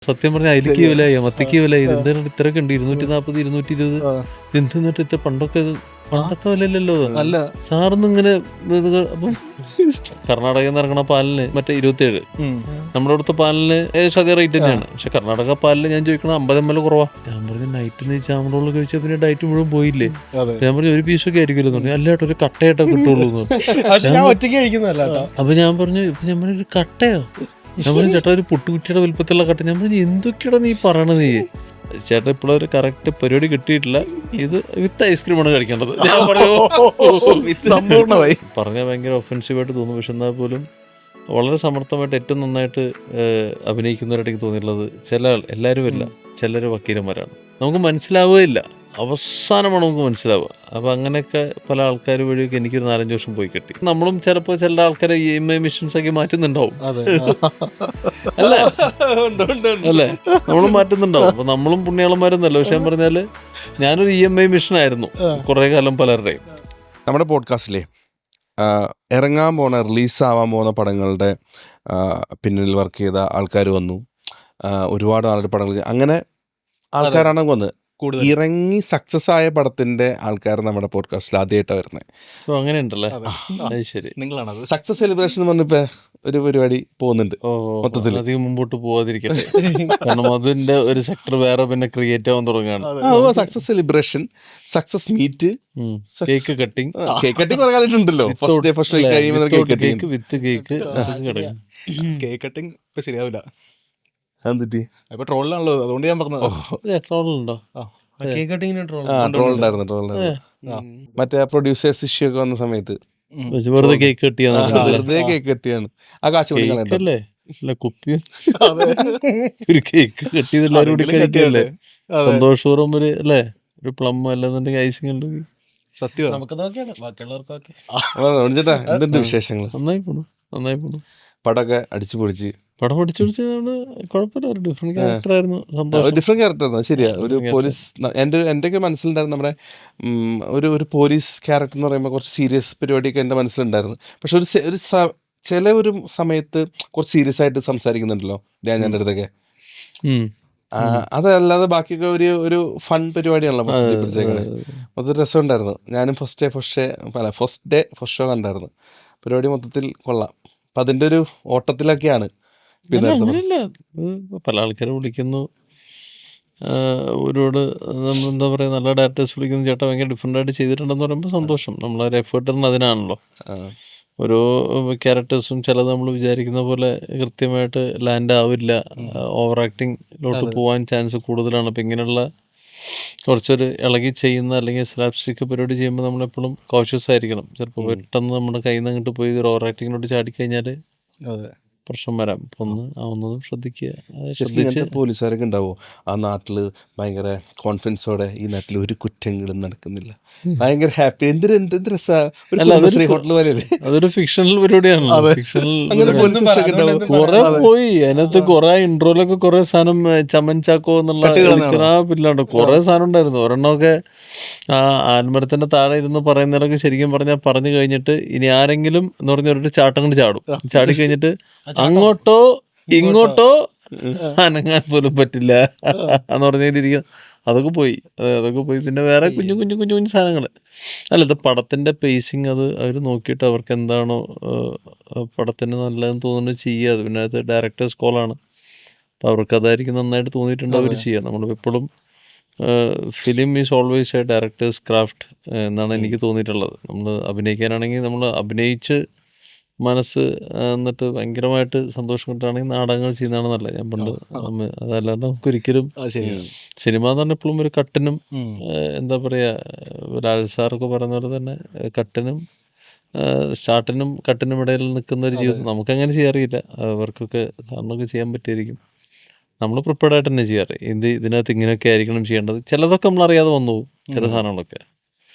സത്യം പറഞ്ഞാൽ അയിലേക്ക് വിലയായി, മത്തിക്ക് വിലയായി. എന്താണ് ഇത്രയൊക്കെ ഉണ്ട്, 240, 220. എന്തെന്നിട്ട് ഇത്ര പണ്ടൊക്കെ പണ്ടത്തെ വിലയില്ലല്ലോ അല്ല. സാറൊന്നും ഇങ്ങനെ അപ്പം കർണാടകയിൽ നിന്ന് ഇറങ്ങണ പാലിന് മറ്റേ 27, നമ്മുടെ അടുത്ത പാലിന് ഏകദേശം അതേ റേറ്റ് തന്നെയാണ്. പക്ഷെ കർണാടക പാലിന് ഞാൻ ചോദിക്കണം 50 ml കുറവാ. ഞാൻ പറഞ്ഞു നൈറ്റ് ചാമറോള് കഴിച്ചാൽ പിന്നെ ഡയറ്റ് മുഴുവൻ പോയില്ലേ. ഞാൻ പറഞ്ഞു ഒരു പീസൊക്കെ ആയിരിക്കുമല്ലോ പറഞ്ഞു. അല്ലാട്ടോ ഒരു കട്ടയായിട്ടോ കിട്ടുള്ളൂ. അപ്പൊ ഞാൻ പറഞ്ഞു ഒരു കട്ടയോ? ഞാൻ പറഞ്ഞു ചേട്ടാ ഒരു പുട്ടുകുറ്റിയുടെ വലുപ്പത്തിലുള്ള കട്ട. ഞാൻ പറഞ്ഞു എന്തൊക്കെയാടാ നീ പറയണത് നീ? ചേട്ടാ ഇപ്പോഴും ഒരു കറക്റ്റ് പരിപാടി കിട്ടിയിട്ടില്ല, ഇത് വിത്ത് ഐസ്ക്രീമാണ് കഴിക്കേണ്ടത്. ഞാൻ സമ്പൂർണ്ണമായി പറഞ്ഞാൽ ഭയങ്കര ഒഫൻസീവായിട്ട് തോന്നും. പക്ഷെ എന്നാൽ പോലും വളരെ സമർത്ഥമായിട്ട് ഏറ്റവും നന്നായിട്ട് അഭിനയിക്കുന്നവരായിട്ട് എനിക്ക് തോന്നിയിട്ടുള്ളത് എല്ലാവരും അല്ല, ചിലർ വക്കീലന്മാരാണ്. നമുക്ക് മനസ്സിലാവുകയില്ല, അവസാനമാണ് നമുക്ക് മനസ്സിലാവുക. അപ്പം അങ്ങനെയൊക്കെ പല ആൾക്കാർ വഴിയൊക്കെ എനിക്കൊരു 4-5 വർഷം പോയി കിട്ടി. നമ്മളും ചിലപ്പോൾ ചില ആൾക്കാരെ EMI മിഷൻസ് ഒക്കെ മാറ്റുന്നുണ്ടാവും അല്ലേ, നമ്മളും മാറ്റുന്നുണ്ടാവും. അപ്പം നമ്മളും പുണ്യാളന്മാരൊന്നല്ല. പക്ഷെ ഞാൻ പറഞ്ഞാൽ ഞാനൊരു EMI മിഷനായിരുന്നു കുറേ കാലം പലരുടെയും. നമ്മുടെ പോഡ്കാസ്റ്റിലെ ഇറങ്ങാൻ പോണ റിലീസാവാൻ പോകുന്ന പടങ്ങളുടെ പിന്നിൽ വർക്ക് ചെയ്ത ആൾക്കാർ വന്നു. ഒരുപാട് ആളുടെ പടങ്ങൾ അങ്ങനെ ആൾക്കാരാണ് വന്നത്. ഇറങ്ങി സക്സസ് ആയ പടത്തിന്റെ ആൾക്കാർ നമ്മുടെ പോഡ്കാസ്റ്റിൽ ആദ്യമായിട്ടാണ് വരുന്നത്. അങ്ങനെ ഉണ്ടല്ലേ, ശരി. നിങ്ങളാണത്. സക്സസ് സെലിബ്രേഷൻ എന്ന് പറഞ്ഞിപ്പോ ഒരു പരിപാടി പോകുന്നുണ്ട്. മൊത്തത്തിൽ അധികം മുമ്പോട്ട് പോവാതിരിക്കട്ടെ, കാരണം അതിന്റെ ഒരു സെക്ടർ വേറെ പിന്നെ ക്രിയേറ്റ് ആവാൻ തുടങ്ങുകയാണ്. Success celebration, success meet, cake cutting. Cake cutting കുറെ കാലത്തുണ്ടല്ലോ. Cake with cake cake cutting ഇപ്പൊ ശരിയാവില്ല. ഇപ്പൊ ട്രോളിലാണല്ലോ, അതുകൊണ്ട് ഞാൻ പറഞ്ഞത്. ട്രോളുണ്ടോ? ട്രോളുണ്ടായിരുന്നു. മറ്റേ പ്രൊഡ്യൂസേഴ്സ് ഇഷ്യൂ ഒക്കെ വന്ന സമയത്ത് വെറുതെ കേക്ക് കട്ടിയാണ്. വെറുതെ കേക്ക് കട്ടിയാണ്. ആ കാശ് അല്ലേ കുപ്പി ഒരു കേക്ക് കട്ടിയത് എല്ലാവരും കൂടി കഴിക്കല്ലേ സന്തോഷപൂർവ്വം ഒരു അല്ലേ, ഒരു പ്ലം അല്ലെന്നുണ്ടെങ്കിൽ ഐസിങ് ഉണ്ടെങ്കിൽ സത്യം. ചേട്ടാ എന്തുണ്ട് വിശേഷങ്ങൾ? നന്നായി പോണു. പടമൊക്കെ അടിച്ചു പൊളിച്ച് കുഴപ്പമില്ല. ഒരു ഡിഫറെന്റ് ക്യാരക്ടറായിരുന്നു. സന്തോഷം. ഡിഫറെന്റ് ക്യാരക്ടറായിരുന്നു. ശരിയാ. ഒരു പോലീസ് എന്റെയൊക്കെ മനസ്സിലുണ്ടായിരുന്നു. നമ്മുടെ ഒരു പോലീസ് ക്യാരക്ടർ എന്ന് പറയുമ്പോൾ കുറച്ച് സീരിയസ് പരിപാടിയൊക്കെ എൻ്റെ മനസ്സിലുണ്ടായിരുന്നു. പക്ഷെ ഒരു സമയത്ത് കുറച്ച് സീരിയസ് ആയിട്ട് സംസാരിക്കുന്നുണ്ടല്ലോ ഞാൻ എൻ്റെ അടുത്തൊക്കെ. അതല്ലാതെ ബാക്കിയൊക്കെ ഒരു ഫൺ പരിപാടിയാണല്ലോ പിടിച്ചേക്കണേ. മൊത്തത്തിൽ രസമുണ്ടായിരുന്നു. ഞാനും ഫസ്റ്റ് ഡേ ഷോ കണ്ടായിരുന്നു. പരിപാടി മൊത്തത്തിൽ കൊള്ളാം. അപ്പം അതിൻ്റെ ഒരു ഓട്ടത്തിലൊക്കെയാണ്. അങ്ങനെയല്ല, പല ആൾക്കാരെ വിളിക്കുന്നു, ഒരുപാട് നമ്മൾ എന്താ പറയുക, നല്ല ഡയറക്ടേഴ്സ് വിളിക്കുന്നു. ചേട്ടാ ഭയങ്കര ഡിഫറെൻ്റ് ആയിട്ട് ചെയ്തിട്ടുണ്ടെന്ന് പറയുമ്പോൾ സന്തോഷം. നമ്മളൊരു എഫേർട്ട് ഇടുന്നത് അതിനാണല്ലോ. ഓരോ ക്യാരക്ടേഴ്സും ചിലത് നമ്മൾ വിചാരിക്കുന്ന പോലെ കൃത്യമായിട്ട് ലാൻഡ് ആവില്ല, ഓവർ ആക്ടിങ്ങിലോട്ട് പോകാൻ ചാൻസ് കൂടുതലാണ്. അപ്പം ഇങ്ങനെയുള്ള കുറച്ചൊരു ഇളകി ചെയ്യുന്ന അല്ലെങ്കിൽ സ്ലാപ്സ്റ്റിക് പരിപാടി ചെയ്യുമ്പോൾ നമ്മളെപ്പോഴും കോഷ്യസ് ആയിരിക്കണം. ചിലപ്പോൾ പെട്ടെന്ന് നമ്മുടെ കയ്യിൽ നിന്ന് അങ്ങോട്ട് പോയി ഓവർ ആക്ടിങ്ങിലോട്ട് ചാടിക്കഴിഞ്ഞാൽ പ്രശ്നം വരാം. അപ്പം ഒന്ന് ആവുന്നതും ശ്രദ്ധിച്ച്. പോലീസുകാരൊക്കെ ഉണ്ടാവോ ആ നാട്ടില് ഭയങ്കര കോൺഫിഡൻസോടെ, ഈ നാട്ടിൽ ഒരു കുറ്റങ്ങളും നടക്കുന്നില്ല, ഭയങ്കര ഹാപ്പി, എന്ത് രസാ. ഹോട്ടൽ പോലെ അതൊരു ഫിക്ഷണൽ പരിപാടിയാണല്ലോ. കുറെ പോയി അതിനകത്ത്, കുറെ ഇൻട്രോയിലൊക്കെ കുറെ സാധനം ചമൻ ചാക്കോ എന്നുള്ള പില്ലാണ്ട് കുറെ സാധനം ഉണ്ടായിരുന്നു. ഒരെണ്ണമൊക്കെ ആ ആൽമരത്തിന്റെ താഴെ ഇരുന്ന് പറയുന്നതിലൊക്കെ ശരിക്കും പറഞ്ഞാൽ പറഞ്ഞു കഴിഞ്ഞിട്ട് ഇനി ആരെങ്കിലും എന്ന് പറഞ്ഞ ഒരു ചാട്ടം കൊണ്ട് ചാടി കഴിഞ്ഞിട്ട് അങ്ങോട്ടോ ഇങ്ങോട്ടോ അനങ്ങാൻ പോലും പറ്റില്ല എന്ന് പറഞ്ഞിരിക്കും. അതൊക്കെ പോയി. പിന്നെ വേറെ കുഞ്ഞു സാധനങ്ങൾ അല്ല. ഇത് പടത്തിന്റെ പേസിങ് അത് അവർ നോക്കിയിട്ട് അവർക്ക് എന്താണോ പടത്തിന് നല്ലതെന്ന് തോന്നുന്നത് ചെയ്യുക. അത് പിന്നെ അത് ഡയറക്ടേഴ്സ് കോളാണ്. അപ്പം അവർക്ക് അതായിരിക്കും നന്നായിട്ട് തോന്നിയിട്ടുണ്ട് അവർ ചെയ്യുക. നമ്മളിപ്പോഴും film is always a director's craft എന്നാണ് എനിക്ക് തോന്നിയിട്ടുള്ളത്. നമ്മൾ അഭിനയിക്കാനാണെങ്കിൽ നമ്മൾ അഭിനയിച്ച് മനസ്സ് എന്നിട്ട് ഭയങ്കരമായിട്ട് സന്തോഷം കിട്ടുകയാണെങ്കിൽ നാടകങ്ങൾ ചെയ്യുന്നതാണ് നല്ലത്. ഞാൻ പണ്ട് അതല്ലാണ്ട് നമുക്കൊരിക്കലും സിനിമ എന്ന് പറഞ്ഞാൽ എപ്പോഴും ഒരു കട്ടിനും എന്താ പറയുക, ലാൽ സാറൊക്കെ പറയുന്ന പോലെ തന്നെ കട്ടിനും സ്റ്റാർട്ടിനും കട്ടിനും ഇടയിൽ നിൽക്കുന്ന ഒരു ജീവിതം നമുക്കങ്ങനെ ചെയ്യാറില്ല. അവർക്കൊക്കെ സാറിനൊക്കെ ചെയ്യാൻ പറ്റിയിരിക്കും. നമ്മൾ പ്രിപ്പയർഡ് ആയിട്ട് തന്നെ ചെയ്യാറ്. ഇതിനകത്ത് ഇങ്ങനെയൊക്കെ ആയിരിക്കണം ചെയ്യേണ്ടത്. ചിലതൊക്കെ നമ്മളറിയാതെ വന്നു പോകും, ചില സാധനങ്ങളൊക്കെ.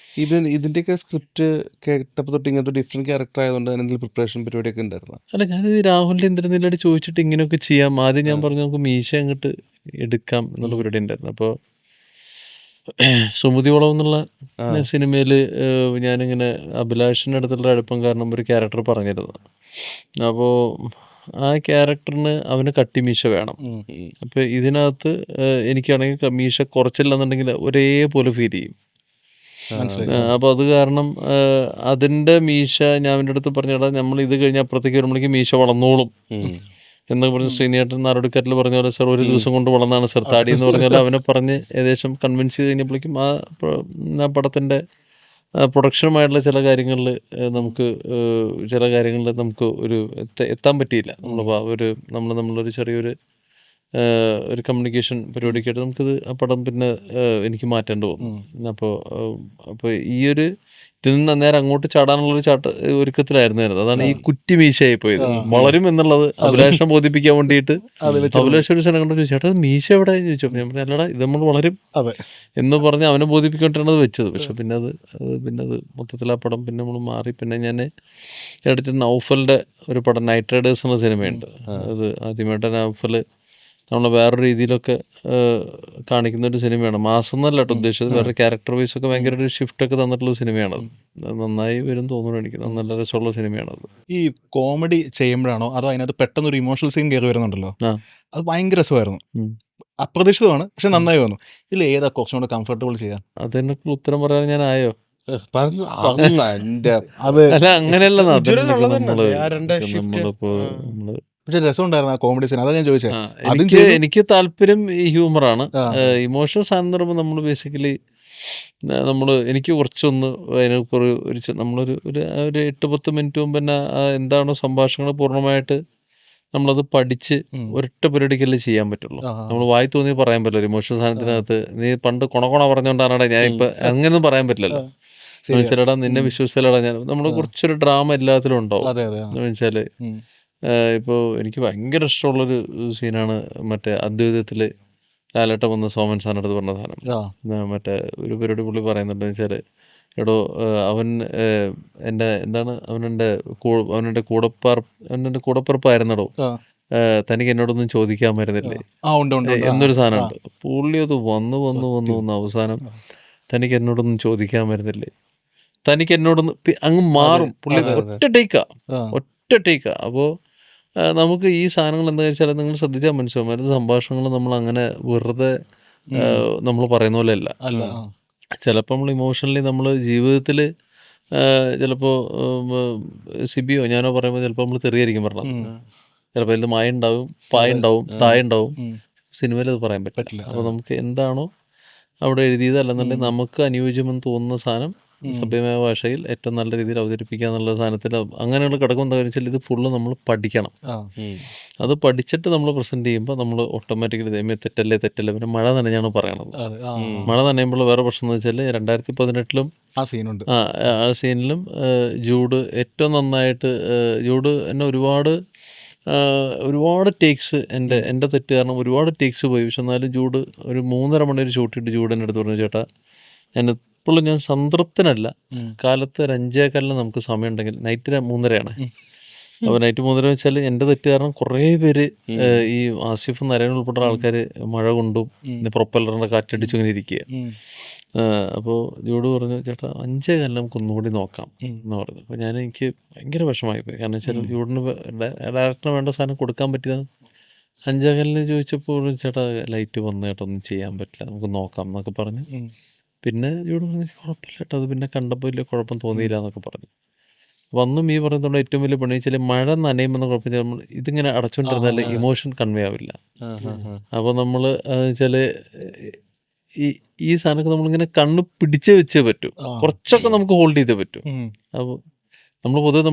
ഇതിന്റെയൊക്കെ സ്ക്രിപ്റ്റ് കേട്ടപ്പോൾ തൊട്ട് ഇങ്ങനത്തെ ഡിഫറെന്റ് ക്യാരക്ടർ ആയതുകൊണ്ട് എന്തെങ്കിലും പ്രിപ്പറേഷൻ പരിപാടിയൊക്കെ ഉണ്ടായിരുന്നു? അല്ല, ഞാനിത് രാഹുലിൻ്റെ ഇന്ദ്രനിലായിട്ട് ചോദിച്ചിട്ട് ഇങ്ങനെയൊക്കെ ചെയ്യാം. ആദ്യം ഞാൻ പറഞ്ഞു നമുക്ക് മീശ അങ്ങോട്ട് എടുക്കാം എന്നുള്ള പരിപാടി ഉണ്ടായിരുന്നു. അപ്പോൾ സുമതിയോളം എന്നുള്ള സിനിമയിൽ ഞാനിങ്ങനെ അഭിലാഷിൻ്റെ അടുത്തുള്ള അടുപ്പം കാരണം ഒരു ക്യാരക്ടർ പറഞ്ഞിരുന്നു. അപ്പോൾ ആ ക്യാരക്ടറിന് അവന് കട്ടിമീശ വേണം. അപ്പോൾ ഇതിനകത്ത് എനിക്കാണെങ്കിൽ മീശ കുറച്ചില്ലെന്നുണ്ടെങ്കിൽ ഒരേപോലെ ഫീൽ ചെയ്യും. അപ്പോൾ അത് കാരണം അതിൻ്റെ മീശ ഞാൻ അവൻ്റെ അടുത്ത് പറഞ്ഞാൽ നമ്മൾ ഇത് കഴിഞ്ഞ് അപ്പുറത്തേക്ക് വരുമ്പോഴേക്കും മീശ വളർന്നോളും എന്നൊക്കെ പറഞ്ഞ് ശ്രീനിയേട്ടൻ നാടോടിക്കാറ്റിൽ പറഞ്ഞ പോലെ സാർ ഒരു ദിവസം കൊണ്ട് വളർന്നാണ് സാർ താടി എന്ന് പറഞ്ഞാൽ അവനെ പറഞ്ഞ് ഏകദേശം കൺവിൻസ് ചെയ്ത് കഴിഞ്ഞപ്പോഴേക്കും ആ പടത്തിൻ്റെ പ്രൊഡക്ഷനുമായിട്ടുള്ള ചില കാര്യങ്ങളിൽ നമുക്ക് ഒരു എത്താൻ പറ്റിയില്ല. നമ്മളൊരു ചെറിയൊരു ഒരു കമ്മ്യൂണിക്കേഷൻ പരിപാടിക്കായിട്ട് നമുക്കിത് ആ പടം പിന്നെ എനിക്ക് മാറ്റേണ്ടി വന്നു. അപ്പോൾ ഈ ഒരു ഇതിൽ നിന്ന് നേരെ അങ്ങോട്ട് ചാടാനുള്ളൊരു ഒരുക്കത്തിലായിരുന്നു. അതാണ് ഈ കുറ്റി മീശയായി പോയത്. വളരും എന്നുള്ളത് അഭിലാഷം ബോധിപ്പിക്കാൻ വേണ്ടിയിട്ട് അഭിലാഷം ഒരു സ്ഥലം കണ്ടു ചേട്ടാ മീശ എവിടെ ചോദിച്ചു. ഞാൻ പറഞ്ഞു അല്ലടാ ഇത് നമ്മൾ വളരും എന്ന് പറഞ്ഞ് അവനെ ബോധിപ്പിക്കൊണ്ടിട്ടാണ് അത് വെച്ചത്. പക്ഷെ പിന്നെ അത് മൊത്തത്തിൽ ആ പടം പിന്നെ നമ്മൾ മാറി. പിന്നെ ഞാൻ എടുത്തിട്ട് നൗഫലിൻ്റെ ഒരു പടം നൈറ്റ് റൈഡേഴ്സ് എന്ന സിനിമയുണ്ട്. അത് ആദ്യമായിട്ട് നൗഫൽ നമ്മളെ വേറൊരു രീതിയിലൊക്കെ കാണിക്കുന്ന ഒരു സിനിമയാണ്. മാസം എന്നല്ല കേട്ടോ ഉദ്ദേശിച്ചത്, വേറെ ക്യാരക്ടർ വൈസ് ഒക്കെ ഭയങ്കര ഒരു ഷിഫ്റ്റൊക്കെ തന്നിട്ടുള്ള സിനിമയാണത്. നന്നായി വരും തോന്നുന്നു എനിക്ക്. നല്ല രസമുള്ള സിനിമയാണത്. ഈ കോമഡി ചെയ്യുമ്പോഴാണോ അതോ അതിനകത്ത് പെട്ടെന്നൊരു ഇമോഷണൽ സീൻ കയറി വരുന്നുണ്ടല്ലോ, അത് ഭയങ്കര രസമായിരുന്നു. അപ്രതീക്ഷിതമാണ്, പക്ഷെ നന്നായി വന്നു. ഇതിൽ ഏതാ കുറച്ചും കൂടെ കംഫർട്ടബിൾ ചെയ്യാൻ? അതിനൊക്കെ ഉത്തരം പറയാൻ ഞാൻ ആയോ? പറഞ്ഞു അല്ല അങ്ങനെയല്ല. പക്ഷെ രസം ഉണ്ടായിരുന്നു ആ കോമഡി സീൻ, അതാ ഞാൻ ചോദിച്ചത്. എനിക്ക് താല്പര്യം ഈ ഹ്യൂമറാണ്. ഇമോഷണൽ സാധനം എന്ന് പറയുമ്പോൾ നമ്മൾ ബേസിക്കലി എനിക്ക് കുറച്ചൊന്ന് അതിനെക്കുറിച്ച് നമ്മളൊരു 8-10 മിനിറ്റ് മുമ്പ് തന്നെ എന്താണോ സംഭാഷണങ്ങൾ പൂർണ്ണമായിട്ട് നമ്മളത് പഠിച്ച് ഒരൊറ്റ പരിപാടിക്കല്ലേ ചെയ്യാൻ പറ്റുള്ളൂ. നമ്മൾ വായി തോന്നി പറയാൻ പറ്റില്ല. ഇമോഷണൽ സാധനത്തിനകത്ത് നീ പണ്ട് കൊണ പറഞ്ഞുകൊണ്ടാണ് ഞാൻ ഇപ്പം അങ്ങനെയൊന്നും പറയാൻ പറ്റില്ലല്ലോ. ചിലടാ നിന്നെ വിശ്വസിച്ചാലടാ ഞാൻ നമ്മൾ കുറച്ചൊരു ഡ്രാമ എല്ലാത്തിലും ഉണ്ടാവും. എന്ന് വെച്ചാൽ ഇപ്പോൾ എനിക്ക് ഭയങ്കര ഇഷ്ടമുള്ളൊരു സീനാണ് മറ്റേ അദ്വൈതത്തിൽ ലാലേട്ടൻ വന്ന് സോമൻ സാറിൻ്റെ അടുത്ത് പറഞ്ഞ സാധനം. മറ്റേ ഒരു പരിപാടി പുള്ളി പറയുന്നുണ്ടെന്ന് വെച്ചാൽ എടോ അവൻ അവനെൻ്റെ കൂടപ്പിറപ്പായിരുന്നടോ, തനിക്ക് എന്നോടൊന്നും ചോദിക്കാമായിരുന്നില്ലേ എന്നൊരു സാധനമുണ്ട്. പുള്ളി അത് വന്ന് അവസാനം തനിക്ക് എന്നോടൊന്നും ചോദിക്കാമായിരുന്നില്ലേ, തനിക്ക് എന്നോടൊന്ന് അങ്ങ് മാറും. പുള്ളി ഒറ്റ ടേക്കാ. അപ്പോൾ നമുക്ക് ഈ സാധനങ്ങൾ എന്താ വെച്ചാൽ നിങ്ങൾ ശ്രദ്ധിച്ചാൽ മനസ്സിലാവും. മറ്റു സംഭാഷണങ്ങൾ നമ്മൾ അങ്ങനെ വെറുതെ നമ്മൾ പറയുന്ന പോലെ അല്ല. ചിലപ്പോൾ നമ്മൾ ഇമോഷണലി നമ്മൾ ജീവിതത്തിൽ ചിലപ്പോൾ സിബിയോ ഞാനോ പറയുമ്പോൾ ചിലപ്പോൾ നമ്മൾ തെറിയായിരിക്കും പറഞ്ഞത്. ചിലപ്പോൾ അതിൽ മായ ഉണ്ടാവും, പായ ഉണ്ടാവും, തായ ഉണ്ടാവും. സിനിമയിൽ അത് പറയാൻ പറ്റില്ല. അപ്പോൾ നമുക്ക് എന്താണോ അവിടെ എഴുതിയത് അല്ലെന്നുണ്ടെങ്കിൽ നമുക്ക് അനുയോജ്യമെന്ന് തോന്നുന്ന സാധനം സഭ്യമായ ഭാഷയിൽ ഏറ്റവും നല്ല രീതിയിൽ അവതരിപ്പിക്കുക എന്നുള്ള സാധനത്തിൽ അങ്ങനെയുള്ള ഘടകം എന്താ വെച്ചാൽ ഇത് ഫുള്ള് നമ്മൾ പഠിക്കണം. അത് പഠിച്ചിട്ട് നമ്മൾ പ്രസൻറ്റ് ചെയ്യുമ്പോൾ നമ്മൾ ഓട്ടോമാറ്റിക്കലി തെറ്റല്ലേ പിന്നെ മഴ നനഞ്ഞാണ് പറയണത്. മഴ നനയുമ്പോൾ വേറെ പ്രശ്നം എന്ന് വെച്ചാൽ 2018 ആ സീനിലും ജൂഡ് ഏറ്റവും നന്നായിട്ട് ജൂഡ് എന്നെ ഒരുപാട് ടേക്സ് എൻ്റെ തെറ്റ് കാരണം ഒരുപാട് ടേക്സ് പോയി. പക്ഷെ എന്നാലും ജൂഡ് ഒരു 3.5 മണിക്കൂർ ഷൂട്ടിട്ട് ജൂഡ് എൻ്റെ അടുത്ത് പറഞ്ഞു ചേട്ടാ ഇപ്പോഴും ഞാൻ സംതൃപ്തനല്ല. കാലത്ത് 5:15 നമുക്ക് സമയമുണ്ടെങ്കിൽ നൈറ്റ് 3:30 അപ്പോൾ നൈറ്റ് 3:30 വെച്ചാൽ എൻ്റെ തെറ്റ് കാരണം കുറേ പേര് ഈ ആസിഫ് നരയൻ ഉൾപ്പെട്ട ആൾക്കാർ മഴ കൊണ്ടും പ്രൊപ്പല്ലറിൻ്റെ കാറ്റടിച്ചു ഇങ്ങനെ ഇരിക്കുക. അപ്പോൾ ജൂഡ് പറഞ്ഞു ചേട്ടാ 5:15 നമുക്ക് ഒന്നുകൂടി നോക്കാം എന്ന് പറഞ്ഞു. അപ്പോൾ എനിക്ക് ഭയങ്കര വിഷമമായിപ്പോയി. കാരണം വെച്ചാൽ ജൂഡിന് ഡയറക്ടറിന് വേണ്ട സാധനം കൊടുക്കാൻ പറ്റിയത് 5:15 ചോദിച്ചപ്പോൾ ചേട്ടാ ലൈറ്റ് വന്നു ചേട്ടാ ഒന്നും ചെയ്യാൻ പറ്റില്ല, നമുക്ക് നോക്കാം എന്നൊക്കെ പറഞ്ഞു. പിന്നെ ജൂഡ് പറഞ്ഞു കുഴപ്പമില്ല ചേട്ടാ, അത് പിന്നെ കണ്ടപ്പോൾ വലിയ കുഴപ്പം തോന്നിയില്ല എന്നൊക്കെ പറഞ്ഞു. വന്നും ഈ പറയുന്നത് ഏറ്റവും വലിയ പണി വെച്ചാൽ മഴ നനയുമെന്ന് കുഴപ്പമില്ല, നമ്മൾ ഇതിങ്ങനെ അടച്ചുകൊണ്ടിരുന്നാൽ ഇമോഷൻ കൺവേ ആവില്ല. അപ്പോൾ നമ്മൾ വെച്ചാൽ ഈ സാധനമൊക്കെ നമ്മളിങ്ങനെ കണ്ണ് പിടിച്ചേ വെച്ചേ പറ്റൂ, കുറച്ചൊക്കെ നമുക്ക് ഹോൾഡ് ചെയ്തേ പറ്റൂ. അപ്പോൾ നമ്മൾ പൊതുവെ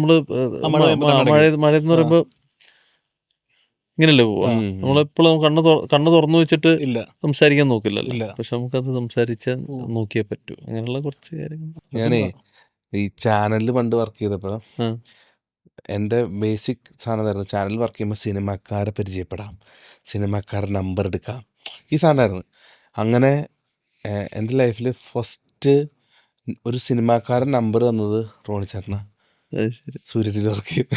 മഴ എന്ന് പറയുമ്പോൾ ഇങ്ങനെയല്ലേ പോവാ, നമ്മളെപ്പോഴും കണ്ണ് തുറന്നു വെച്ചിട്ട് സംസാരിക്കാൻ നോക്കില്ലല്ലോ. പക്ഷെ നമുക്കത് സംസാരിച്ചാൽ നോക്കിയേ പറ്റൂ. അങ്ങനെയുള്ള കുറച്ച് കാര്യങ്ങൾ. ഞാനേ ഈ ചാനലിൽ പണ്ട് വർക്ക് ചെയ്തപ്പോൾ എൻ്റെ ബേസിക് സാധനമായിരുന്നു. ചാനൽ വർക്ക് ചെയ്യുമ്പോൾ സിനിമക്കാരെ പരിചയപ്പെടാം, സിനിമക്കാരുടെ നമ്പർ എടുക്കാം, ഈ സാധനമായിരുന്നു. അങ്ങനെ എൻ്റെ ലൈഫിൽ ഫസ്റ്റ് ഒരു സിനിമാക്കാരൻ നമ്പർ തന്നത് റോണി ചേട്ടനാണ്, സൂര്യയിൽ വർക്ക് ചെയ്ത്.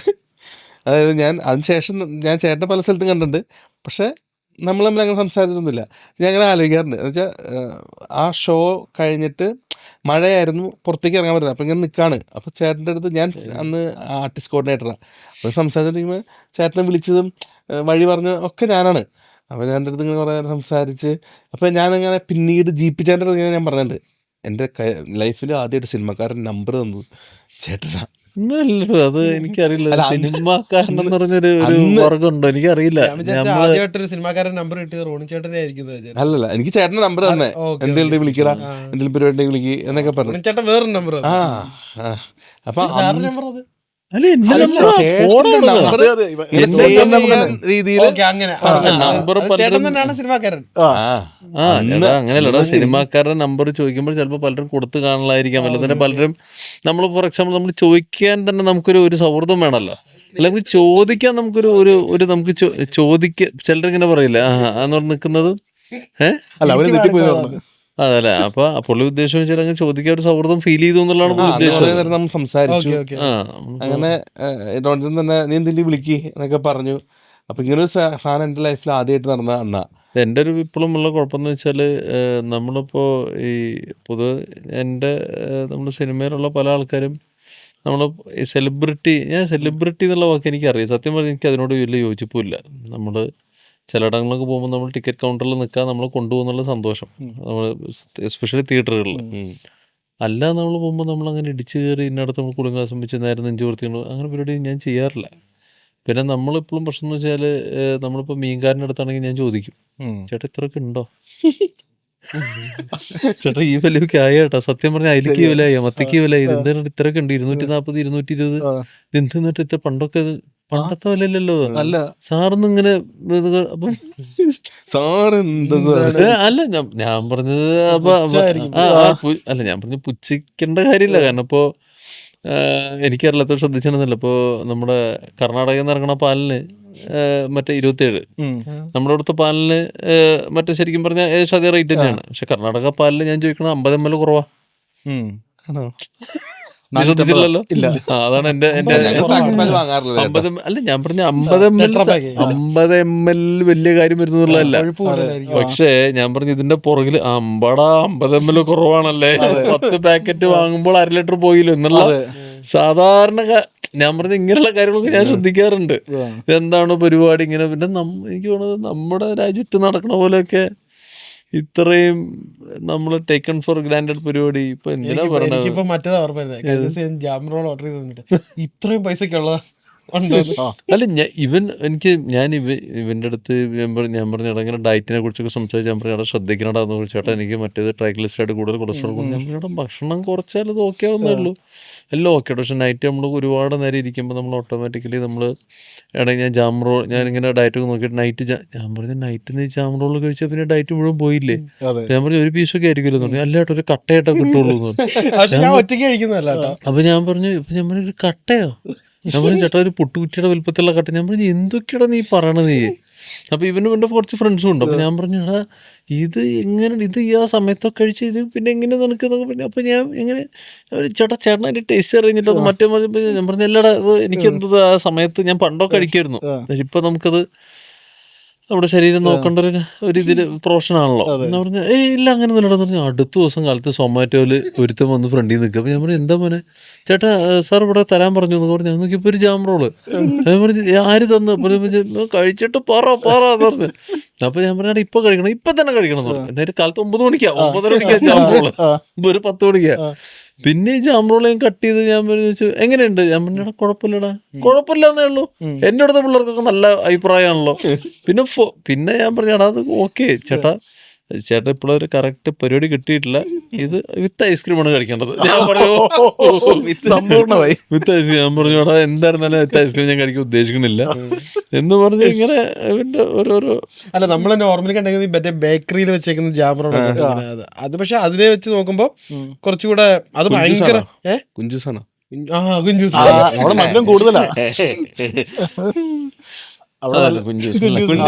അതായത് അതിനുശേഷം ഞാൻ ചേട്ടനെ പല സ്ഥലത്തും കണ്ടിട്ടുണ്ട്, പക്ഷേ നമ്മൾ തമ്മിൽ അങ്ങനെ സംസാരിച്ചിട്ടൊന്നുമില്ല. ഞാൻ അങ്ങനെ ആലോചിക്കാറുണ്ട്. എന്ന് വെച്ചാൽ ആ ഷോ കഴിഞ്ഞിട്ട് മഴയായിരുന്നു, പുറത്തേക്ക് ഇറങ്ങാൻ പറ്റുന്നത്. അപ്പോൾ ഇങ്ങനെ നിൽക്കുകയാണ്. അപ്പോൾ ചേട്ടൻ്റെ അടുത്ത് ഞാൻ അന്ന് ആർട്ടിസ്റ്റ് കോർഡിനേറ്ററാണ്. അപ്പോൾ സംസാരിച്ചിരിക്കുമ്പോൾ ചേട്ടനെ വിളിച്ചതും വഴി പറഞ്ഞതും ഒക്കെ ഞാനാണ്. അപ്പോൾ ഞാൻ എൻ്റെ അടുത്ത് ഇങ്ങനെ കുറേ നേരം സംസാരിച്ച്, അപ്പോൾ ഞാനങ്ങനെ പിന്നീട് ജീപ്പി ചേട്ടൻ്റെ അടുത്ത് ഞാൻ പറഞ്ഞിട്ടുണ്ട്, എൻ്റെ ലൈഫിൽ ആദ്യമായിട്ട് സിനിമക്കാരൻ നമ്പർ തന്നത് ചേട്ടനാ. അത് എനിക്കറിയില്ല. സിനിമാക്കാരനെന്ന് പറഞ്ഞൊരു വർഗമുണ്ടോ എനിക്കറിയില്ല. ആദ്യമായിട്ടൊരു സിനിമാക്കാരൻ നമ്പർ കിട്ടിയത് റോണി ചേട്ടനെ ആയിരിക്കും. അല്ലല്ല, എനിക്ക് ചേട്ടൻ്റെ നമ്പർ തന്നെ, എന്തെങ്കിലും വിളിക്കടാ, എന്തെങ്കിലും പരിപാടി വിളിക്ക് എന്നൊക്കെ പറഞ്ഞു. ചേട്ടൻ വേറൊരു നമ്പർ. അപ്പൊ സിനിമാക്കാരൻ അങ്ങനെയല്ലടാ. സിനിമാക്കാരുടെ നമ്പർ ചോദിക്കുമ്പോൾ ചിലപ്പോൾ പലരും കൊടുത്തു കാണലായിരിക്കാം. അല്ലെങ്കിൽ പലരും നമ്മൾ ഫോർ എക്സാമ്പിൾ നമ്മൾ ചോദിക്കാൻ തന്നെ നമുക്കൊരു സൗഹൃദം വേണമല്ലോ. അല്ലെങ്കിൽ ചോദിക്കാൻ നമുക്കൊരു ഒരു നമുക്ക് ചോദിക്ക ചിലരിങ്ങനെ പറയില്ല എന്ന് പറഞ്ഞ് നിൽക്കുന്നത് അതല്ലേ. അപ്പൊ പുള്ളി ഉദ്ദേശം വെച്ചാൽ അങ്ങനെ ചോദിക്കാൻ ഒരു സൗഹൃദം ഫീൽ ചെയ്തു എന്നുള്ളതാണ് പുള്ളി ഉദ്ദേശം. നമ്മൾ സംസാരിച്ചു, അങ്ങനെ ഡോൺസൺ തന്നെ നീ എന്തെങ്കിലും വിളിക്ക് എന്നൊക്കെ പറഞ്ഞു. അപ്പൊ ഇങ്ങനെ ഒരു സാധനം എൻ്റെ ലൈഫിൽ ആദ്യമായിട്ട് നടന്ന അന്നാ. എൻ്റെ ഒരു ഇപ്പോഴും ഉള്ള കുഴപ്പമെന്ന് വെച്ചാൽ നമ്മളിപ്പോൾ ഈ പൊതുവെ നമ്മുടെ സിനിമയിലുള്ള പല ആൾക്കാരും നമ്മൾ ഈ സെലിബ്രിറ്റി എന്നുള്ള വാക്ക് എനിക്കറിയാം. സത്യം പറഞ്ഞാൽ എനിക്ക് അതിനോട് വലിയ യോജിപ്പില്ല. നമ്മൾ ചിലയിടങ്ങളിലൊക്കെ പോകുമ്പോൾ നമ്മൾ ടിക്കറ്റ് കൗണ്ടറിൽ നിൽക്കാൻ നമ്മളെ കൊണ്ടുപോകുന്നുള്ള സന്തോഷം, നമ്മൾ എസ്പെഷ്യലി തിയേറ്ററുകളിൽ. അല്ല നമ്മൾ പോകുമ്പോൾ നമ്മളങ്ങനെ ഇടിച്ച് കയറി ഇന്നടത്ത് നമ്മൾ കുടുംബാസം വെച്ച് നേരെ നെഞ്ചു കൊടുത്തിട്ടുണ്ട് അങ്ങനെ പരിപാടി ഞാൻ ചെയ്യാറില്ല. പിന്നെ നമ്മളിപ്പോഴും പ്രശ്നം എന്ന് വെച്ചാൽ നമ്മളിപ്പോൾ മീൻകാരൻ്റെ അടുത്താണെങ്കിൽ ഞാൻ ചോദിക്കും, ചേട്ടാ ഇത്രയൊക്കെ ഉണ്ടോ ചേട്ടാ, ഈ വിലയൊക്കെ ആയേട്ടാ. സത്യം പറഞ്ഞാൽ അതിലേക്ക് വിലയായി, മത്തിക്ക് വിലയായി, ഇത് എന്താണ് ഇത്രയൊക്കെ ഉണ്ട്, 240 220 ഇതെന്തിട്ട് ഇത്ര പണ്ടൊക്കെ പണ്ടത്തെ വിലയില്ലല്ലോ. അല്ല സാറിന്ന് ഇങ്ങനെ അപ്പം അല്ല ഞാൻ പറഞ്ഞത് അല്ല ഞാൻ പറഞ്ഞ പുച്ഛിക്കേണ്ട കാര്യമില്ല. കാരണം ഇപ്പോൾ എനിക്കറിയാത്ത ശ്രദ്ധിച്ചിരുന്നില്ല. ഇപ്പോൾ നമ്മുടെ കർണാടകയിൽ നിന്ന് ഇറങ്ങണ പാലിന് മറ്റേ 27, നമ്മുടെ അടുത്ത പാലിന് മറ്റേ ശരിക്കും പറഞ്ഞാൽ ഏകദേശം അതേ റേറ്റ് തന്നെയാണ്. പക്ഷെ കർണാടക പാലിന് ഞാൻ ചോദിക്കണം 50 ml കുറവാ. ശ്രദ്ധിച്ചില്ലല്ലോ. അതാണ് എന്റെ 50 അല്ല ഞാൻ പറഞ്ഞ 50 ml വലിയ കാര്യം വരുന്നുള്ളതല്ല. പക്ഷേ ഞാൻ പറഞ്ഞു ഇതിന്റെ പുറകില് 50 ml കുറവാണല്ലേ, 10 പാക്കറ്റ് വാങ്ങുമ്പോൾ 1/2 ലിറ്റർ പോയില്ലോ എന്നുള്ള സാധാരണ ഞാൻ പറഞ്ഞ ഇങ്ങനെയുള്ള കാര്യങ്ങളൊക്കെ ഞാൻ ശ്രദ്ധിക്കാറുണ്ട്. ഇതെന്താണ് പരിപാടി ഇങ്ങനെ. പിന്നെ എനിക്ക് തോന്നുന്നത് നമ്മുടെ രാജ്യത്ത് നടക്കണ പോലെയൊക്കെ ഇത്രയും നമ്മൾ ടേക്കൺ ഫോർ ഗ്രാൻഡഡ് പരിപാടി ഇപ്പൊ എന്തിനാ പറയണത്. മറ്റേതാ ഓർമ്മ ജാം റോൾ ഓർഡർ ചെയ്തിട്ട് ഇത്രയും പൈസക്കുള്ള അല്ല ഞാൻ ഇവന്റെ അടുത്ത് ഞാൻ പറഞ്ഞ ഇങ്ങനെ ഡയറ്റിനെ കുറിച്ചൊക്കെ സംസാരിച്ച് ഞാൻ പറഞ്ഞ ശ്രദ്ധിക്കണടാ എന്ന് കുറിച്ച്. ചേട്ടാ എനിക്ക് മറ്റേത് ട്രൈഗ്ലിസറൈഡ് കൂടുതൽ കൊളസ്ട്രോൾ ഞാൻ പറഞ്ഞ ഭക്ഷണം കുറച്ചാൽ അത് ഓക്കെ ആവുന്നേ ഉള്ളൂ. എല്ലാം ഓക്കെ. പക്ഷെ നൈറ്റ് നമ്മൾ ഒരുപാട് നേരം ഇരിക്കുമ്പോൾ നമ്മൾ ഓട്ടോമാറ്റിക്കലി നമ്മൾ ഞാനിങ്ങനെ ഡയറ്റൊക്കെ നോക്കിയിട്ട് നൈറ്റ് ഞാൻ പറഞ്ഞ നൈറ്റ് നീ ജാം റോൾ കഴിച്ചാൽ പിന്നെ ഡയറ്റ് മുഴുവൻ പോയില്ലേ. ഞാൻ പറഞ്ഞു ഒരു പീസൊക്കെ ആയിരിക്കുമല്ലോ എന്ന് പറഞ്ഞു. അല്ലാട്ടോ ഒരു കട്ടയായിട്ടോ കിട്ടുള്ളൂ എന്ന് പറഞ്ഞു. അപ്പൊ ഞാൻ പറഞ്ഞു ഒരു കട്ടയോ, ഞാൻ പറഞ്ഞു ചേട്ടാ ഒരു പുട്ടുകുറ്റിയുടെ വലുപ്പത്തിലുള്ള കട്ട. ഞാൻ പറഞ്ഞു എന്തൊക്കെയാടാ നീ പറയണത് നീ. അപ്പോൾ ഇവൻ്റെ കുറച്ച് ഫ്രണ്ട്സും ഉണ്ട്. അപ്പോൾ ഞാൻ പറഞ്ഞു എടാ ഇത് എങ്ങനെ ഇത് ഈ ആ സമയത്തൊക്കെ കഴിച്ച് ഇത് പിന്നെ എങ്ങനെ നിനക്ക് പറഞ്ഞു. അപ്പോൾ ഞാൻ എങ്ങനെ ചേട്ടൻ അതിൻ്റെ ടേസ്റ്റ് അറിഞ്ഞിട്ട് അത് മറ്റേ ഞാൻ പറഞ്ഞു എല്ലാടാ അത് എനിക്കെന്തോ ആ സമയത്ത് ഞാൻ പണ്ടോ കഴിക്കുമായിരുന്നു. ഇപ്പം നമുക്കത് നമ്മുടെ ശരീരം നോക്കേണ്ട ഒരു ഇതിൽ പ്രൊഫഷനാണല്ലോ എന്ന് പറഞ്ഞാൽ ഇല്ല അങ്ങനെ നല്ലതെന്ന് പറഞ്ഞു. അടുത്ത ദിവസം കാലത്ത് സൊമാറ്റോയിൽ ഒരുത്തം വന്ന് ഫ്രണ്ടിൽ നിൽക്കുക. അപ്പോൾ ഞാൻ പറഞ്ഞു എന്താ മോനെ ചേട്ടാ സാർ ഇവിടെ തരാൻ പറഞ്ഞു എന്ന് പറഞ്ഞു. ഞാൻ നോക്കിയപ്പോൾ ഒരു ജാം റോള്. ഞാൻ പറഞ്ഞു ആര് തന്നു കഴിച്ചിട്ട് പറ എന്ന് പറഞ്ഞു. അപ്പോൾ ഞാൻ പറഞ്ഞാൽ ഇപ്പം കഴിക്കണം, ഇപ്പം തന്നെ കഴിക്കണം എന്ന് പറഞ്ഞു. എന്നാലും കാലത്ത് 9 മണിക്കാ 9:30 മണിക്കാ ജാം റോള്, ഒരു 10 മണിക്കാ. പിന്നെ ഈ ജാം റോളേയും കട്ട് ചെയ്ത് ഞാൻ ചോദിച്ചു എങ്ങനെയുണ്ട്. ഞാൻ പറഞ്ഞാ കുഴപ്പമില്ലടാ, കുഴപ്പമില്ലെന്നേ ഉള്ളൂ. എൻ്റെ അടുത്ത പിള്ളേർക്കൊക്കെ നല്ല അഭിപ്രായമാണല്ലോ. പിന്നെ ഞാൻ പറഞ്ഞാടാ അത് ഓക്കെ ചേട്ടാ ഇപ്പോഴും ഒരു കറക്റ്റ് പരിപാടി കിട്ടിയിട്ടില്ല, ഇത് വിത്ത് ഐസ്ക്രീമാണ് കഴിക്കേണ്ടത്. ഞാൻ പറഞ്ഞു സമ്പൂർണ്ണമായി വിത്ത് ഐസ്ക്രീം. ഞാൻ പറഞ്ഞു എടാ എന്തായിരുന്നാലും വിത്ത് ഐസ്ക്രീം ഞാൻ കഴിക്കാൻ ഉദ്ദേശിക്കണില്ല എന്ന് പറഞ്ഞ് ഇങ്ങനെ ഓരോരോ അല്ല നമ്മൾ നോർമലി കണ്ടെങ്കിൽ മറ്റേ ബേക്കറിയിൽ വെച്ചേക്കുന്ന ജാം റോൾ അത്. പക്ഷെ അതിനെ വെച്ച് നോക്കുമ്പോ കുറച്ചുകൂടെ അത് ഭയങ്കര കുഞ്ചൂസാണ്. മധുരം കൂടുതലാ.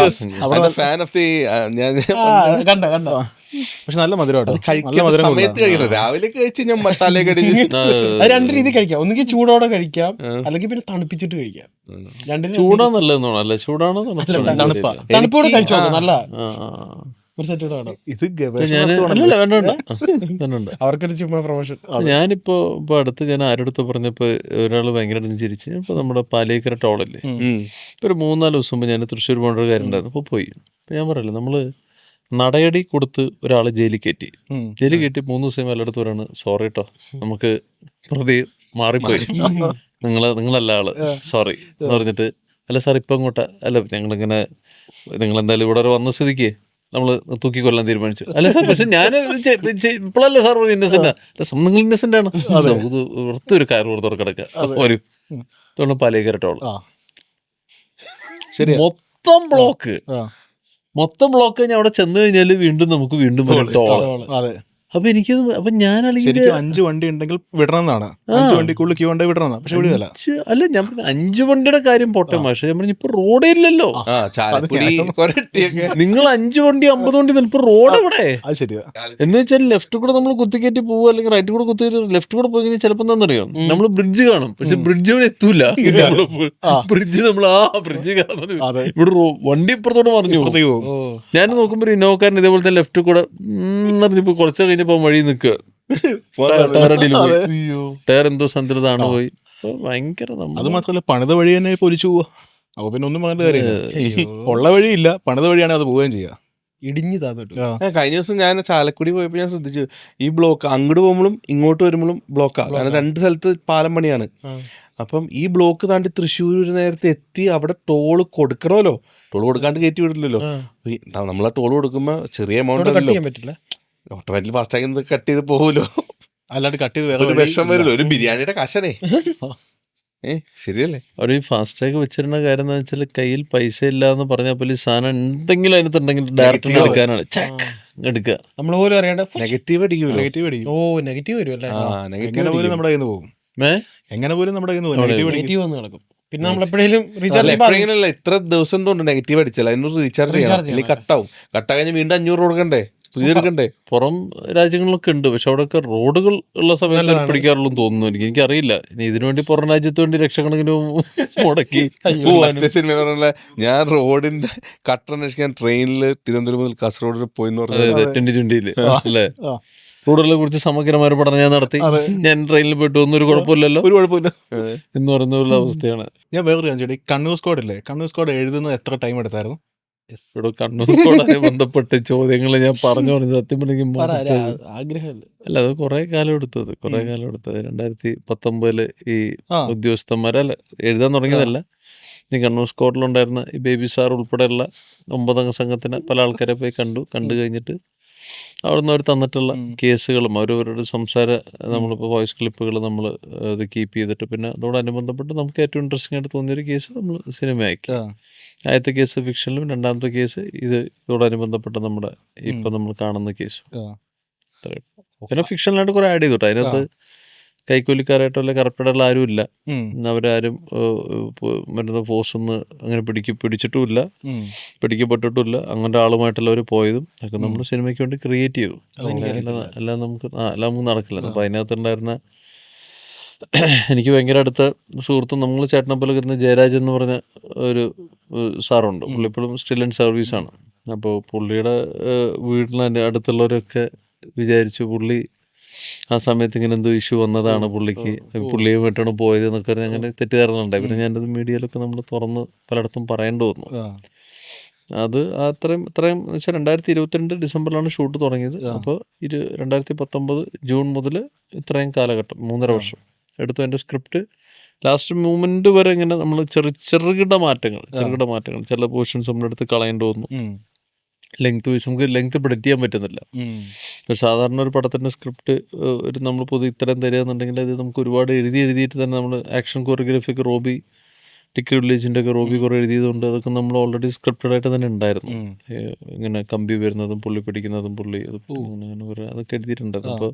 പക്ഷെ നല്ല മധുരം രാവിലെ കഴിച്ച് ഞാൻ മസാല രണ്ട് രീതി കഴിക്കാം. ഒന്നുകിൽ ചൂടോടെ കഴിക്കാം, അല്ലെങ്കിൽ പിന്നെ തണുപ്പിച്ചിട്ട് കഴിക്കാം. ചൂടാ നല്ലതെന്നാണോ? അല്ല ചൂടാണോ തണുപ്പോടെ കഴിച്ചോ നല്ല. ഒരു സെറ്റ് കൂടെ വേണം. ഇത് ഞാൻ അല്ലല്ല വേണ്ട വേണ്ട. അവർക്കൊരു ചുമ്മാ പ്രൊമോഷൻ. ഞാനിപ്പോ ഇപ്പൊ അടുത്ത് ഞാൻ ആരോടത്ത് പറഞ്ഞപ്പോ ഒരാൾ ഭയങ്കരമായിട്ട് ചിരിച്ച്. ഇപ്പൊ നമ്മുടെ പാലേക്കര ടോളല്ലേ, ഇപ്പൊ ഒരു 3-4 ദിവസം മുമ്പ് ഞാൻ തൃശ്ശൂർ പോകേണ്ട ഒരു കാര്യം ഉണ്ടായിരുന്നു. അപ്പോൾ പോയി. അപ്പൊ ഞാൻ പറയല്ലേ, നമ്മള് നടയടി കൊടുത്ത് ഒരാളെ ജയിലിൽ കയറ്റി 3 ദിവസം എല്ലായിടത്തും വരാണ്, സോറി കേട്ടോ നമുക്ക് പ്രതി മാറിപ്പോയി, നിങ്ങളല്ല ആള്, സോറി എന്ന് പറഞ്ഞിട്ട്, അല്ല സാർ ഇപ്പം ഇങ്ങോട്ടാ, അല്ല ഞങ്ങളിങ്ങനെ നിങ്ങളെന്തായാലും ഇവിടെ വരെ വന്ന സ്ഥിതിക്ക് നമ്മള് തൂക്കി കൊല്ലാൻ തീരുമാനിച്ചു. അല്ല സാർ, പക്ഷെ ഞാൻ ഇപ്പോഴല്ലേ സാർ ഇന്നസെന്റ്, നിങ്ങൾ ഇന്നസെന്റ് ആണ്, നമുക്ക് വൃത്തൊരു കയർ കൊടുത്തവർ കിടക്കുക ഒരു പാലേക്കര ടോൾ മൊത്തം ബ്ലോക്ക്. മൊത്തം ബ്ലോക്ക് കഴിഞ്ഞാൽ അവിടെ ചെന്ന് കഴിഞ്ഞാൽ വീണ്ടും നമുക്ക് വീണ്ടും ടോള്. അപ്പൊ എനിക്കത് അപ്പൊ ഞാൻ 5 വണ്ടി ഉണ്ടെങ്കിൽ വിടണമെന്നാണ്, 5 വണ്ടിക്കുള്ളിൽ ക്യൂ ഉണ്ടെങ്കിൽ വിടണമെന്നാണ്. പക്ഷെ വിടുകയല്ല. അല്ല ഞാൻ 5 വണ്ടിയുടെ കാര്യം പോട്ടെ, പക്ഷെ ഞാൻ പറഞ്ഞു ഇപ്പൊ റോഡേ ഇല്ലല്ലോ. നിങ്ങൾ 5 വണ്ടി 50 വണ്ടി ഇപ്പൊ റോഡ് എവിടെ? അത് ശരിയാ. എന്ന് വെച്ചാൽ ലെഫ്റ്റ് കൂടെ നമ്മൾ കുത്തിക്കയറ്റി പോവുക, അല്ലെങ്കിൽ റൈറ്റ് കൂടെ കുത്തിക്കയറ്റി ലെഫ്റ്റ് കൂടെ പോയി കഴിഞ്ഞാൽ ചിലപ്പോൾ എന്താണെന്നറിയോ, നമ്മൾ ബ്രിഡ്ജ് കാണും, പക്ഷെ ബ്രിഡ്ജ് ഇവിടെ എത്തൂല. ബ്രിഡ്ജ് നമ്മൾ ബ്രിഡ്ജ് കാണുന്നത് ഇവിടെ വണ്ടി ഇപ്പുറത്തോട്ട് മറിഞ്ഞു. ഞാൻ നോക്കുമ്പോ ഒരു ഇന്നോക്കാരൻ ഇതേപോലത്തെ ലെഫ്റ്റ് കൂടെ പറഞ്ഞപ്പോ കുറച്ച് കഴിഞ്ഞപ്പോ വഴി നിൽക്കുക, ടയർ എന്തോ സന്ദർഭമാണ് പോയി. ഭയങ്കര അത് മാത്രമല്ല പണിത വഴി തന്നെ പൊലിച്ചു പോവാ. അപ്പൊ പിന്നെ ഒന്നും പറഞ്ഞ കാര്യമില്ല. ഉള്ള വഴിയില്ല, പണിത വഴിയാണ് അത് പോവുകയും ചെയ്യുക. ഇടിഞ്ഞു താന്നിട്ട്. കഴിഞ്ഞ ദിവസം ഞാൻ ചാലക്കുടി പോയപ്പോ ഞാൻ ശ്രദ്ധിച്ചു, ഈ ബ്ലോക്ക് അങ്ങോട്ട് പോകുമ്പോഴും ഇങ്ങോട്ട് വരുമ്പോഴും ബ്ലോക്കാണ്. കാരണം 2 സ്ഥലത്ത് പാലം പണിയാണ്. അപ്പം ഈ ബ്ലോക്ക് താണ്ടി തൃശ്ശൂർ ഒരു നേരത്തെ എത്തി അവിടെ ടോള് കൊടുക്കണമല്ലോ, ടോൾ കൊടുക്കാണ്ട് കയറ്റി വിടില്ലല്ലോ. നമ്മളാ ടോൾ കൊടുക്കുമ്പോ ചെറിയ എമൗണ്ട് പറ്റില്ല, ഓട്ടോമാറ്റിക് ഫാസ്റ്റാഗ് കട്ട് ചെയ്ത് പോകുമല്ലോ. അല്ലാണ്ട് കട്ട് ചെയ്ത് ഒരു വിഷം വരുമല്ലോ, ഒരു ബിരിയാണിയുടെ കാശാണേ. ശരിയല്ലേ? അവർ ഈ ഫാസ്റ്റാഗ് വെച്ചിരുന്ന കാര്യം എന്ന് വെച്ചാൽ കയ്യിൽ പൈസ ഇല്ല എന്ന് പറഞ്ഞാൽ പോലും സാധനം എന്തെങ്കിലും അതിനകത്തുണ്ടെങ്കിൽ ഡയറക്റ്റ് എടുക്കാനാണ്, എടുക്കുക. നമ്മൾ പോലും അറിയാണ്ട് നെഗറ്റീവ് അടിക്കും. ഓ നെഗറ്റീവ് വരുമല്ലേ, എങ്ങനെ പോലും നമ്മുടെ കയ്യിൽ നിന്ന് പോകും. എങ്ങനെ പോലും നമ്മുടെ കയ്യിൽ നിന്ന് നെഗറ്റീവ് വന്ന് നടക്കും. പിന്നെ നമ്മൾ എപ്പോഴേലും എപ്പോഴെങ്കിലും ഇത്ര ദിവസം കൊണ്ട് നെഗറ്റീവ് അടിച്ചാൽ അതിനൊരു റീചാർജ് ചെയ്യണം, അല്ലെങ്കിൽ കട്ടാവും. കട്ടാ കഴിഞ്ഞ് വീണ്ടും 500 കൊടുക്കണ്ടേ, പുതിയെടുക്കണ്ടേ. പുറം രാജ്യങ്ങളിലൊക്കെ ഉണ്ട്, പക്ഷെ അവിടെയൊക്കെ റോഡുകൾ ഉള്ള സമയത്ത് പിടിക്കാറുള്ളൂ തോന്നുന്നു. എനിക്കറിയില്ല. ഇനി ഇതിനുവേണ്ടി പുറം രാജ്യത്ത് വേണ്ടി ലക്ഷക്കണക്കിന് മുടക്കി സിനിമ പറഞ്ഞ ഞാൻ റോഡിന്റെ കട്ടർ അന്വേഷിക്കാൻ ട്രെയിനിൽ തിരുവനന്തപുരം മുതൽ കാസർഗോഡ് പോയിന്ന് പറഞ്ഞത് 2020 അല്ലേ. റോഡുകളെ കുറിച്ച് സമഗ്രമായ പഠനം ഞാൻ നടത്തി. ഞാൻ ട്രെയിനിൽ പോയിട്ട് ഒന്നും ഒരു കുഴപ്പമില്ലല്ലോ, ഒരു കുഴപ്പമില്ല എന്ന് പറയുന്ന അവസ്ഥയാണ്. ഞാൻ വേറൊരു കാര്യം ചോദിച്ചു, കണ്ണൂർ സ്ക്വാഡ് ഇല്ലേ, കണ്ണൂർ സ്ക്വാഡ് എഴുതുന്നത് എത്ര ടൈം എടുത്തായിരുന്നു? ഇവിടെ കണ്ണൂർക്കോടെ ബന്ധപ്പെട്ട് ചോദ്യങ്ങൾ ഞാൻ പറഞ്ഞു സത്യം പറഞ്ഞെങ്കിൽ ആഗ്രഹമല്ല. അല്ല, അത് കുറെ കാലം എടുത്തത് 2019 ഈ ഉദ്യോഗസ്ഥന്മാരല്ല എഴുതാൻ തുടങ്ങിയതല്ല. ഈ കണ്ണൂർ സ്ക്വാഡിലുണ്ടായിരുന്ന ഈ ബേബി സാർ ഉൾപ്പെടെയുള്ള 9 അംഗ സംഘത്തിന് പല ആൾക്കാരെ പോയി കണ്ടു കഴിഞ്ഞിട്ട് അവിടുന്ന് അവർ തന്നിട്ടുള്ള കേസുകളും അവരവരുടെ നമ്മളിപ്പോൾ വോയിസ് ക്ലിപ്പുകൾ നമ്മൾ അത് കീപ്പ് ചെയ്തിട്ട്, പിന്നെ അതോടനുബന്ധപ്പെട്ട് നമുക്ക് ഏറ്റവും ഇൻട്രസ്റ്റിംഗ് ആയിട്ട് തോന്നിയൊരു കേസ് നമ്മൾ സിനിമയാക്കി. ആദ്യത്തെ കേസ് ഫിക്ഷനിലും, 2ാമത്തെ കേസ് ഇതോടനുബന്ധപ്പെട്ട് നമ്മുടെ ഇപ്പം നമ്മൾ കാണുന്ന കേസും. പിന്നെ ഫിക്ഷനിലായിട്ട് കുറെ ആഡ് ചെയ്തിട്ട് അതിനകത്ത് കൈക്കൂലിക്കാരായിട്ടോ അല്ലെ കറപ്റ്റഡുള്ള ആരും ഇല്ല. അവരാരും വരുന്ന ഫോഴ്സൊന്ന് അങ്ങനെ പിടിച്ചിട്ടുമില്ല, പിടിക്കപ്പെട്ടിട്ടുമില്ല. അങ്ങനത്തെ ആളുമായിട്ടുള്ള അവർ പോയതും ഒക്കെ നമ്മൾ സിനിമയ്ക്ക് വേണ്ടി ക്രിയേറ്റ് ചെയ്തു. എല്ലാം നമുക്ക് നടക്കില്ല. അപ്പം അതിനകത്തുണ്ടായിരുന്ന എനിക്ക് ഭയങ്കര അടുത്ത സുഹൃത്തും നമ്മൾ ചേട്ടനെ പോലെ വരുന്ന ജയരാജ് എന്ന് പറഞ്ഞ ഒരു സാറുണ്ട്. പുള്ളി ഇപ്പോഴും സ്റ്റിൽ ഇൻ സർവീസാണ്. അപ്പോൾ പുള്ളിയുടെ വീട്ടിലെ അടുത്തുള്ളവരൊക്കെ വിചാരിച്ചു പുള്ളി ആ സമയത്ത് ഇങ്ങനെ എന്തോ ഇഷ്യൂ വന്നതാണ്, പുള്ളിയുമായിട്ടാണ് പോയത് എന്നൊക്കെ പറഞ്ഞ് അങ്ങനെ തെറ്റിദ്ധാരണ ഉണ്ടായി. പിന്നെ ഞാനത് മീഡിയയിലൊക്കെ നമ്മൾ തുറന്ന് പലയിടത്തും പറയേണ്ടി വന്നു. അത് ഇത്രയും വെച്ചാൽ 2022 ഡിസംബറിലാണ് ഷൂട്ട് തുടങ്ങിയത്. അപ്പോൾ 2019 ജൂൺ മുതൽ ഇത്രയും കാലഘട്ടം 3.5 വർഷം എടുത്തു. എൻ്റെ സ്ക്രിപ്റ്റ് ലാസ്റ്റ് മൂമെന്റ് വരെ ഇങ്ങനെ നമ്മൾ ചെറുകിട മാറ്റങ്ങൾ ചില പോർഷൻസ് നമ്മളെടുത്ത് കളയേണ്ടി വന്നു. നമുക്ക് ലെങ്ത് പ്രെഡിക്റ്റ് ചെയ്യാൻ പറ്റുന്നില്ല. സാധാരണ ഒരു പടത്തിൻ്റെ സ്ക്രിപ്റ്റ് നമ്മൾ ഇത്തരം തരികയെന്നുണ്ടെങ്കിൽ അത് നമുക്ക് ഒരുപാട് എഴുതിയിട്ട് തന്നെ നമ്മൾ ആക്ഷൻ കോറിയോഗ്രാഫിയൊക്കെ റോബി ടിക്കറ്റ് വില്ലേജിൻ്റെ ഒക്കെ റോബി കുറേ എഴുതിയതുകൊണ്ട് അതൊക്കെ നമ്മൾ ഓൾറെഡി സ്ക്രിപ്റ്റഡ് ആയിട്ട് തന്നെ ഉണ്ടായിരുന്നു. ഇങ്ങനെ കമ്പി വരുന്നതും പുള്ളി പിടിക്കുന്നതും അങ്ങനെ കുറേ അതൊക്കെ എഴുതിയിട്ടുണ്ടായിരുന്നു. അപ്പോൾ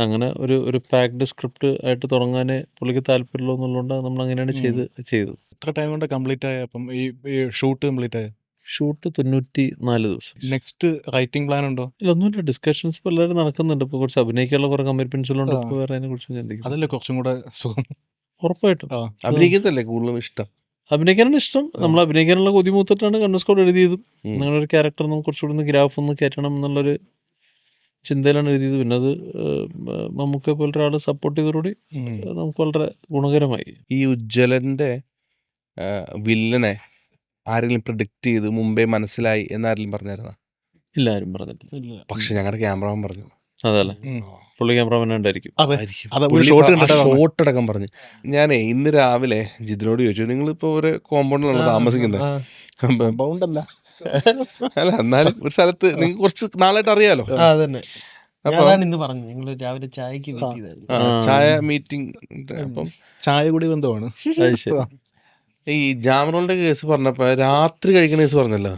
അങ്ങനെ ഒരു പാക്ഡ് സ്ക്രിപ്റ്റ് ആയിട്ട് തുടങ്ങാനേ പുള്ളിക്ക് താല്പര്യമുള്ളൂ എന്നുള്ളതുകൊണ്ട് നമ്മൾ അങ്ങനെയാണ് ചെയ്തത്. എത്ര ടൈം കൊണ്ട് കംപ്ലീറ്റ് ആയ അപ്പം ഈ ഷൂട്ട് കംപ്ലീറ്റ് ആയ? ഷൂട്ട് 94 ദിവസം. നെക്സ്റ്റ് റൈറ്റിംഗ് പ്ലാൻ ഉണ്ടോ? ഇല്ല, ഒന്നുമില്ല. ഡിസ്കഷൻസ് ഇപ്പോൾ എല്ലാവരും നടക്കുന്നുണ്ട്. ഇപ്പോൾ കുറച്ച് അഭിനയിക്കാനുള്ള കുറേ കമ്മിറ്റ്മെന്റ്സിലുണ്ട്. ഇപ്പോൾ വേറെ അതിനെ കുറിച്ച് ചിന്തിക്കും. അതല്ലേ കുറച്ചും കൂടെ സുഖം. ഉറപ്പായിട്ടും അഭിനയിക്കുന്നതല്ലേ കൂടുതലും ഇഷ്ടം. അഭിനയിക്കാനാണ് ഇഷ്ടം. നമ്മൾ അഭിനയിക്കാനുള്ള കൊതി മൂത്തിട്ടാണ് കണ്ണൂസ് കോഡ് എഴുതിയതും. അങ്ങനെ ഒരു ക്യാരക്ടർ നമുക്ക് കുറച്ചുകൂടി ഒന്ന് ഗ്രാഫ് ഒന്ന് കയറ്റണം എന്നുള്ളൊരു ചിന്തയിലാണ് എഴുതിയത്. പിന്നെ അത് മമ്മൂക്കെ പോലൊരു ആൾ സപ്പോർട്ട് ചെയ്തതോടുകൂടി നമുക്ക് വളരെ ഗുണകരമായി. ഈ ഉജ്ജ്വലന്റെ വില്ലനെ ആരെങ്കിലും പ്രിഡിക്റ്റ് ചെയ്ത് മുമ്പേ മനസ്സിലായി എന്നാരെങ്കിലും പറഞ്ഞായിരുന്ന? ഇല്ല, ആരും പറഞ്ഞിട്ടില്ല. പക്ഷെ ഞങ്ങളുടെ ക്യാമറമാൻ പറഞ്ഞു. അതല്ലേ, പുള്ളി ക്യാമറമാൻ ഉണ്ടായിരിക്കും. ഷോട്ട് അടക്കം പറഞ്ഞു. ഞാനേ ഇന്ന് രാവിലെ ജിതിനോട് ചോദിച്ചു, നിങ്ങളിപ്പോ ഒരു കോമ്പൗണ്ടിലാണ് താമസിക്കുന്നത്. അല്ല, എന്നാലും ഒരു സ്ഥലത്ത് നിങ്ങൾക്ക് കുറച്ച് നാളായിട്ട് അറിയാലോ. ചായ മീറ്റിംഗ്, അപ്പം ചായ കൂടി ബന്ധമാണ്. ഈ ജാമറോളിന്റെ കേസ് പറഞ്ഞപ്പോ രാത്രി കഴിക്കുന്ന കേസ് പറഞ്ഞല്ലോ.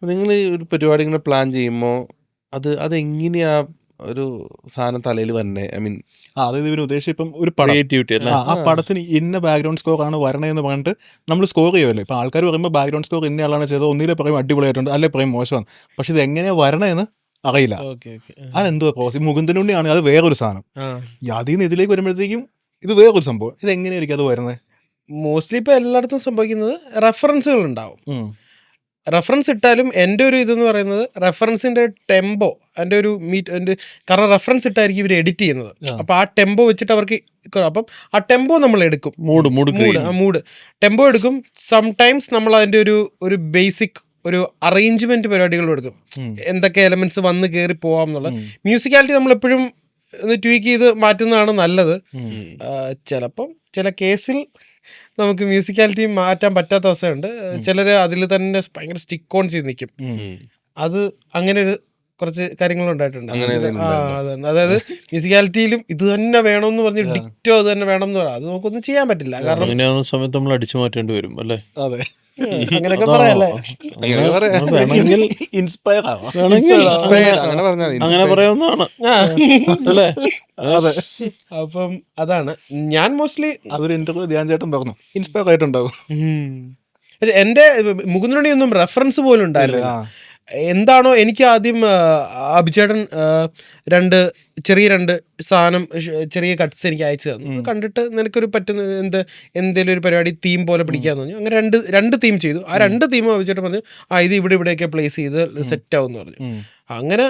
നിങ്ങൾ ഒരു പരിപാടി ഇങ്ങനെ പ്ലാൻ ചെയ്യുമ്പോ അതെങ്ങനെയാ ഒരു സാധനം തലയിൽ വരണേ? ഐ മീൻ അതായത് ഇവർ ഉദ്ദേശിച്ച് ഇപ്പം ഒരു ക്രിയേറ്റിവിറ്റി അല്ല, ആ പടത്തിന് ഇന്ന ബാക്ക്ഗ്രൗണ്ട് സ്കോർ ആണ് വരണേന്ന് പറഞ്ഞിട്ട് നമ്മൾ സ്കോർ ചെയ്യുമല്ലോ. ഇപ്പം ആൾക്കാർ പറയുമ്പോൾ ബാക്ക്ഗ്രൗണ്ട് സ്കോർ ഇന്ന ആളാണ് ചെയ്തത്, ഒന്നിലെ പറയും അടിപൊളിയായിട്ടുണ്ട്, അല്ലെ പറയും മോശമാണ്. പക്ഷെ ഇത് എങ്ങനെയാ വരണേന്ന് അറിയില്ല. അതെന്തോ പ്രോസസ്. മുകുന്ദനുണ്ണിയാണ് അത് വേറൊരു സാധനം. അതിൽ നിന്ന് ഇതിലേക്ക് വരുമ്പോഴത്തേക്കും ഇത് വേറൊരു സംഭവം. ഇത് എങ്ങനെയായിരിക്കും അത് വരുന്നത്? മോസ്റ്റ്ലി ഇപ്പോൾ എല്ലായിടത്തും സംഭവിക്കുന്നത് റെഫറൻസുകൾ ഉണ്ടാവും. റെഫറൻസ് ഇട്ടാലും എൻ്റെ ഒരു ഇതെന്ന് പറയുന്നത് റെഫറൻസിൻ്റെ ടെമ്പോ, എൻ്റെ ഒരു കാരണം റെഫറൻസ് ഇട്ടായിരിക്കും ഇവർ എഡിറ്റ് ചെയ്യുന്നത്. അപ്പോൾ ആ ടെമ്പോ വെച്ചിട്ട് അവർക്ക്, അപ്പം ആ ടെമ്പോ നമ്മൾ എടുക്കും, മൂഡ് ടെമ്പോ എടുക്കും. സംടൈംസ് നമ്മൾ അതിൻ്റെ ഒരു ബേസിക് ഒരു അറേഞ്ച്മെന്റ് പരിപാടികളും എടുക്കും, എന്തൊക്കെ എലമെന്റ്സ് വന്ന് കയറി പോവാം എന്നുള്ള. മ്യൂസിക്കാലിറ്റി നമ്മൾ എപ്പോഴും ഒന്ന് ട്വീക്ക് ചെയ്ത് മാറ്റുന്നതാണ് നല്ലത്. ചിലപ്പം ചില കേസിൽ നമുക്ക് മ്യൂസിക്കാലിറ്റി മാറ്റാൻ പറ്റാത്ത അവസ്ഥയുണ്ട്. ചിലർ അതിൽ തന്നെ ഭയങ്കര സ്റ്റിക്ക് ഓൺ ചെയ്ത് നിൽക്കും. അത് അങ്ങനെ ഒരു കുറച്ച് കാര്യങ്ങളുണ്ടായിട്ടുണ്ട്. അതായത് മ്യൂസിക്കാലിറ്റിയിലും ഇത് തന്നെ വേണമെന്ന് പറഞ്ഞ് ഡിക്റ്റോ അത് തന്നെ വേണം എന്ന് പറയാം. അത് നമുക്കൊന്നും ചെയ്യാൻ പറ്റില്ല. കാരണം അങ്ങനെയാവുന്ന സമയത്ത് നമ്മൾ അടിച്ചു മാറ്റേണ്ടി വരും അല്ലേ? അങ്ങനെയൊക്കെ പറയാല്ലേ. അങ്ങനെ പറയാവുന്നതാണ് അല്ലേ? അപ്പം അതാണ് ഞാൻ മോസ്റ്റ്ലി അതൊരു ഇന്റർവ്യൂ ധ്യാൻ ചേട്ടൻ പറഞ്ഞു ഇൻസ്പയർ ആയിട്ടുണ്ടാവും. പക്ഷെ എൻ്റെ മുകുന്ദനുണ്ണി ഒന്നും റെഫറൻസ് പോലും ഉണ്ടായില്ല. എന്താണോ എനിക്ക് ആദ്യം അഭിചേട്ടൻ രണ്ട് സാധനം ചെറിയ കട്ട്സ് എനിക്ക് അയച്ചു തന്നു. കണ്ടിട്ട് നിനക്കൊരു പറ്റുന്ന എന്തെങ്കിലും ഒരു പരിപാടി തീം പോലെ പിടിക്കാന്ന് പറഞ്ഞു. അങ്ങനെ രണ്ട് തീം ചെയ്തു. ആ രണ്ട് തീമും അഭിചേട്ടൻ പറഞ്ഞു ഇത് ഇവിടെയൊക്കെ പ്ലേസ് ചെയ്ത് സെറ്റ് ആവും എന്ന് പറഞ്ഞു. അങ്ങനെ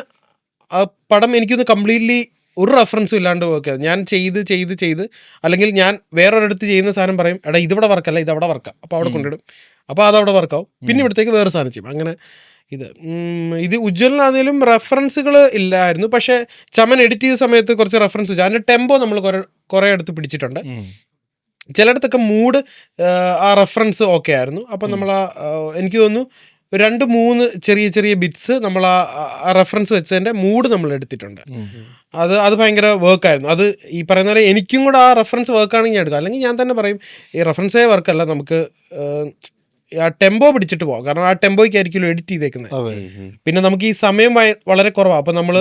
ആ പടം എനിക്കൊന്ന് കംപ്ലീറ്റ്ലി ഒരു റെഫറൻസും ഇല്ലാണ്ട് വർക്ക് ഞാൻ ചെയ്ത് അല്ലെങ്കിൽ ഞാൻ വേറൊരിടത്ത് ചെയ്യുന്ന സാധനം പറയും, എടാ ഇതിവിടെ വർക്കല്ല, ഇത് അവിടെ വർക്കാം, അപ്പോൾ അവിടെ കൊണ്ടിടും, അപ്പോൾ അതവിടെ വർക്കാവും, പിന്നെ ഇവിടത്തേക്ക് വേറെ സാധനം ചെയ്യും. അങ്ങനെ ഇത് ഉജ്ജ്വലിനാണെങ്കിലും റെഫറൻസുകൾ ഇല്ലായിരുന്നു. പക്ഷേ ചമൻ എഡിറ്റ് ചെയ്ത സമയത്ത് കുറച്ച് റെഫറൻസ് വെച്ചു. അതിൻ്റെ ടെമ്പോ നമ്മൾ കുറേ അടുത്ത് പിടിച്ചിട്ടുണ്ട്. ചിലയിടത്തൊക്കെ മൂഡ് ആ റെഫറൻസ് ഓക്കെ ആയിരുന്നു. അപ്പം നമ്മൾ എനിക്ക് തോന്നുന്നു 2-3 ചെറിയ ബിറ്റ്സ് നമ്മൾ ആ റെഫറൻസ് വെച്ചതിൻ്റെ മൂഡ് നമ്മൾ എടുത്തിട്ടുണ്ട്. അത് ഭയങ്കര വർക്കായിരുന്നു. അത് ഈ പറയുന്ന പോലെ എനിക്കും കൂടെ ആ റെഫറൻസ് വർക്കാണെങ്കിൽ ഞാൻ എടുക്കാം. അല്ലെങ്കിൽ ഞാൻ തന്നെ പറയും ഈ റെഫറൻസേ വർക്കല്ല, നമുക്ക് ആ ടെമ്പോ പിടിച്ചിട്ട് പോകാം. കാരണം ആ ടെമ്പോയ്ക്ക് ആയിരിക്കും എഡിറ്റ് ചെയ്തേക്കുന്നത്. പിന്നെ നമുക്ക് ഈ സമയം വളരെ കുറവാണ്. അപ്പം നമ്മൾ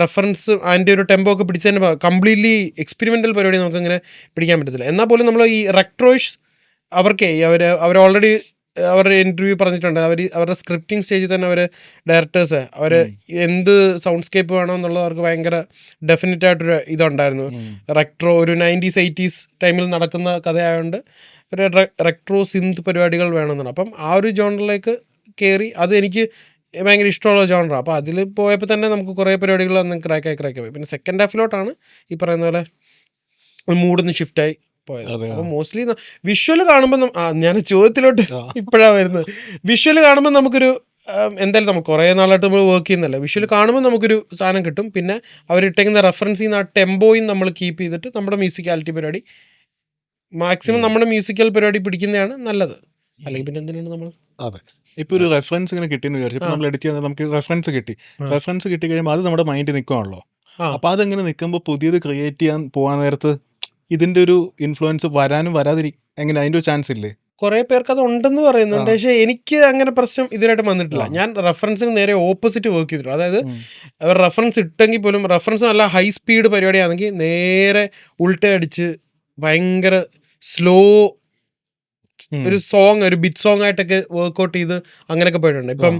റെഫറൻസ് അതിൻ്റെ ഒരു ടെമ്പോ ഒക്കെ പിടിച്ചതിന് കംപ്ലീറ്റ്ലി എക്സ്പെരിമെൻ്റൽ പരിപാടി നമുക്ക് അങ്ങനെ പിടിക്കാൻ പറ്റത്തില്ല. എന്നാൽ പോലും നമ്മൾ ഈ റെക്ട്രോയിഷ് അവർക്ക് അവർ ഓൾറെഡി അവരുടെ ഇൻ്റർവ്യൂ പറഞ്ഞിട്ടുണ്ട്. അവരുടെ സ്ക്രിപ്റ്റിംഗ് സ്റ്റേജിൽ തന്നെ ഡയറക്ടേഴ്സ് എന്ത് സൗണ്ട് സ്കേപ്പ് വേണമെന്നുള്ളത് അവർക്ക് ഭയങ്കര ഡെഫിനറ്റ് ആയിട്ടൊരു ഇതുണ്ടായിരുന്നു. റെക്ട്രോ ഒരു 90s 80s ടൈമിൽ നടക്കുന്ന കഥയായതുകൊണ്ട് ഒരു റെക്ട്രോ സിന്ത് പരിപാടികൾ വേണമെന്നാണ്. അപ്പം ആ ഒരു ജോണറിലേക്ക് കയറി അത് എനിക്ക് ഭയങ്കര ഇഷ്ടമുള്ള ജോണറാണ്. അപ്പോൾ അതിൽ പോയപ്പോൾ തന്നെ നമുക്ക് കുറേ പരിപാടികൾ അന്ന് ക്രാക്കായി പോയി. പിന്നെ സെക്കൻഡ് ഹാഫിലോട്ടാണ് ഈ പറയുന്ന പോലെ മൂഡൊന്ന് ഷിഫ്റ്റായി പോയത്. അപ്പോൾ മോസ്റ്റ്ലി വിഷ്വൽ കാണുമ്പോൾ ഞാൻ ചോദ്യത്തിലോട്ട് ഇപ്പോഴാണ് വരുന്നത്. വിഷ്വൽ കാണുമ്പോൾ നമുക്കൊരു എന്തായാലും നമുക്ക് കുറേ നാളായിട്ട് നമ്മൾ വർക്ക് ചെയ്യുന്നല്ലേ, വിഷ്വൽ കാണുമ്പോൾ നമുക്കൊരു സാധനം കിട്ടും. പിന്നെ അവരിട്ടേക്കുന്ന റെഫറൻസ് ചെയ്യുന്ന ആ ടെമ്പോയും നമ്മൾ കീപ്പ് ചെയ്തിട്ട് നമ്മുടെ മ്യൂസിക്കാലിറ്റി പരിപാടി മാക്സിമം നമ്മുടെ മ്യൂസിക്കൽ പരിപാടി പിടിക്കുന്നതാണ് നല്ലത്. അല്ലെങ്കിൽ പിന്നെ എന്തിനാണ് നമ്മൾ ഇപ്പോൾ ഒരു റെഫറൻസ് ഇങ്ങനെ കിട്ടിയെന്ന് വിചാരിച്ചു. ഇപ്പോൾ നമ്മൾ എഡിറ്റ് ചെയ്യുന്നത് നമുക്ക് റെഫറൻസ് കിട്ടി കഴിയുമ്പോൾ അത് നമ്മുടെ മൈൻഡിൽ നിൽക്കുകയാണല്ലോ. അപ്പോൾ അതെങ്ങനെ നിൽക്കുമ്പോൾ പുതിയത് ക്രിയേറ്റ് ചെയ്യാൻ പോകാൻ നേരത്ത് ഇതിൻ്റെ ഒരു ഇൻഫ്ലുവൻസ് വരാനും എങ്ങനെ അതിൻ്റെ ഒരു ചാൻസ് ഇല്ലേ? കുറേ പേർക്ക് അത് ഉണ്ടെന്ന് പറയുന്നുണ്ട്. പക്ഷേ എനിക്ക് അങ്ങനെ പ്രശ്നം ഇതുവരായിട്ട് വന്നിട്ടില്ല. ഞാൻ റെഫറൻസിന് നേരെ ഓപ്പോസിറ്റ് വർക്ക് ചെയ്തിട്ടുണ്ട്. അതായത് അവർ റെഫറൻസ് ഇട്ടെങ്കിൽ പോലും റെഫറൻസ് നല്ല ഹൈ സ്പീഡ് പരിപാടിയാണെങ്കിൽ നേരെ ഉൾട്ടയടിച്ച് ഭയങ്കര സ്ലോ ഒരു ബിറ്റ് സോങ് ആയിട്ടൊക്കെ വർക്ക്ഔട്ട് ചെയ്ത് അങ്ങനെയൊക്കെ പോയിട്ടുണ്ട്. ഇപ്പം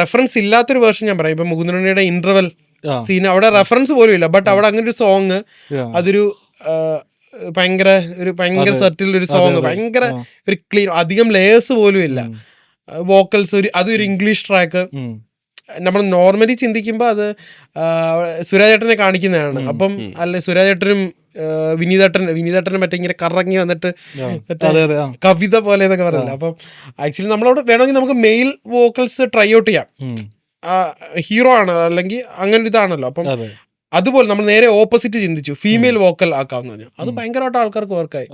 റെഫറൻസ് ഇല്ലാത്തൊരു വേർഷൻ ഞാൻ പറയാം. ഇപ്പം മുകുന്ദനുണ്ണിയുടെ ഇന്റർവെൽ സീൻ അവിടെ റെഫറൻസ് പോലും ഇല്ല, ബട്ട് അവിടെ അങ്ങനെ ഒരു സോങ് അതൊരു ഭയങ്കര ഭയങ്കര സെറ്റിൽ ഒരു സോങ്, ഭയങ്കര ഒരു ക്ലീൻ, അധികം ലേയേഴ്സ് പോലും ഇല്ല. വോക്കൽസ് അതൊരു ഇംഗ്ലീഷ് ട്രാക്ക്. നമ്മൾ നോർമലി ചിന്തിക്കുമ്പോൾ അത് സുരാജേട്ടനെ കാണിക്കുന്നതാണ്. അപ്പം അല്ലെ സുരാജേട്ടനും വിനീതേട്ടനും മറ്റേ ഇങ്ങനെ കറങ്ങി വന്നിട്ട് കവിത പോലെ എന്നൊക്കെ പറഞ്ഞില്ല. അപ്പം ആക്ച്വലി നമ്മളവിടെ വേണമെങ്കിൽ നമുക്ക് മെയിൽ വോക്കൽസ് ട്രൈ ഔട്ട് ചെയ്യാം. ഹീറോ ആണ് അല്ലെങ്കിൽ അങ്ങനെ ഒരു ഇതാണല്ലോ. അപ്പം അതുപോലെ നമ്മൾ നേരെ ഓപ്പോസിറ്റ് ചിന്തിച്ചു, ഫീമെയിൽ വോക്കൽ ആക്കാമെന്ന് പറഞ്ഞു. അത് ഭയങ്കരമായിട്ട് ആൾക്കാർക്ക് വർക്കായി.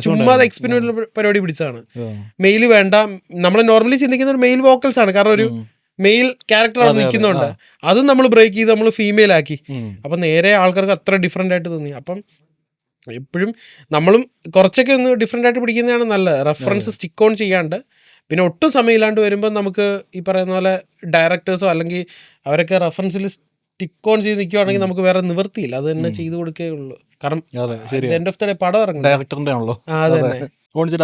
ചുമ്മാ എക്സ്പെരിമെന്റ് പരിപാടി പിടിച്ചതാണ്. മെയിൽ വേണ്ട, നമ്മൾ നോർമലി ചിന്തിക്കുന്ന ഒരു മെയിൽ വോക്കൽസ് ആണ്, കാരണം ഒരു മെയിൽ ക്യാരക്ടർ അവിടെ നിൽക്കുന്നുണ്ട്. അതും നമ്മൾ ബ്രേക്ക് ചെയ്ത് നമ്മൾ ഫീമെയിൽ ആക്കി. അപ്പം നേരെ ആൾക്കാർക്ക് അത്ര ഡിഫറെൻ്റ് ആയിട്ട് തോന്നി. അപ്പം എപ്പോഴും നമ്മളും കുറച്ചൊക്കെ ഒന്ന് ഡിഫറെൻ്റ് ആയിട്ട് പിടിക്കുന്നതാണ് നല്ലത്, റെഫറൻസ് സ്റ്റിക്ക് ഓൺ ചെയ്യാണ്ട്. പിന്നെ ഒട്ടും സമയമില്ലാണ്ട് വരുമ്പോൾ നമുക്ക് ഈ പറയുന്ന പോലെ ഡയറക്ടേഴ്സോ അല്ലെങ്കിൽ അവരൊക്കെ റെഫറൻസിൽ സ്റ്റിക്ക് ഓൺ ചെയ്ത് നിൽക്കുവാണെങ്കിൽ നമുക്ക് വേറെ നിവൃത്തിയില്ല, അത് തന്നെ ചെയ്തു കൊടുക്കേ ഉള്ളൂ. കാരണം എൻഡ് ഓഫ് ദ ഡേ പടം ഇറങ്ങും ഡയറക്ടറിന്റെ ആണല്ലോ. അതെ തന്നെ.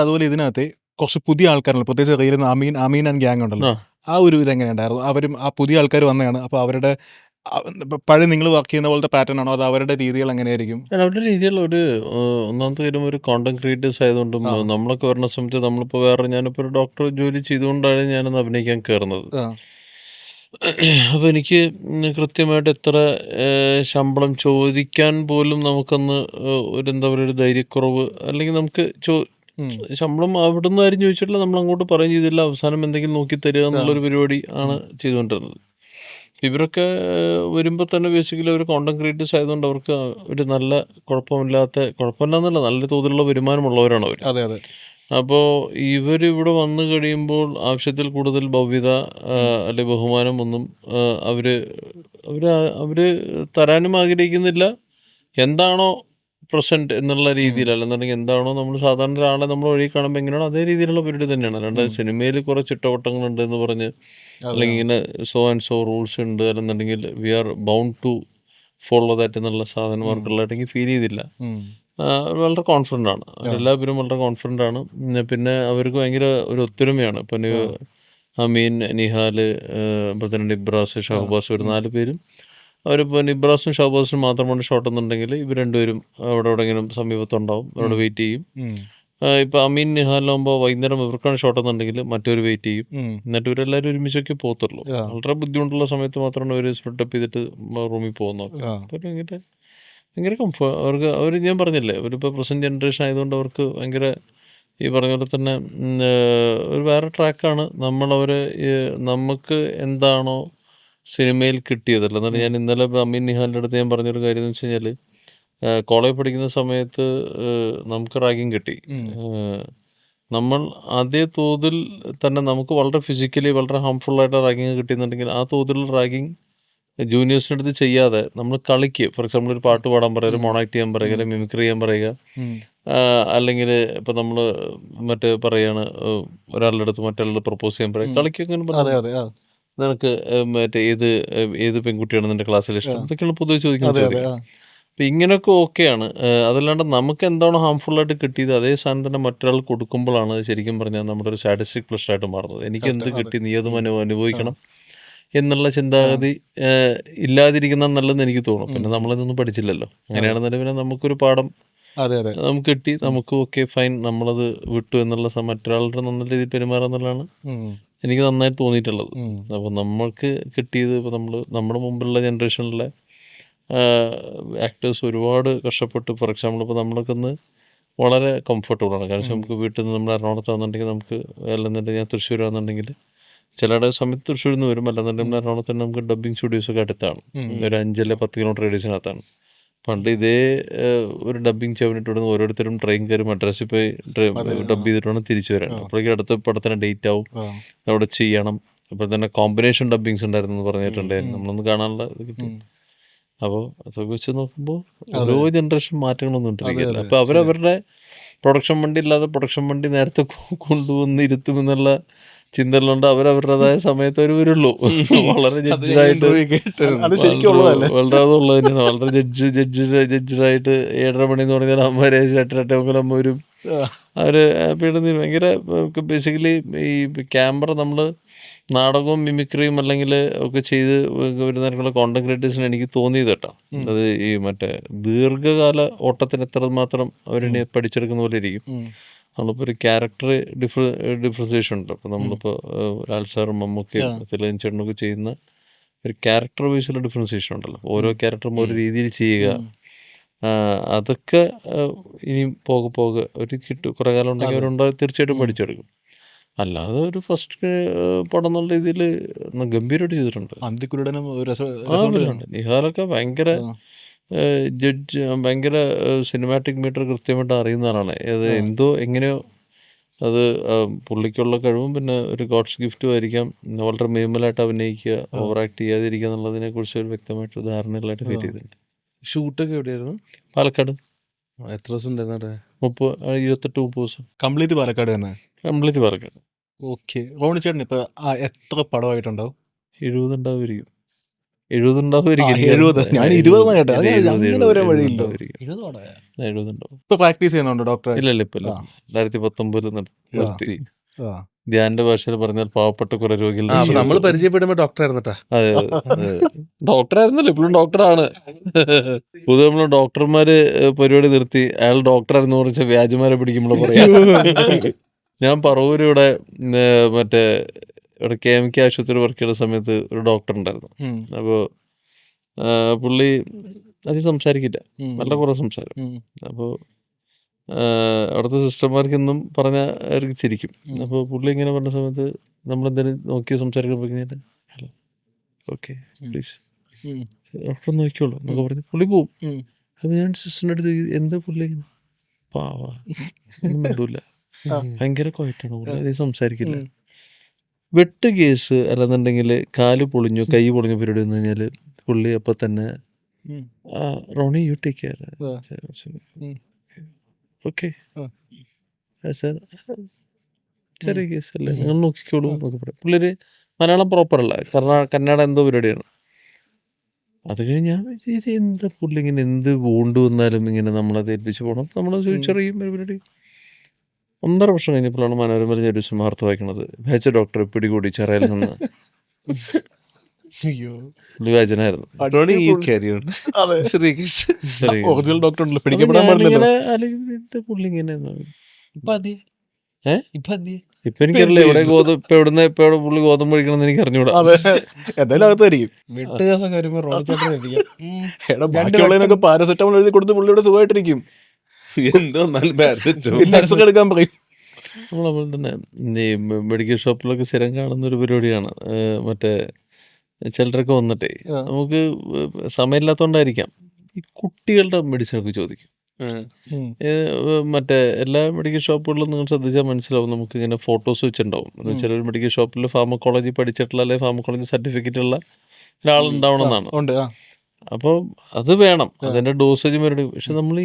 അതുപോലെ ഇതിനകത്ത് കുറച്ച് പുതിയ ആൾക്കാരുണ്ട്, പ്രത്യേകിച്ച് റീലിൽ അമീൻ ആൻഡ് ഗ്യാങ് ഉണ്ടല്ലോ. ആ ഒരു ഇതെങ്ങനെയുണ്ടായിരുന്നു? അവരും ആ പുതിയ ആൾക്കാർ വന്നതാണ്. അപ്പോൾ അവരുടെ പഴയ നിങ്ങൾ വർക്ക് ചെയ്യുന്ന പോലത്തെ പാറ്റേൺ ആണോ, അത് അവരുടെ രീതികൾ എങ്ങനെയായിരിക്കും? അവരുടെ രീതിയിൽ ഒന്നാമത്തെ കാര്യം ഒരു കോണ്ടന്റ് ക്രിയേറ്റേഴ്സ് ആയതുകൊണ്ടും നമ്മളൊക്കെ വരുന്ന സമയത്ത് നമ്മളിപ്പോൾ ഞാനിപ്പോൾ ഒരു ഡോക്ടർ ജോലി ചെയ്തുകൊണ്ടാണ് ഞാനന്ന് അഭിനയിക്കാൻ കയറുന്നത്. അപ്പോൾ എനിക്ക് കൃത്യമായിട്ട് എത്ര ശമ്പളം ചോദിക്കാൻ പോലും നമുക്കൊന്ന് എന്താ പറയുക, ഒരു ധൈര്യക്കുറവ്, അല്ലെങ്കിൽ നമുക്ക് ശമ്പളം അവിടുന്ന് ആരും ചോദിച്ചിട്ടില്ല, നമ്മൾ അങ്ങോട്ട് പറയുകയും ചെയ്തില്ല. അവസാനം എന്തെങ്കിലും നോക്കി തരിക എന്നുള്ളൊരു പരിപാടി ആണ് ചെയ്തുകൊണ്ടിരുന്നത്. ഇവരൊക്കെ വരുമ്പോൾ തന്നെ ബേസിക്കലി അവർ കോണ്ടന്റ് ക്രിയേറ്റേഴ്സ് ആയതുകൊണ്ട് അവർക്ക് ഒരു നല്ല കുഴപ്പമില്ലാന്നല്ല, നല്ല തോതിലുള്ള വരുമാനമുള്ളവരാണ് അവർ. അപ്പോൾ ഇവരിവിടെ വന്നു കഴിയുമ്പോൾ ആവശ്യത്തിൽ കൂടുതൽ ഭവ്യത അല്ലെ ബഹുമാനം ഒന്നും അവർ തരാനും ആഗ്രഹിക്കുന്നില്ല. എന്താണോ പ്രസൻറ്റ് എന്നുള്ള രീതിയിലല്ല, എന്നുണ്ടെങ്കിൽ എന്താണോ നമ്മൾ സാധാരണ ഒരാളെ നമ്മൾ വഴി കാണുമ്പോൾ എങ്ങനെയാണോ അതേ രീതിയിലുള്ള പരിപാടി തന്നെയാണ്. അല്ലാണ്ട് സിനിമയിൽ കുറേ ചിട്ടവട്ടങ്ങളുണ്ട് എന്ന് പറഞ്ഞ് അല്ലെങ്കിൽ ഇങ്ങനെ സോ ആൻഡ് സോ റൂൾസ് ഉണ്ട് അല്ലെന്നുണ്ടെങ്കിൽ we are bound to follow that എന്നുള്ള സാധനമാർക്കുള്ളതായിട്ടെങ്കിൽ ഫീൽ ചെയ്തില്ല. വളരെ കോൺഫിഡൻ്റ് ആണ് എല്ലാവരും, വളരെ കോൺഫിഡൻ്റ് ആണ്. പിന്നെ അവർക്ക് ഭയങ്കര ഒരു ഒത്തൊരുമയാണ്. ഇപ്പം അമീൻ, നിഹാൽ, അപ്പോൾ തന്നെ നിബ്രാസ്, ഷഹബാസ്, ഒരു 4 പേരും അവരിപ്പോൾ നിബ്രാസും ഷഹബാസും മാത്രമാണ് ഷോട്ട് എന്നുണ്ടെങ്കിൽ ഇവർ രണ്ടുപേരും അവിടെ ഇങ്ങനെ സമീപത്തുണ്ടാവും, അവിടെ വെയിറ്റ് ചെയ്യും. ഇപ്പോൾ അമീൻ നിഹാലാകുമ്പോൾ വൈകുന്നേരം ഇവർക്കാണ് ഷോട്ട് എന്നുണ്ടെങ്കിൽ മറ്റൊരു വെയിറ്റ് ചെയ്യും. എന്നിട്ട് ഇവരെല്ലാവരും ഒരുമിച്ചൊക്കെ പോകത്തുള്ളൂ. വളരെ ബുദ്ധിമുട്ടുള്ള സമയത്ത് മാത്രമാണ് അവർ സ്പ്ലിറ്റപ്പ് ചെയ്തിട്ട് റൂമിൽ പോകുന്നത്. അപ്പോൾ ഭയങ്കര കംഫർട്ട് അവർ ഞാൻ പറഞ്ഞില്ലേ, അവരിപ്പോൾ പ്രസൻറ്റ് ജനറേഷൻ ആയതുകൊണ്ട് അവർക്ക് ഭയങ്കര ഈ പറഞ്ഞ പോലെ തന്നെ ഒരു വേറെ ട്രാക്കാണ്. നമുക്ക് എന്താണോ സിനിമയിൽ കിട്ടിയതല്ല. എന്നാലും ഞാൻ ഇന്നലെ അമീൻ നിഹാലിൻ്റെ അടുത്ത് ഞാൻ പറഞ്ഞൊരു കാര്യം എന്ന് വെച്ച് കഴിഞ്ഞാൽ, കോളേജ് പഠിക്കുന്ന സമയത്ത് നമുക്ക് റാഗിങ് കിട്ടി. നമ്മൾ അതേ തോതിൽ തന്നെ നമുക്ക് വളരെ ഫിസിക്കലി വളരെ ഹാംഫുള്ളായിട്ട് റാഗിങ് കിട്ടിയെന്നുണ്ടെങ്കിൽ ആ തോതിലുള്ള റാഗിങ് ജൂനിയേഴ്സിൻ്റെ അടുത്ത് ചെയ്യാതെ നമ്മൾ കളിക്ക്, ഫോർ എക്സാമ്പിൾ ഒരു പാട്ട് പാടാൻ പറയുക, ഒരു മോണാക്ട് ചെയ്യാൻ പറയുക, അല്ലെങ്കിൽ മിമിക്രി ചെയ്യാൻ പറയുക, അല്ലെങ്കിൽ ഇപ്പം നമ്മൾ പറയുകയാണ് ഒരാളുടെ അടുത്ത് മറ്റൊരാളുടെ പ്രപ്പോസ് ചെയ്യാൻ പറയുക, കളിക്കൊക്കെ നിനക്ക് ഏത് പെൺകുട്ടിയാണ് നിൻ്റെ ക്ലാസ്സിൽ ഇഷ്ടം, ഇതൊക്കെയാണ് പൊതുവെ ചോദിക്കുന്നത്. അപ്പം ഇങ്ങനെയൊക്കെ ഓക്കെയാണ്. അതല്ലാണ്ട് നമുക്ക് എന്താണോ ഹാംഫുള്ളായിട്ട് കിട്ടിയത് അതേ സാധനം തന്നെ മറ്റൊരാൾ കൊടുക്കുമ്പോഴാണ് ശരിക്കും പറഞ്ഞാൽ നമ്മുടെ ഒരു സാറ്റിസ്റ്റിക് പ്ലഷറായിട്ട് മാറുന്നത്. എനിക്ക് എന്ത് കിട്ടി നീ അതും അനുഭവിക്കണം എന്നുള്ള ചിന്താഗതി ഇല്ലാതിരിക്കുന്ന നല്ലതെന്ന് എനിക്ക് തോന്നും. പിന്നെ നമ്മളിതൊന്നും പഠിച്ചില്ലല്ലോ. അങ്ങനെയാണെന്നുണ്ടെങ്കിൽ പിന്നെ നമുക്കൊരു പാഠം നമുക്ക് കിട്ടി, നമുക്ക് ഓക്കെ ഫൈൻ, നമ്മളത് വിട്ടു എന്നുള്ള മറ്റൊരാളുടെ നല്ല രീതിയിൽ പെരുമാറുക എന്നുള്ളതാണ് എനിക്ക് നന്നായിട്ട് തോന്നിയിട്ടുള്ളത്. അപ്പോൾ നമ്മൾക്ക് കിട്ടിയത് ഇപ്പോൾ നമ്മുടെ മുമ്പുള്ള ജനറേഷനിലെ ആക്ടേഴ്സ് ഒരുപാട് കഷ്ടപ്പെട്ട്, ഫോർ എക്സാമ്പിൾ ഇപ്പോൾ നമ്മളൊക്കെ ഒന്ന് വളരെ കംഫർട്ടബിളാണ്. കാരണം നമുക്ക് വീട്ടിൽ നിന്ന് നമ്മൾ എറണാകുളത്താണെന്നുണ്ടെങ്കിൽ നമുക്ക്, അല്ലെന്നുണ്ടെങ്കിൽ ഞാൻ തൃശ്ശൂരാണെന്നുണ്ടെങ്കിൽ ചിലയുടെ സമയത്ത് തൃശ്ശൂരിൽ നിന്ന് വരും, അല്ലെന്നുണ്ടെങ്കിൽ എറണാകുളത്ത് തന്നെ നമുക്ക് ഡബ്ബിങ് സ്റ്റുഡിയോസൊക്കെ അടുത്താണ്, ഒരു 5-10 കിലോമീറ്റർ റേഡിയസിനകത്താണ്. പണ്ട് ഇതേ ഒരു ഡബ്ബിങ് ചവിനിട്ട് വിടുന്ന ഓരോരുത്തരും ട്രെയിൻ കയറി മദ്രാസിൽ പോയി ഡബ് ചെയ്തിട്ട് വേണം തിരിച്ചു വരാൻ. അപ്പോഴേക്കും അടുത്ത പടത്തിന് ഡേറ്റ് ആവും, അവിടെ ചെയ്യണം. അപ്പോൾ തന്നെ കോമ്പിനേഷൻ ഡബ്ബിങ്സ് ഉണ്ടായിരുന്നു എന്ന് പറഞ്ഞിട്ടുണ്ടായിരുന്നു, നമ്മളൊന്ന് കാണാനുള്ള ഇത് കിട്ടും. അപ്പോൾ അതൊക്കെ വെച്ച് നോക്കുമ്പോൾ ഓരോ ജനറേഷൻ മാറ്റങ്ങളൊന്നും ഇട്ടിരിക്കില്ല. അപ്പോൾ അവരവരുടെ പ്രൊഡക്ഷൻ വണ്ടി ഇല്ലാതെ പ്രൊഡക്ഷൻ വണ്ടി നേരത്തെ കൊണ്ടുവന്ന് ഇരുത്തുമെന്നുള്ള ചിന്തകളുണ്ട്. അവരവരുടേതായ സമയത്ത് അവർ വരുള്ളൂ. വളരെ ജഡ്ജായിട്ട് വളരെ അതുള്ളത് തന്നെയാണ്. വളരെ ജഡ്ജറായിട്ട് 7:30 മണി എന്ന് പറഞ്ഞാൽ അമ്മ 8:30 അമ്മ വരും. അവർ പിന്നെ ഭയങ്കര ബേസിക്കലി ഈ ക്യാമറ നമ്മൾ നാടകവും മിമിക്രിയും അല്ലെങ്കിൽ ഒക്കെ ചെയ്ത് വരുന്നതിനുള്ള കോണ്ടന്റ് ക്രിയേറ്റേഴ്സിന് എനിക്ക് തോന്നിയത് കേട്ടോ. അത് ഈ മറ്റേ ദീർഘകാല ഓട്ടത്തിന് എത്രമാത്രം അവരിനി പഠിച്ചെടുക്കുന്ന പോലെ ഇരിക്കും. നമ്മളിപ്പോൾ ഒരു ക്യാരക്ടർ ഡിഫറൻസിയേഷൻ ഉണ്ട്. അപ്പോൾ നമ്മളിപ്പോൾ ലാൽ സാറും മമ്മൂക്കയും തിലകൻ ചേട്ടനൊക്കെ ചെയ്യുന്ന ഒരു ക്യാരക്ടർ ബേസിലുള്ള ഡിഫറൻസിയേഷൻ ഉണ്ടല്ലോ. ഓരോ ക്യാരക്ടറും ഓരോ രീതിയിൽ ചെയ്യുക, അതൊക്കെ ഇനിയും പോകെ ഒരു കുറേ കാലം ഉണ്ടെങ്കിൽ അവരുണ്ടാവും, തീർച്ചയായിട്ടും പഠിച്ചെടുക്കും. അല്ലാതെ ഒരു ഫസ്റ്റ് പടം എന്നുള്ള രീതിയിൽ ഗംഭീരമായിട്ട് ചെയ്തിട്ടുണ്ട്. നിഹാലൊക്കെ ഭയങ്കര ജഡ്ജ്, ഭയങ്കര സിനിമാറ്റിക് മീറ്റർ കൃത്യമായിട്ട് അറിയുന്ന ആളാണ്. അത് എന്തോ എങ്ങനെയോ അത് പുള്ളിക്കുള്ള കഴിവും പിന്നെ ഒരു ഗോഡ്സ് ഗിഫ്റ്റും ആയിരിക്കാം. വളരെ മിനിമലായിട്ട് അഭിനയിക്കുക, ഓവർ ആക്ട് ചെയ്യാതിരിക്കുക എന്നുള്ളതിനെ കുറിച്ച് ഒരു വ്യക്തമായിട്ട് ധാരണകളായിട്ട് ഫീൽ ചെയ്തിട്ടുണ്ട്. ഷൂട്ടൊക്കെ എവിടെയായിരുന്നു? പാലക്കാട്. എത്ര ദിവസം ഉണ്ടായിരുന്നു? 28-30 ദിവസം. കംപ്ലീറ്റ് പാലക്കാട് തന്നെ? കംപ്ലീറ്റ് പാലക്കാട്. ഓക്കെ. റോണി ചേട്ടൻ ഇപ്പൊ എത്ര പടമായിട്ടുണ്ടാവും? 70 ഉണ്ടാവുമായിരിക്കും. 70 ഉണ്ടാവുമായിരിക്കും. 70? ഞാൻ 20 കേട്ടോ. അങ്ങനെ ഒരു വഴിയില്ല. 70 ഉണ്ടാവും. ഇപ്പൊ പ്രാക്ടീസ് ചെയ്യുന്നുണ്ടോ ഡോക്ടർ? ഇല്ല 2019 നിർത്തി. ധ്യാന്റെ ഭാഷയിൽ പറഞ്ഞാൽ പാവപ്പെട്ട കുറെ രോഗികൾ. നമ്മൾ പരിചയപ്പെടുമ്പോ ഡോക്ടർ ആയിരുന്നട്ടാ. അതെ, ഡോക്ടറായിരുന്നല്ലോ, ഇപ്പോഴും ഡോക്ടറാണ്. പൊതുവെ നമ്മള് ഡോക്ടർമാര് പരിപാടി നിർത്തി അയാൾ ഡോക്ടറായിരുന്നു പറഞ്ഞ വ്യാജമാരെ പിടിക്കുമ്പോൾ പറയാ. ഞാൻ പറവൂര് ഇവിടെ മറ്റേ ഇവിടെ KMK ആശുപത്രി വർക്ക് ചെയ്യുന്ന സമയത്ത് ഒരു ഡോക്ടർ ഉണ്ടായിരുന്നു. അപ്പോൾ പുള്ളി അധികം സംസാരിക്കില്ല, നല്ല കുറേ സംസാരം. അപ്പോൾ അവിടുത്തെ സിസ്റ്റർമാർക്കെന്നും പറഞ്ഞാൽ അവർക്ക് ചിരിക്കും. അപ്പോൾ പുള്ളി ഇങ്ങനെ പറഞ്ഞ സമയത്ത് നമ്മളെന്തായാലും നോക്കി സംസാരിക്കാൻ കഴിഞ്ഞാൽ ഹലോ ഓക്കെ പ്ലീസ് ഡോക്ടർ നോക്കിയോളൂ എന്നൊക്കെ പറഞ്ഞ് പുള്ളി പോവും. അപ്പോൾ ഞാൻ സിസ്റ്ററിൻ്റെ അടുത്ത് എന്താ പുള്ളി ഇങ്ങനെ പാവാ ഒന്നും മിണ്ടൂല, ഭയങ്കര ക്വയറ്റാണ് പുള്ളി, അധികം സംസാരിക്കില്ല. വെട്ട് കേസ് അല്ലെന്നുണ്ടെങ്കിൽ കാല് പൊളിഞ്ഞു കൈ പൊളിഞ്ഞു പരിപാടി വന്നു കഴിഞ്ഞാൽ പുള്ളി അപ്പം തന്നെ Roni you take care okay sir, ചെറിയ കേസല്ലേ നിങ്ങൾ നോക്കിക്കോളൂ എന്നൊക്കെ പറയും. പുള്ളിയൊരു മലയാളം പ്രോപ്പറല്ല, കന്നഡ എന്തോ പരിപാടിയാണ്. അത് കഴിഞ്ഞ് ഞാൻ ഇത് എന്താ പുള്ളി ഇങ്ങനെ എന്ത് വോണ്ട് വന്നാലും ഇങ്ങനെ നമ്മളത് ഏൽപ്പിച്ച് പോകണം, നമ്മൾ ചോദിച്ചറിയും പരിപാടി. 1.5 വർഷം കഴിഞ്ഞപ്പോഴാണ് മനോരമ ഒരു ദിവസം വാർത്ത വായിക്കണത്, വേച്ച ഡോക്ടറെ പിടികൂടി ചെറയിൽ നിന്ന്. വ്യാജനായിരുന്നു. പുള്ളി ഇങ്ങനെ ഇപ്പൊ എനിക്കറിയില്ല എവിടെ ഇപ്പൊ എവിടുന്ന് ഇപ്പൊ എവിടെ പുള്ളി ഗോതമ്പ് കഴിക്കണമെന്ന് എനിക്ക് അറിഞ്ഞൂടാ. എന്തായാലും അകത്തായിരിക്കും. പാരസെറ്റമോൾ എഴുതി കൊടുത്ത് പുള്ളിയുടെ സുഖമായിട്ടിരിക്കും. എടുക്കാൻ പറയും. നമ്മളതുപോലെ തന്നെ ഈ മെഡിക്കൽ ഷോപ്പിലൊക്കെ സ്ഥിരം കാണുന്ന ഒരു പരിപാടിയാണ്. മറ്റേ ചിലരൊക്കെ വന്നിട്ടേ നമുക്ക് സമയമില്ലാത്തതുകൊണ്ടായിരിക്കാം ഈ കുട്ടികളുടെ മെഡിസിനൊക്കെ ചോദിക്കും. മറ്റേ എല്ലാ മെഡിക്കൽ ഷോപ്പുകളിലും നിങ്ങൾ ശ്രദ്ധിച്ചാൽ മനസ്സിലാവും, നമുക്ക് ഇങ്ങനെ ഫോട്ടോസ് വെച്ചിട്ടുണ്ടാവും. ചിലർ മെഡിക്കൽ ഷോപ്പിൽ ഫാർമക്കോളജി പഠിച്ചിട്ടുള്ള അല്ലെങ്കിൽ ഫാർമക്കോളജി സർട്ടിഫിക്കറ്റ് ഉള്ള ഒരാളുണ്ടാവണമെന്നാണ്. അപ്പോൾ അത് വേണം, അതിൻ്റെ ഡോസേജ് വരും. പക്ഷെ നമ്മൾ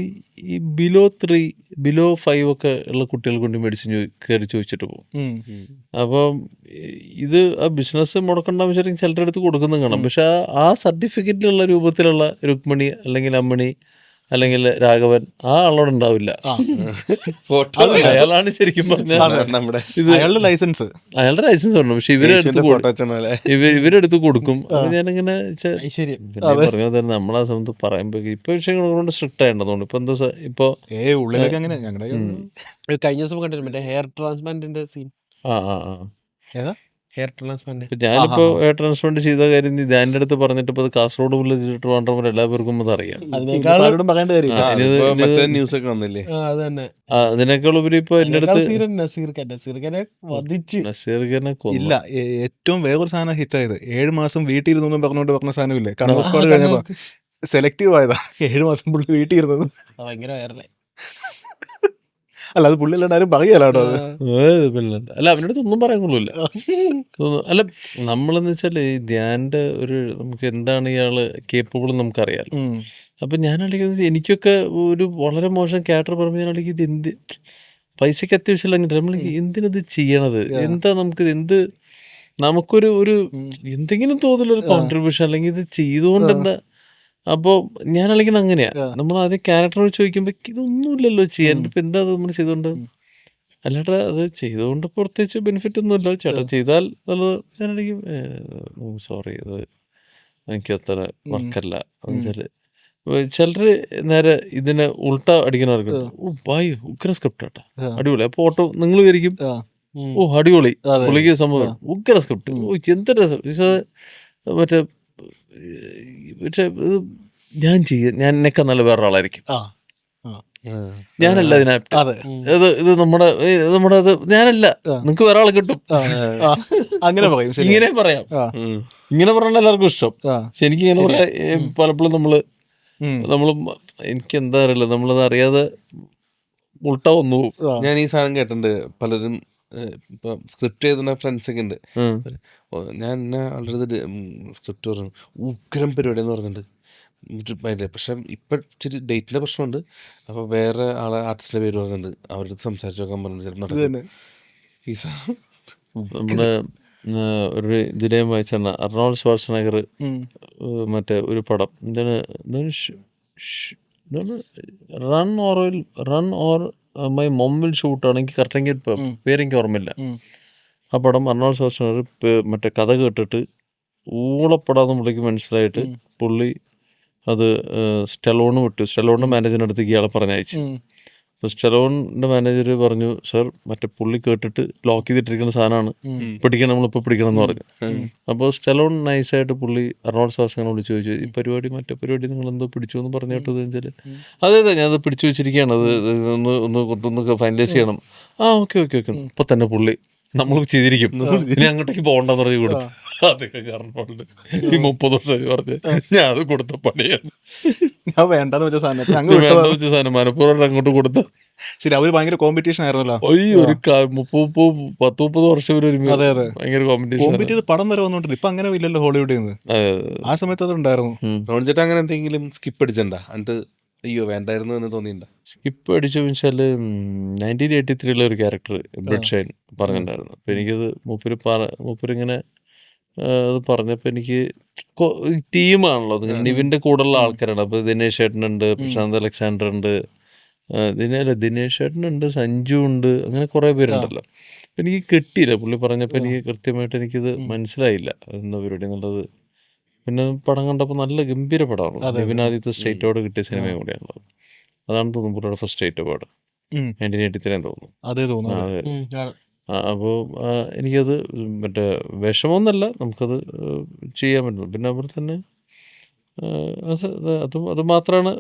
ഈ ബിലോ 3 ബിലോ 5 ഒക്കെ ഉള്ള കുട്ടികൾ കൊണ്ട് മെഡിസിൻ കയറി ചോദിച്ചിട്ട് പോകും. അപ്പം ഇത് ആ ബിസിനസ് മുടക്കേണ്ട ആവശ്യം ചിലരുടെ അടുത്ത് കൊടുക്കുന്നത് കാണാം. പക്ഷെ ആ സർട്ടിഫിക്കറ്റിലുള്ള രൂപത്തിലുള്ള രുക്മിണി അല്ലെങ്കിൽ അമ്മിണി അല്ലെങ്കിൽ രാഘവൻ ആ ആളോട് ഉണ്ടാവില്ല. അയാളാണ് ശരിക്കും പറഞ്ഞാൽ അയാളുടെ ലൈസൻസ് വേണം. പക്ഷെ ഇവരെടുത്ത് കൊടുക്കും. ഞാനിങ്ങനെ പറഞ്ഞ തന്നെ നമ്മളാ സമയത്ത് പറയുമ്പോ ഇപ്പൊ വിഷയങ്ങൾ സ്ട്രിക്റ്റ് ആയിട്ടതുകൊണ്ട് ഇപ്പൊ എന്തോ ഇപ്പൊ ഉള്ളിലൊക്കെ അങ്ങനെ കഴിഞ്ഞ ദിവസം കണ്ടിരുന്നു മറ്റേ ഹെയർ ട്രാൻസ്പ്ലാന്റിന്റെ സീൻ. ഹെയർ ട്രാൻസ്പ്ലാന്റ് ഞാനിപ്പോ ഹെയർ ട്രാൻസ്പ്ലാന്റ് ചെയ്ത കാര്യം ധ്യാനിന്റെ അടുത്ത് പറഞ്ഞിട്ട് ഇപ്പൊ കാസർഗോഡ് മുതൽ ട്രിവാൻഡ്രം എല്ലാവർക്കും അത് അറിയാം. ന്യൂസൊക്കെ വന്നില്ലേ? അതിനേക്കാൾ ഉപരി ഇപ്പൊ എന്റെ അടുത്ത് ഇല്ല. ഏറ്റവും വേറൊരു സാധനം ഹിറ്റായത് 7 മാസം വീട്ടിൽ ഇരുന്നു പറഞ്ഞോണ്ട് പറഞ്ഞ സാധനമില്ലേ, കണ്ണൂർ സ്ക്വാഡ് കഴിഞ്ഞപ്പോ സെലക്റ്റീവ് ആയതാ. 7 മാസം പുള്ളി വീട്ടിൽ ഇരുന്നത് ഭയങ്കര വൈറലായി. അല്ല അത് പുള്ളി എല്ലാവരും പറയാലോ. അല്ല അവൻ്റെ അടുത്ത് ഒന്നും പറയാൻ കൊള്ളൂല. അല്ല നമ്മളെന്ന് വെച്ചാൽ ഈ ധ്യാൻ്റെ ഒരു നമുക്ക് എന്താണ് ഇയാള് കേപ്പബിൾ നമുക്കറിയാലോ. അപ്പം ഞാനാണെങ്കിൽ എനിക്കൊക്കെ ഒരു വളരെ മോശം ക്യാരക്ടർ പറയുമ്പോൾ ഞാനാണെങ്കിൽ ഇത് എന്ത് പൈസക്ക് അത്യാവശ്യമില്ല, നമ്മൾ എന്തിനത് ചെയ്യണത്, എന്താ നമുക്ക് എന്ത് നമുക്കൊരു എന്തെങ്കിലും തോതിലൊരു കോൺട്രിബ്യൂഷൻ അല്ലെങ്കിൽ ഇത് ചെയ്തുകൊണ്ട് എന്താ. അപ്പോൾ ഞാനല്ലെങ്കിൽ അങ്ങനെയാ, നമ്മൾ ആദ്യം ക്യാരക്ടർ ചോദിക്കുമ്പോൾ ഇതൊന്നുമില്ലല്ലോ ചെയ്യാൻ, ഇപ്പം എന്താ നമ്മൾ ചെയ്തുകൊണ്ട് അല്ലാണ്ട് അത് ചെയ്തുകൊണ്ട് പ്രത്യേകിച്ച് ബെനിഫിറ്റ് ഒന്നുമില്ല. ചേട്ടൻ ചെയ്താൽ നല്ലത്. ഞാനാണെങ്കിൽ സോറി, അത് എനിക്ക് അത്ര വർക്കല്ല. എന്ന് വെച്ചാൽ ചിലർ നേരെ ഇതിനെ ഉൾട്ട അടിക്കുന്നവർക്ക് ബായ് ഉഗ്ര സ്ക്രിപ്റ്റ് ആട്ടാ, അടിപൊളി. അപ്പോൾ ഓട്ടോ നിങ്ങൾ വിചാരിക്കും ഓ അടിപൊളി, പുള്ളിക്ക് സംഭവം ഉഗ്ര സ്ക്രിപ്റ്റ്, ഓ എന്ത് രസം. മറ്റേ പക്ഷേ ഇത് ഞാൻ ഞാൻ എന്നെക്കാൾ നല്ല വേറൊരാളായിരിക്കും. ഞാനല്ല ഇതിനാപ്റ്റ്. ഇത് നമ്മുടെ അത് ഞാനല്ല, നിങ്ങൾക്ക് വേറെ ആളെ കിട്ടും. അങ്ങനെ പറയും, ഇങ്ങനെ പറയാം. ഇങ്ങനെ പറഞ്ഞാൽ എല്ലാവർക്കും ഇഷ്ടം. പക്ഷെ എനിക്ക് ഇങ്ങനെ പറയാം. പലപ്പോഴും നമ്മള് എനിക്ക് എന്താ അറിയില്ല, നമ്മളത് അറിയാതെ ഉൾട്ട വന്നു പോകും. ഞാൻ ഈ സാധനം കേട്ടിട്ടുണ്ട്. പലരും ഇപ്പൊ സ്ക്രിപ്റ്റ് എഴുതുന്ന ഫ്രണ്ട്സൊക്കെ ഉണ്ട്. ഞാൻ എന്നെ വളരെ സ്ക്രിപ്റ്റ് പറഞ്ഞു ഉഗ്രം പരിപാടി എന്ന് പറഞ്ഞിട്ടുണ്ട്. പക്ഷെ ഇപ്പം ഇച്ചിരി ഡേറ്റിൻ്റെ പ്രശ്നമുണ്ട്. അപ്പോൾ വേറെ ആളെ ആർട്ടിസ്റ്റിൻ്റെ പേര് പറഞ്ഞിട്ടുണ്ട്, അവരുടെ അടുത്ത് സംസാരിച്ച് നോക്കാൻ പറഞ്ഞിട്ട് ഈ സാധനം നമ്മുടെ ഒരു ഇതിനെയും വായിച്ചാണ് അർണോൾഡ് ഷ്വാർസനഗർ മറ്റേ ഒരു പടം എന്താണ് run or my mom will ഷൂട്ടാണ്. എനിക്ക് കറക്റ്റെങ്കിൽ പേരെനിക്ക് ഓർമ്മയില്ല. ആ പടം അർണോൾഡ് ഷ്വാർസനഗർ മറ്റേ കഥ കേട്ടിട്ട് ഊളപ്പെടാന്ന് പുള്ളിക്ക് മനസ്സിലായിട്ട് പുള്ളി അത് സ്റ്റലോണ് വിട്ടു. സ്റ്റലോണിൻ്റെ മാനേജറിൻ്റെ അടുത്തേക്ക് ഇയാളെ പറഞ്ഞയച്ചു. അപ്പോൾ സ്റ്റലോണിൻ്റെ മാനേജർ പറഞ്ഞു, സർ മറ്റേ പുള്ളി കേട്ടിട്ട് ലോക്ക് ചെയ്തിട്ടിരിക്കുന്ന സാധനമാണ്, പിടിക്കണം, നമ്മളിപ്പോൾ പിടിക്കണം എന്ന് പറഞ്ഞു. അപ്പോൾ സ്റ്റലോൺ നൈസായിട്ട് പുള്ളി അർണോൾഡ് ഷ്വാർസനഗറിനെ വിളിച്ച് ചോദിച്ചു, ഈ പരിപാടി മറ്റേ പരിപാടി നിങ്ങൾ എന്തോ പിടിച്ചു എന്ന് പറഞ്ഞു കേട്ടത് വെച്ചാൽ അതെ ഞാനത് പിടിച്ചു വെച്ചിരിക്കുകയാണ്, അത് ഒന്ന് ഫൈനലൈസ് ചെയ്യണം. ഓക്കെ ഇപ്പം തന്നെ പുള്ളി നമ്മൾ ചെയ്തിരിക്കും, ഇനി അങ്ങോട്ടേക്ക് പോകണ്ടെന്ന് പറഞ്ഞ് കൊടുത്തു. അത് കഴിഞ്ഞ് അർണോൾഡ് ഈ 30 വർഷം പറഞ്ഞ് ഞാൻ അത് കൊടുത്ത പണിയാണ്, ഞാൻ വേണ്ടെന്ന് വെച്ച സാധനം മനപ്പൂർവ്വം അങ്ങോട്ട് കൊടുത്ത. ശരി, അവര് ഭയങ്കര കോമ്പറ്റീഷൻ ആയിരുന്നല്ലോ. ഒരു 30 വർഷം ഭയങ്കര കോമ്പറ്റീഷൻ. പടം വരെ വന്നോണ്ടില്ല. ഇപ്പൊ അങ്ങനെ ഇല്ലല്ലോ ഹോളിവുഡിൽ നിന്ന്. ആ സമയത്ത് അത് ഉണ്ടായിരുന്നു. റോൺചേട്ടാ അങ്ങനെ എന്തെങ്കിലും സ്കിപ്പ് അടിച്ചിട്ടുണ്ടാ? എന്നിട്ട് അയ്യോ വേണ്ടായിരുന്നു എന്ന് തോന്നിയിട്ടുണ്ടോ? സ്കിപ്പ് അടിച്ചു വെച്ചാൽ 1983 ഒരു ക്യാരക്ടർ ബ്ലഡ് ഷൈൻ പറഞ്ഞിട്ടുണ്ടായിരുന്നു. അപ്പോൾ എനിക്കത് മൂപ്പരിങ്ങനെ അത് പറഞ്ഞപ്പോൾ എനിക്ക് ടീമാണല്ലോ, അത് നിവിൻ്റെ കൂടെയുള്ള ആൾക്കാരാണ്. അപ്പോൾ ദിനേശ് ചേട്ടനുണ്ട്, പ്രശാന്ത് അലക്സാണ്ടർ ഉണ്ട്, ദിനേശ് ചേട്ടനുണ്ട്, സഞ്ജു ഉണ്ട്, അങ്ങനെ കുറേ പേരുണ്ടല്ലോ. അപ്പം എനിക്ക് കിട്ടിയില്ല. പുള്ളി പറഞ്ഞപ്പോൾ എനിക്ക് കൃത്യമായിട്ട് എനിക്കിത് മനസ്സിലായില്ല എന്താ പരിപാടി എന്നുള്ളത്. പിന്നെ പടം കണ്ടപ്പോൾ നല്ല ഗംഭീര പടമാണ്. നിവിനാദിത്യ സ്റ്റേറ്റ് അവാർഡ് കിട്ടിയ സിനിമയും കൂടിയാണല്ലോ. അതാണ് തോന്നുന്നു പുള്ളിയുടെ ഫസ്റ്റ് സ്റ്റേറ്റ് അവാർഡ് 1983 തോന്നുന്നു. അതേ തോന്നുന്നു. അപ്പോൾ എനിക്കത് മറ്റേ വിഷമമൊന്നുമല്ല, നമുക്കത് ചെയ്യാൻ പറ്റുന്നു. പിന്നെ അവിടെ തന്നെ അത് മാത്രമാണ്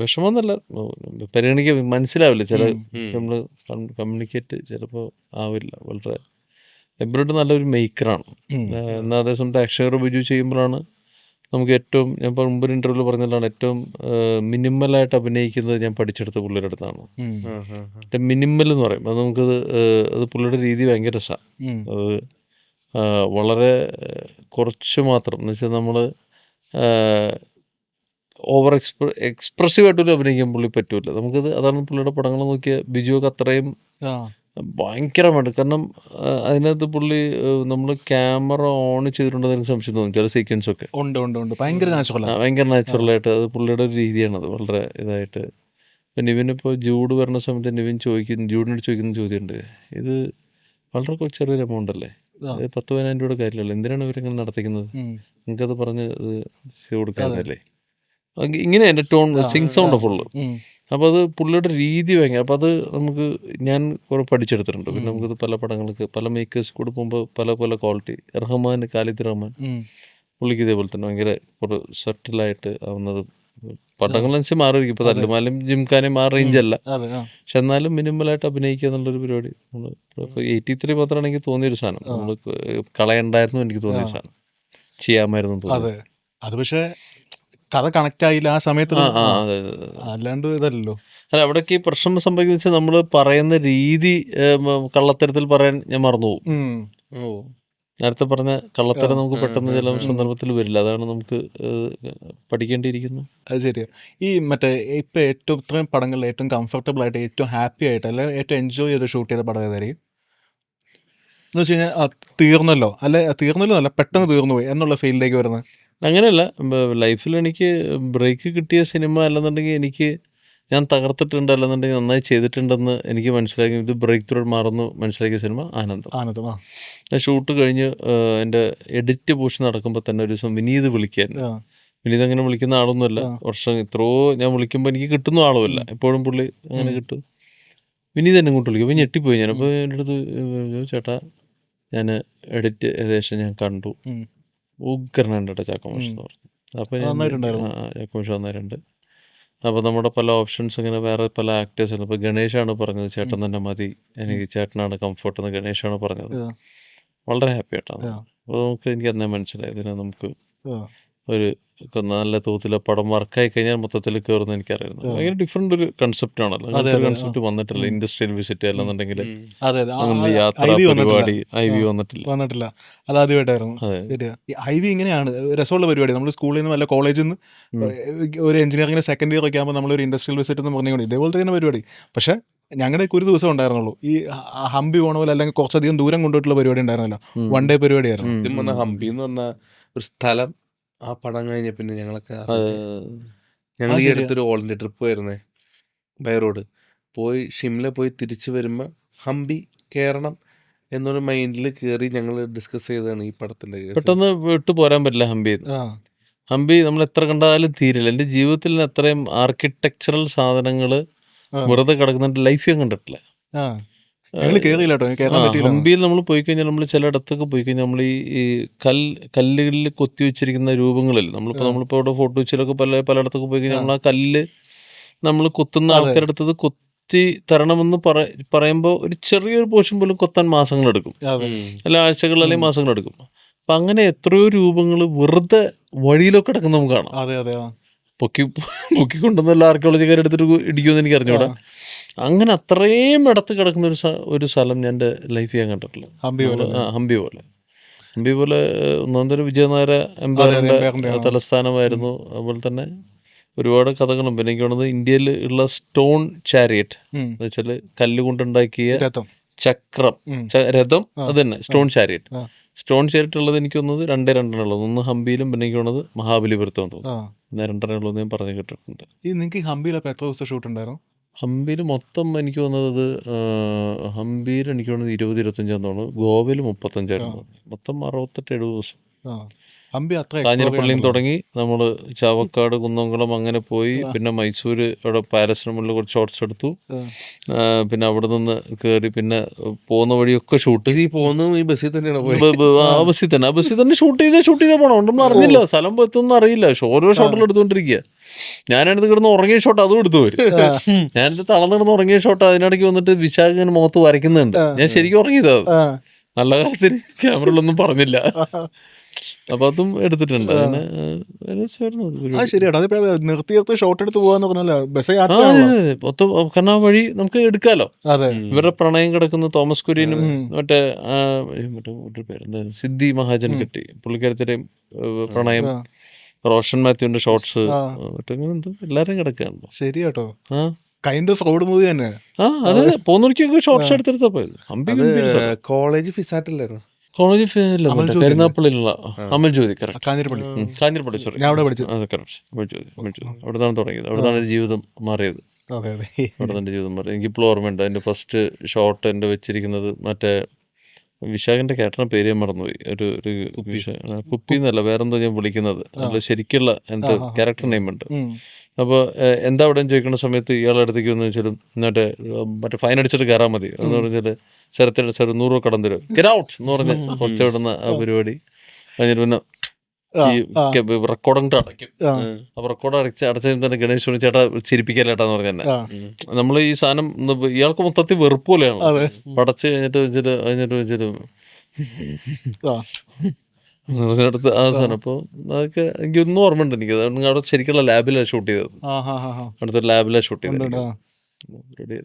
വിഷമമൊന്നുമല്ല, പരിഗണിക്കാൻ മനസ്സിലാവില്ല. ചില നമ്മൾ കമ്മ്യൂണിക്കേറ്റ് ചിലപ്പോൾ ആവില്ല. വളരെ എബ്രോഡ് നല്ലൊരു മേക്കറാണ്. എന്നാൽ അതേസമയത്ത് അക്ഷയ് ബിജു ചെയ്യുമ്പോഴാണ് നമുക്ക് ഏറ്റവും, ഞാൻ മുമ്പൊരു ഇൻ്റർവ്യൂവിൽ പറഞ്ഞതാണ്, ഏറ്റവും മിനിമലായിട്ട് അഭിനയിക്കുന്നത് ഞാൻ പഠിച്ചെടുത്ത പുള്ളിയുടെ അടുത്താണ്. മിനിമൽ എന്ന് പറയും, അത് നമുക്കത് അത് പുള്ളിയുടെ രീതി ഭയങ്കര രസമാണ്. അത് വളരെ കുറച്ച് മാത്രം എന്ന് വെച്ചാൽ നമ്മൾ ഓവർ എക്സ്പ്രസീവായിട്ടൊരു അഭിനയിക്കാൻ പുള്ളി പറ്റൂല നമുക്കത്. അതാണ് പുള്ളിയുടെ പടങ്ങൾ നോക്കിയ ബിജുവൊക്കെ അത്രയും ഭയങ്കരമായിട്ട്. കാരണം അതിനകത്ത് പുള്ളി നമ്മൾ ക്യാമറ ഓൺ ചെയ്തിട്ടുണ്ടെന്ന് എനിക്ക് സംശയം തോന്നി. ചില സീക്വൻസൊക്കെ ഭയങ്കര നാച്ചുറലായിട്ട് അത് പുള്ളിയുടെ ഒരു രീതിയാണത്, വളരെ ഇതായിട്ട്. ഇപ്പം നിവിനിപ്പോൾ ജൂഡ് വരുന്ന സമയത്ത് ജൂഡിനോട് ചോദിക്കുന്ന ചോദ്യമുണ്ട്, ഇത് വളരെ ചെറിയൊരു എമൗണ്ട് അല്ലേ, 10,000 രൂപയുടെ കാര്യമല്ലോ, എന്തിനാണ് ഇവരെങ്ങനെ നടത്തിക്കുന്നത്, നിങ്ങൾക്കത് പറഞ്ഞ് അത് കൊടുക്കാനല്ലേ. ഇങ്ങനെ എൻ്റെ ടോൺ സിങ് സൗണ്ട് ഫുള്ള്. അപ്പോൾ അത് പുള്ളിയുടെ രീതി ഭയങ്കര. അപ്പോൾ അത് നമുക്ക് ഞാൻ കുറേ പഠിച്ചെടുത്തിട്ടുണ്ട്. പിന്നെ നമുക്കത് പല പടങ്ങൾക്ക് പല മേക്കേഴ്സ് കൂടെ പോകുമ്പോൾ പല ക്വാളിറ്റി. ഖാലിദ് റഹ്മാൻ പുള്ളിക്ക് ഇതേപോലെ തന്നെ ഭയങ്കര കുറേ സെറ്റിലായിട്ട് ആവുന്നത്. പടങ്ങളനുസരിച്ച് മാറിയിരിക്കും. ഇപ്പോൾ തല്ലുമാലും ജിംഖാനയും ആ റേഞ്ചല്ല, പക്ഷെ എന്നാലും മിനിമലായിട്ട് അഭിനയിക്കുക എന്നുള്ളൊരു പരിപാടി. നമ്മൾ 83 മാത്രമാണ് എനിക്ക് തോന്നിയൊരു സാധനം, നമ്മൾ കളയണ്ടായിരുന്നു എനിക്ക് തോന്നിയൊരു സാധനം, ചെയ്യാമായിരുന്നു തോന്നി. അത് പക്ഷേ കഥ കണക്ട് ആയില്ല ആ സമയത്ത്, അല്ലാണ്ട് ഇതല്ലോ. അല്ല, അവിടേക്ക് ഈ പ്രശ്നം സംഭവിക്കുന്ന വെച്ചാൽ നമ്മൾ പറയുന്ന രീതി കള്ളത്തരത്തിൽ പറയാൻ ഞാൻ മറന്നുപോകും. നേരത്തെ പറഞ്ഞ കള്ളത്തരം നമുക്ക് പെട്ടെന്ന് ചില സന്ദർഭത്തിൽ വരില്ല. അതാണ് നമുക്ക് പഠിക്കേണ്ടിയിരിക്കുന്നു. അത് ശരിയാണ്. ഈ മറ്റേ ഇപ്പം ഏറ്റവും ഇത്രയും പടങ്ങളിൽ ഏറ്റവും കംഫർട്ടബിൾ ആയിട്ട് ഏറ്റവും ഹാപ്പി ആയിട്ട് അല്ലെ ഏറ്റവും എൻജോയ് ചെയ്ത് ഷൂട്ട് ചെയ്ത പടം ഏതായിരിക്കും എന്ന് വെച്ച് കഴിഞ്ഞാൽ തീർന്നല്ലോ അല്ല പെട്ടെന്ന് തീർന്നു പോയി എന്നുള്ള ഫീലിലേക്ക് വരുന്നത്? അങ്ങനെയല്ല, ലൈഫിൽ എനിക്ക് ബ്രേക്ക് കിട്ടിയ സിനിമ അല്ലെന്നുണ്ടെങ്കിൽ എനിക്ക് ഞാൻ തകർത്തിട്ടുണ്ട്, അല്ലെന്നുണ്ടെങ്കിൽ നന്നായി ചെയ്തിട്ടുണ്ടെന്ന് എനിക്ക് മനസ്സിലാക്കി, ഇത് ബ്രേക്ക് ത്രൂ മാറുന്നു മനസ്സിലാക്കിയ സിനിമ ആനന്ദം. ഞാൻ ഷൂട്ട് കഴിഞ്ഞ് എൻ്റെ എഡിറ്റ് പോഷൻ നടക്കുമ്പോൾ തന്നെ ഒരു ദിവസം വിനീത് വിളിക്കായിരുന്നു. വിനീത് അങ്ങനെ വിളിക്കുന്ന ആളൊന്നുമല്ല, വർഷം ഇത്രയോ ഞാൻ വിളിക്കുമ്പോൾ എനിക്ക് കിട്ടുന്ന ആളുമല്ല, എപ്പോഴും പുള്ളി അങ്ങനെ കിട്ടും. വിനീത് എന്നെ ഇങ്ങോട്ട് വിളിക്കും. അപ്പോൾ ഞെട്ടിപ്പോയി ഞാൻ. അപ്പോൾ എൻ്റെ അടുത്ത് ചേട്ടാ ഞാൻ എഡിറ്റ് ഏകദേശം ഞാൻ കണ്ടു, ഉഗ്രനുണ്ട് കേട്ടോ ചാക്കോമേഷ് എന്ന് പറഞ്ഞു. അപ്പോൾ ചാക്കോമേഷ് നന്നായിട്ടുണ്ട്. അപ്പോൾ നമ്മുടെ പല ഓപ്ഷൻസ് ഇങ്ങനെ വേറെ പല ആക്ടേഴ്സാണ്. ഇപ്പോൾ ഗണേഷാണ് പറഞ്ഞത് ചേട്ടൻ തന്നെ മതി, എനിക്ക് ചേട്ടനാണ് കംഫർട്ട് എന്ന് ഗണേഷാണ് പറഞ്ഞത്. വളരെ ഹാപ്പി ആയിട്ടാണ്. അപ്പോൾ എനിക്ക് അന്നേ മനസ്സിലായി ഇതിനെ നമുക്ക് ഒരു നല്ല തോതിലെ പടം വർക്കായി കഴിഞ്ഞാൽ മൊത്തത്തിൽ കയറുന്ന എനിക്കറിയായിരുന്നു. ഭയങ്കര ഡിഫറെന്റ് ഒരു കൺസെപ്റ്റ് ആണല്ലോ, അങ്ങനത്തെ കൺസെപ്റ്റ് വന്നിട്ടില്ല. ഇൻഡസ്ട്രിയൽ വിസിറ്റ് അല്ലെന്നുണ്ടെങ്കിൽ യാത്ര പരിപാടി IV വന്നിട്ടില്ല. അതാദ്യമായിട്ടായിരുന്നു. IV ഇങ്ങനെയാണ് രസമുള്ള പരിപാടി. നമ്മൾ സ്കൂളിൽ നിന്ന് വല്ല കോളേജിൽ നിന്ന് ഒരു എഞ്ചിനീയറിംഗിന് സെക്കൻഡ് ഇയർ ഒക്കെ ആകുമ്പോൾ നമ്മളൊരു ഇൻഡസ്ട്രിയൽ വിസിറ്റ് എന്ന് പറഞ്ഞുകൊണ്ട് ഇതേപോലത്തെ തന്നെ പരിപാടി. പക്ഷേ ഞങ്ങളുടെ ഒരു ദിവസം ഉണ്ടായിരുന്നുള്ളൂ. ഈ ഹംപി പോണ പോലെ അല്ലെങ്കിൽ കുറച്ചധികം ദൂരം കൊണ്ടുപോയിട്ടുള്ള പരിപാടി ഉണ്ടായിരുന്നല്ലോ, 1 ഡേ പരിപാടിയായിരുന്നു. ഹംപി എന്ന് പറഞ്ഞ ഒരു സ്ഥലം ആ പടം കഴിഞ്ഞ പിന്നെ ഞങ്ങളൊക്കെ ഞങ്ങൾ ഈ അടുത്തൊരു ഓൾ ഇന്ത്യ ട്രിപ്പ് വരുന്നേ ബൈ റോഡ് പോയി ഷിംല പോയി തിരിച്ചു വരുമ്പോൾ ഹംപി കയറണം എന്നൊരു മൈൻഡിൽ കയറി ഞങ്ങൾ ഡിസ്കസ് ചെയ്തതാണ് ഈ പടത്തിന്റെ. പെട്ടെന്ന് വിട്ടു പോരാൻ പറ്റില്ല ഹംപി നമ്മൾ എത്ര കണ്ടാലും തീരില്ല. എൻ്റെ ജീവിതത്തിൽ അത്രയും ആർക്കിടെക്ചറൽ സാധനങ്ങൾ വെറുതെ കിടക്കുന്നുണ്ട് ലൈഫ് ഞാൻ കണ്ടിട്ടില്ല. ഹംപിയിൽ നമ്മൾ പോയി കഴിഞ്ഞാൽ, നമ്മൾ ചിലയിടത്തൊക്കെ പോയി കഴിഞ്ഞാൽ നമ്മൾ ഈ കല്ലുകളിൽ കൊത്തി വെച്ചിരിക്കുന്ന രൂപങ്ങളിൽ നമ്മളിപ്പോൾ ഇവിടെ ഫോട്ടോ വെച്ചിലൊക്കെ പലയിടത്തൊക്കെ പോയി കഴിഞ്ഞാൽ നമ്മൾ ആ കല്ല് നമ്മൾ കൊത്തുന്ന ആൾക്കാരുടെ അടുത്തത് കൊത്തി തരണമെന്ന് പറയുമ്പോൾ ഒരു ചെറിയൊരു പോർഷൻ പോലും കൊത്താൻ മാസങ്ങളെടുക്കും, അല്ല ആഴ്ചകൾ അല്ലെങ്കിൽ മാസങ്ങളെടുക്കും. അപ്പം അങ്ങനെ എത്രയോ രൂപങ്ങൾ വെറുതെ വഴിയിലൊക്കെ കിടക്കുന്ന നമുക്ക് കാണാം. പൊക്കിക്കൊണ്ടുവന്നല്ല ആർക്കിയോളജിക്കാർ എടുത്തിട്ട് ഇടിക്കുമെന്ന് എനിക്ക് അറിഞ്ഞൂടാ. അങ്ങനെ അത്രയും ഇടത്ത് കിടക്കുന്ന ഒരു സ്ഥലം ഞാൻ എൻ്റെ ലൈഫ് ഞാൻ കണ്ടിട്ടില്ല. ഹംപി പോലെ ഒന്നാമതൊരു വിജയനഗര എംപയറിൻ്റെ തലസ്ഥാനമായിരുന്നു. അതുപോലെ തന്നെ ഒരുപാട് കഥകളും. പിന്നെ എനിക്ക് തോന്നുന്നത് ഇന്ത്യയിൽ ഉള്ള സ്റ്റോൺ ചാരിയറ്റ് എന്ന് വെച്ചാൽ കല്ലുകൊണ്ടുണ്ടാക്കിയ ചക്രം രഥം, അത് തന്നെ സ്റ്റോൺ ചാരിയറ്റ് ഉള്ളത് എനിക്ക് തോന്നുന്നത് 2 ഉള്ളത്. ഒന്ന് ഹംപിയിലും പിന്നെ എനിക്ക് തോന്നുന്നത് മഹാബലിപുരത്തും തോന്നുന്നു. 2 ഉള്ളത് ഞാൻ പറഞ്ഞു കേട്ടിട്ടുണ്ട്. നിങ്ങൾക്ക് ഹംപിയിൽ എത്ര ദിവസം ഷൂട്ട് ഉണ്ടായിരുന്നു? ഹംപിയിൽ മൊത്തം എനിക്ക് തോന്നുന്നത് ഹംപിയിൽ എനിക്ക് തോന്നുന്നത് 20-25 തോന്നുന്നു. ഗോവയിൽ 35 മൊത്തം 68-70 ദിവസം. കാഞ്ഞിരപ്പള്ളിയിൽ നിന്ന് തുടങ്ങി നമ്മൾ ചാവക്കാട്, കുന്നംകുളം അങ്ങനെ പോയി, പിന്നെ മൈസൂർ അവിടെ പാലസിന് മുകളിൽ കുറച്ച് ഷോട്ട്സ് എടുത്തു. പിന്നെ അവിടെ നിന്ന് കയറി പിന്നെ പോകുന്ന വഴിയൊക്കെ ഷൂട്ട് ഈ ബസ്സിൽ തന്നെയാണ് ബസ്സിൽ തന്നെ ഷൂട്ട് ചെയ്തേ പോകണം. നമ്മൾ അറിഞ്ഞില്ല, സ്ഥലം എത്തുമെന്ന് അറിയില്ല. ഓരോ ഷോട്ടുകൾ എടുത്തുകൊണ്ടിരിക്കുക. ഞാനടുത്ത് കിടന്ന് ഉറങ്ങിയ ഷോട്ട് അതും എടുത്തു വരും. ഞാനിത് തളർന്ന് കിടന്ന് ഉറങ്ങിയ ഷോട്ട് അതിനിടയ്ക്ക് വന്നിട്ട് വിശാഖ ഇങ്ങനെ മുഖത്ത് വരയ്ക്കുന്നുണ്ട്. ഞാൻ ശരിക്കും ഉറങ്ങിയത് നല്ല കാര്യത്തിന് ക്യാമറയിലൊന്നും പറഞ്ഞില്ല. അപ്പൊ അതും എടുത്തിട്ടുണ്ട്. നിർത്തി ഷോട്ട് എടുത്ത് പോവാന്ന് പറഞ്ഞാൽ കാരണം ആ വഴി നമുക്ക് എടുക്കാലോ. ഇവരുടെ പ്രണയം കിടക്കുന്ന തോമസ് കുര്യനും മറ്റേ പേരെന്തായാലും സിദ്ധി മഹാജൻ കിട്ടി, പുള്ളിക്കാരത്തിന്റെയും പ്രണയം, റോഷൻ മാത്യുവിന്റെ ഷോർട്സ് എല്ലാരും കിടക്കുകയാണല്ലോ. ശരി കേട്ടോ, കൈൻഡ് ഓഫ് റോഡ് മൂവി തന്നെ. അതെ, പോന്നൊരിക്കൊക്കെ shorts എടുത്തെടുത്തപ്പോ college ഫിസാറ്റില്ലായിരുന്നു. College കരുനാപ്പള്ളിയിലുള്ള Amal Jyothi, Kanjirappally sorry, ഞാൻ അവിടെ പഠിച്ചു. അമൽ ജ്യോതി അവിടെ നിന്നാണ് തുടങ്ങിയത്, അവിടെ നിന്നാണ് ജീവിതം മാറിയത്. അവിടെ നിന്ന് ജീവിതം മാറി. എനിക്കിപ്പോൾ ഓർമ്മയുണ്ട് അതിൻ്റെ ഫസ്റ്റ് ഷോട്ട് എൻ്റെ വെച്ചിരിക്കുന്നത് മറ്റേ വിശാഖിന്റെ ക്യാരക്ടറിന്റെ പേര് ഞാൻ മറന്നുപോയി. ഒരു കുപ്പി എന്നല്ല വേറെന്തോ ഞാൻ വിളിക്കുന്നത്, അതിൽ ശരിക്കുള്ള എന്തോ ക്യാരക്ടർ നെയിം ഉണ്ട്. അപ്പോൾ എന്താ അവിടെ ചോദിക്കുന്ന സമയത്ത് ഇയാളുടെ അടുത്തേക്ക് വന്നു വെച്ചാലും മറ്റേ ഫൈൻ അടിച്ചിട്ട് കയറാൻ മതി എന്ന് പറഞ്ഞാൽ സ്ഥലത്തിൽ സാർ 100 രൂപ കടം തരും, ഗെറ്റ് ഔട്ട് എന്ന് പറഞ്ഞ് കുറച്ച് വിടുന്ന ആ പരിപാടി കഴിഞ്ഞിട്ട് പിന്നെ ഈ റെക്കോർഡിങ് അടയ്ക്കും. അപ്പൊ റെക്കോർഡ് അടച്ചു തന്നെ ഗണേഷ് ചേട്ടാ ചിരിപ്പിക്കല്ലേട്ടാന്ന് പറഞ്ഞ തന്നെ നമ്മൾ ഈ സാധനം ഇയാൾക്ക് മൊത്തത്തിൽ വെറുപ്പ് പോലെയാണ് പടച്ച് കഴിഞ്ഞിട്ട് അടുത്ത് ആ സാധനം. അപ്പോൾ അതൊക്കെ എനിക്ക് ഒന്നും ഓർമ്മയുണ്ട്. എനിക്ക് അവിടെ ശരിക്കുള്ള ലാബിലാണ് ഷൂട്ട് ചെയ്തത്, അടുത്തൊരു ലാബിലാണ് ഷൂട്ട് ചെയ്തത്.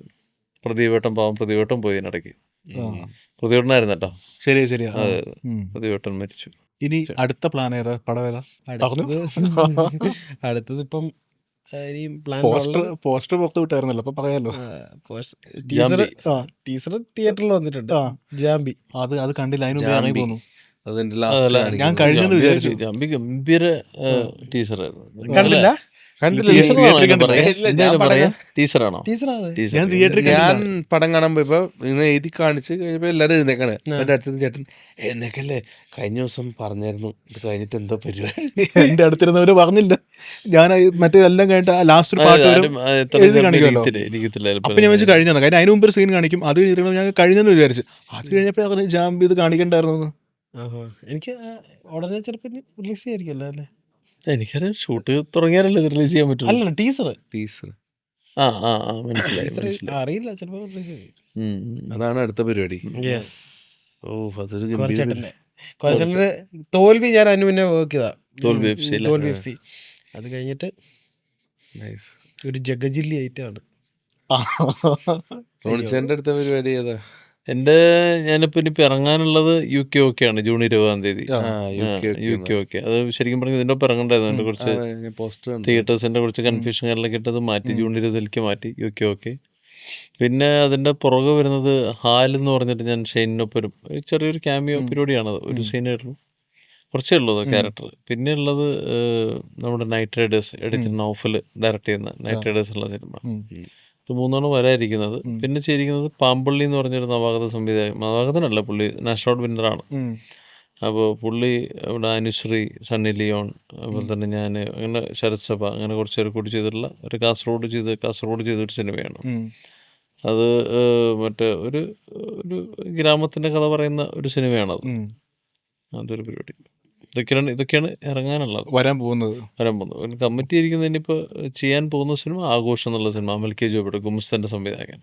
പ്രതിവേട്ടൻ പാവം പ്രതിവേട്ടൻ പോയി ഇതിനിടയ്ക്ക്. പ്രതിവേട്ടനായിരുന്നു കേട്ടോ. ശരി. പ്രതിവേട്ടൻ മരിച്ചു. ഇനി അടുത്ത പ്ലാൻ ഏതാ, പടം ഏതാ? അടുത്തത് ഇപ്പം പോസ്റ്റർ പുറത്ത് വിട്ടായിരുന്നല്ലോ, അപ്പൊ പറയാലോ. ടീസർ തിയേറ്ററിൽ വന്നിട്ടുണ്ട്, ജാമ്പി. അത് കണ്ടില്ല, അതിന് പോന്നു. അതിന്റെ ഞാൻ കഴിഞ്ഞെന്ന് വിചാരിച്ചു. ജാമ്പി ഗംഭീര ടീസറായിരുന്നു. കണ്ടില്ല? കണ്ടില്ല. ടീച്ചറാണോ? ഞാൻ തിയേറ്ററിൽ ഞാൻ പടം കാണാൻ പോയപ്പോ ഇങ്ങനെ എഴുതി കാണിച്ച് കഴിഞ്ഞപ്പോ എല്ലാരും എഴുന്നേക്കാണ്. എന്റെ അടുത്ത് ചേട്ടൻ എഴുന്നേക്കല്ലേ, കഴിഞ്ഞ ദിവസം പറഞ്ഞായിരുന്നു ഇത് കഴിഞ്ഞിട്ട് എന്തോ പരിപാടി. എന്റെ അടുത്തിരുന്നവര് പറഞ്ഞില്ല. ഞാൻ മറ്റേ എല്ലാം കഴിഞ്ഞിട്ട് ലാസ്റ്റ് ഒരു പാട്ട് വരും എഴുതി കാണിക്കുമല്ലോ. അപ്പൊ ഞാൻ വെച്ച് കഴിഞ്ഞാൽ കാര്യം അതിന് മുമ്പ് ഒരു സീൻ കാണിക്കും, അത് കഴിഞ്ഞിട്ട് ഞാൻ കഴിഞ്ഞെന്ന് വിചാരിച്ചു. അത് കഴിഞ്ഞപ്പോ ജാമ്പ് ഇത് കാണിക്കണ്ടായിരുന്നു. എനിക്ക് ഉടനെ ചിലപ്പോ റിലീസ് ചെയ്യായിരിക്കുമല്ലോ അല്ലേ? എനിക്കറിയാം, ഷൂട്ട് തുടങ്ങിയാലല്ലേ റിലീസ് ചെയ്യാൻ പറ്റുള്ളൂ. അല്ല ടീസർ ടീച്ചർ മനസ്സിലായി. അറിയില്ല, ചിലപ്പോ റിലീസ് ചെയ്യും. അതാണ് അടുത്ത പരിപാടി. ഓ അതൊരു കുറച്ചേട്ടന്റെ തോൽവി ഞാൻ അതിന് മുന്നേ വർക്ക് ചെയ്താ, തോൽവി FC. അത് കഴിഞ്ഞിട്ട് ഒരു ജഗജില്ലി ആയിട്ടാണ്. റോണിച്ചേന്റെ അടുത്ത പരിപാടി ഏതാ? ഞാനിപ്പോ ഇനിയിപ്പോ ഇറങ്ങാനുള്ളത് UK ആണ്, ജൂൺ 20 UK. അത് ശരിക്കും പറഞ്ഞാൽ ഇതിന്റെ ഒപ്പം ഇറങ്ങണ്ടായിരുന്നു. അതിന്റെ കുറച്ച് തിയേറ്റേഴ്സിന്റെ കുറച്ച് കൺഫ്യൂഷൻ കാര്യങ്ങളൊക്കെ ഇട്ടത് മാറ്റി, ജൂൺ 20 മാറ്റി UK. പിന്നെ അതിന്റെ പുറകെ വരുന്നത് ഹാൽ എന്ന് പറഞ്ഞിട്ട് ഞാൻ ഷെയ്നിനൊപ്പം ചെറിയൊരു ക്യാമിയോ പരിപാടിയാണത്. ഒരു സീനായിരുന്നു, കുറച്ചേ ഉള്ളൂ ക്യാരക്ടർ. പിന്നെ ഉള്ളത് നമ്മുടെ night riders edit Naufal direct ചെയ്യുന്ന നൈറ്റ് റൈഡേഴ്സ് ഉള്ള സിനിമ. ഇത് 3 വരാതിരിക്കുന്നത്. പിന്നെ ചെയ്തിരിക്കുന്നത് പാമ്പള്ളി എന്ന് പറഞ്ഞൊരു നവാഗതനല്ല, പുള്ളി നാഷണൽ വിന്നറാണ്. അപ്പോൾ പുള്ളി ഇവിടെ അനുശ്രീ, സണ്ണി ലിയോൺ, അതുപോലെ തന്നെ ഞാൻ, അങ്ങനെ ശരത് സഭ, അങ്ങനെ കുറച്ച് പേർ കൂടി ചെയ്തിട്ടുള്ള ഒരു കാസർഗോഡ് ചെയ്തൊരു സിനിമയാണ്. അത് മറ്റേ ഒരു ഗ്രാമത്തിൻ്റെ കഥ പറയുന്ന ഒരു സിനിമയാണത്. അതൊരു പരിപാടി. ഇതൊക്കെയാണ് ഇറങ്ങാനുള്ളത്, വരാൻ പോകുന്നത്. കമ്മിറ്റി ഇരിക്കുന്നത് ഇനിയിപ്പോൾ ചെയ്യാൻ പോകുന്ന സിനിമ ആഘോഷം എന്നുള്ള സിനിമ, അമൽ കെ ജോബിയുടെ ഗുമസ്തൻ്റെ സംവിധായകൻ.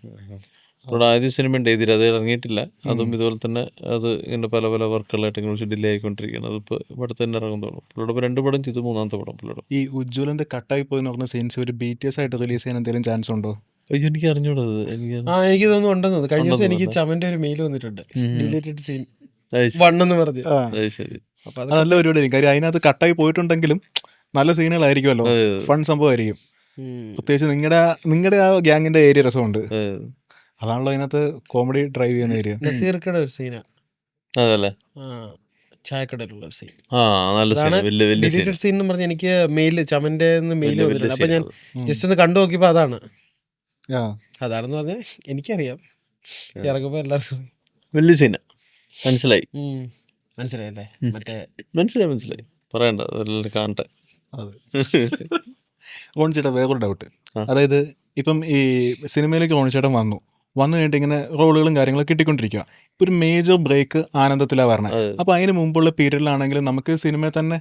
ഇവിടെ ആദ്യ സിനിമ ഉണ്ട് എഴുതിയിട്ട്, അത് ഇറങ്ങിയിട്ടില്ല. അതും ഇതുപോലെ തന്നെ അത് ഇങ്ങനെ പല വർക്കുകളായിട്ട് കുറിച്ച് ഡിലേ ആയിക്കൊണ്ടിരിക്കുകയാണ്. അതിപ്പോൾ ഇവിടെ തന്നെ ഇറങ്ങുന്നുള്ളൂ. പുള്ളിയുടെ 2 പടം ചെയ്തു, 3ാമത്തെ പടം പുള്ളിയുടെ. ഈ ഉജ്ജ്വലന്റെ കട്ടായി പോയി പറഞ്ഞ സീൻസ് ഒരു BTS ആയിട്ട് റിലീസ് ചെയ്യാൻ എന്തെങ്കിലും ചാൻസ് ഉണ്ടോ? അയ്യോ, എനിക്ക് അറിഞ്ഞൂടത്. എനിക്ക് തോന്നുന്നു ഉണ്ടെന്നത്. കഴിഞ്ഞ ദിവസം എനിക്ക് ചമന്റെ ഒരു മെയിൽ വന്നിട്ടുണ്ട്, ഡിലീറ്റഡ് സീൻ 1 എന്ന് പറഞ്ഞു. അത് നല്ല പരിപാടി. കാര്യം അതിനകത്ത് കട്ടായി പോയിട്ടുണ്ടെങ്കിലും നല്ല സീനുകളായിരിക്കുമല്ലോ, ഫൺ സംഭവമായിരിക്കും. പ്രത്യേകിച്ച് നിങ്ങളുടെ ആ ഗ്യാങ്ങിന്റെ ഏരിയ രസമുണ്ട്. അതാണല്ലോ അതിനകത്ത് കോമഡി ഡ്രൈവ് ചെയ്യുന്ന ഏരിയ. നസീർക്കയുടെ ഒരു സീനാ അതല്ലേ, ചായക്കടയിലുള്ള ഒരു സീൻ. ഡിലീറ്റഡ് സീൻ എന്ന് പറഞ്ഞ എനിക്ക് മെയിൽ ചമന്റെ മെയിൽ വന്നിട്ടുണ്ട്. അപ്പൊ ഞാൻ ജസ്റ്റ് ഒന്ന് കണ്ടു നോക്കിയപ്പോ അതാണെന്ന് പറഞ്ഞാൽ എനിക്കറിയാം. ഇറങ്ങുമ്പോ എല്ലാവർക്കും വലിയ സീന മനസ്സിലായല്ലേ? മറ്റേ മനസ്സിലായി പറയണ്ട, കാണട്ടെ. ഓണിച്ചേട്ടാ, വേറൊരു ഡൗട്ട്. അതായത് ഇപ്പം ഈ സിനിമയിലേക്ക് ഓണിച്ചേട്ടൻ വന്നു കഴിഞ്ഞിട്ട് ഇങ്ങനെ റോളുകളും കാര്യങ്ങളും കിട്ടിക്കൊണ്ടിരിക്കുക. ഇപ്പം ഒരു മേജർ ബ്രേക്ക് ആനന്ദത്തിലാണ് വരണത്. അപ്പോൾ അതിന് മുമ്പുള്ള പീരീഡിലാണെങ്കിലും നമുക്ക് സിനിമയിൽ തന്നെ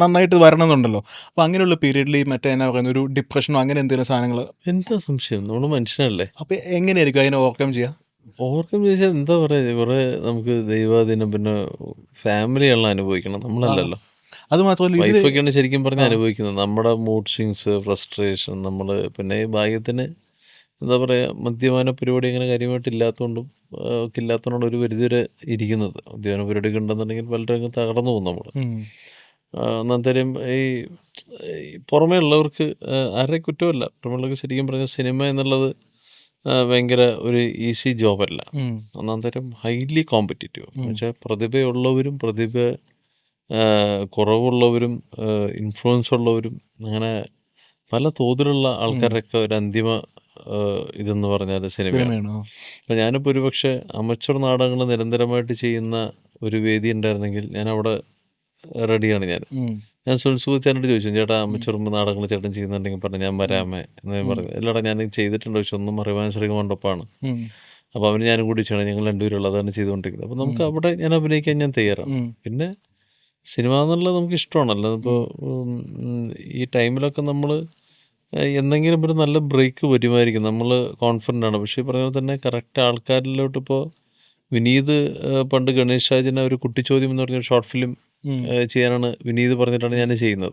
നന്നായിട്ട് വരണമെന്നുണ്ടല്ലോ. അപ്പോൾ അങ്ങനെയുള്ള പീരീഡിൽ മറ്റേ എന്നാ പറയുന്ന ഒരു ഡിപ്രഷനോ അങ്ങനെ എന്തെങ്കിലും സാധനങ്ങൾ? എന്താ സംശയം, നമ്മൾ മനുഷ്യനല്ലേ. അപ്പോൾ എങ്ങനെയായിരിക്കും അതിനെ ഓവർകം ചെയ്യുക? ചോദിച്ചാൽ എന്താ പറയുക, കുറേ നമുക്ക് ദൈവാധീനം, പിന്നെ ഫാമിലിയാണല്ലോ അനുഭവിക്കണം, നമ്മളല്ലല്ലോ. അത് മാത്രമല്ല, വൈഫൊക്കെയാണ് ശരിക്കും പറഞ്ഞാൽ അനുഭവിക്കുന്നത്. നമ്മുടെ മൂഡ് സ്വിങ്സ്, ഫ്രസ്ട്രേഷൻ, നമ്മൾ പിന്നെ ഈ ഭാഗ്യത്തിന് എന്താ പറയുക, മദ്യപാന പരിപാടി അങ്ങനെ കാര്യമായിട്ട് ഇല്ലാത്തതുകൊണ്ടാണ് ഒരു പരിധി വരെ ഇരിക്കുന്നത്. മദ്യപാന പരിപാടിയൊക്കെ ഉണ്ടെന്നുണ്ടെങ്കിൽ പലരും തകർന്നു പോകും നമ്മൾ. അന്നേരം ഈ പുറമേ ഉള്ളവർക്ക് ആരുടെ കുറ്റമല്ല, പുറമേ ഉള്ളവർക്ക് ശരിക്കും പറഞ്ഞാൽ സിനിമ എന്നുള്ളത് ഭയങ്കര ഒരു ഈസി ജോബല്ല. ഒന്നാന്തരം ഹൈലി കോമ്പറ്റീറ്റീവ് എന്ന് വെച്ചാൽ പ്രതിഭയുള്ളവരും കുറവുള്ളവരും ഇൻഫ്ലുവൻസ് ഉള്ളവരും അങ്ങനെ പല തോതിലുള്ള ആൾക്കാരുടെയൊക്കെ ഒരു അന്തിമ ഇതെന്ന് പറഞ്ഞാൽ സിനിമയാണ്. അപ്പം ഞാനിപ്പോൾ ഒരുപക്ഷെ അമച്വർ നാടകങ്ങൾ നിരന്തരമായിട്ട് ചെയ്യുന്ന ഒരു വേദി ഉണ്ടായിരുന്നെങ്കിൽ ഞാൻ അവിടെ റെഡിയാണ്. ഞാൻ സുൽസുഖിച്ചാനോട് ചോദിച്ചു, ചേട്ടാ അമച്വർ നാടകങ്ങൾ ചേട്ടൻ ചെയ്യുന്നുണ്ടെങ്കിൽ പറഞ്ഞു ഞാൻ വരാമേ എന്ന് പറഞ്ഞു. എല്ലാടാ ഞാൻ ചെയ്തിട്ടുണ്ട്, പക്ഷെ ഒന്നും അറിയാൻ ശ്രീകുമാറിനൊപ്പമാണ്. അപ്പോൾ അവന് ഞാനും കൂടി ചെയ്യണം, ഞങ്ങൾ 2 പേരുള്ള അതാണ് ചെയ്തുകൊണ്ടിരിക്കുന്നത്. അപ്പോൾ നമുക്ക് അവിടെ ഞാൻ അഭിനയിക്കാൻ ഞാൻ തയ്യാറാണ്. പിന്നെ സിനിമ എന്നുള്ളത് നമുക്ക് ഇഷ്ടമാണല്ലോ. ഇപ്പോൾ ഈ ടൈമിലൊക്കെ നമ്മൾ എന്തെങ്കിലും ഒരു നല്ല ബ്രേക്ക് വരുമായിരിക്കും, നമ്മൾ കോൺഫിഡൻ്റ് ആണ്. പക്ഷേ ഈ പറഞ്ഞ പോലെ തന്നെ കറക്റ്റ് ആൾക്കാരിലോട്ട് ഇപ്പോൾ വിനീത് പണ്ട് ഗണേഷ് രാജിനെ ഒരു കുട്ടിച്ചോദ്യം എന്ന് പറഞ്ഞൊരു ഷോർട്ട് ഫിലിം ചെയ്യാനാണ് വിനീത് പറഞ്ഞിട്ടാണ് ഞാൻ ചെയ്യുന്നത്.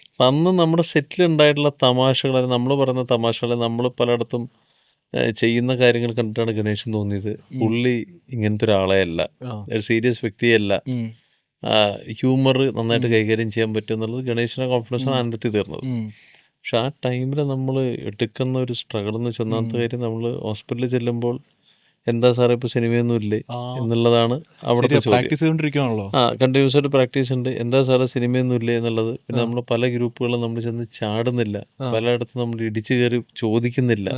അപ്പം അന്ന് നമ്മുടെ സെറ്റിൽ ഉണ്ടായിട്ടുള്ള തമാശകൾ, നമ്മൾ പറയുന്ന തമാശകൾ നമ്മൾ പലയിടത്തും ചെയ്യുന്ന കാര്യങ്ങൾ കണ്ടിട്ടാണ് ഗണേശൻ തോന്നിയത് പുള്ളി ഇങ്ങനത്തെ ഒരാളെ അല്ല, ഒരു സീരിയസ് വ്യക്തിയല്ല, ഹ്യൂമർ നന്നായിട്ട് കൈകാര്യം ചെയ്യാൻ പറ്റും എന്നുള്ളത് ഗണേശൻ്റെ കോൺഫിഡൻസാണ് ആനന്ദത്തിൽ തീർന്നത്. പക്ഷെ ആ ടൈമിൽ നമ്മൾ എടുക്കുന്ന ഒരു സ്ട്രഗിൾ എന്ന് വെച്ചാൽ ഒന്നാമത്തെ കാര്യം, നമ്മൾ ഹോസ്പിറ്റലിൽ ചെല്ലുമ്പോൾ എന്താ സാറേ ഇപ്പോൾ സിനിമയൊന്നും ഇല്ലേ എന്നുള്ളതാണ് അവിടുത്തെ ചോദ്യം. പ്രാക്ടീസ് ചെയ്തുകൊണ്ടിരിക്കുകയാണല്ലോ. കണ്ടിന്യൂസ് ആയിട്ട് പ്രാക്ടീസ് ഉണ്ട്. എന്താ സാറേ സിനിമയൊന്നും ഇല്ലേ എന്നുള്ളത്. പിന്നെ നമ്മൾ പല ഗ്രൂപ്പുകളും നമ്മൾ ചെന്ന് ചാടുന്നില്ല, പലയിടത്തും നമ്മൾ ഇടിച്ചു കയറി ചോദിക്കുന്നില്ല.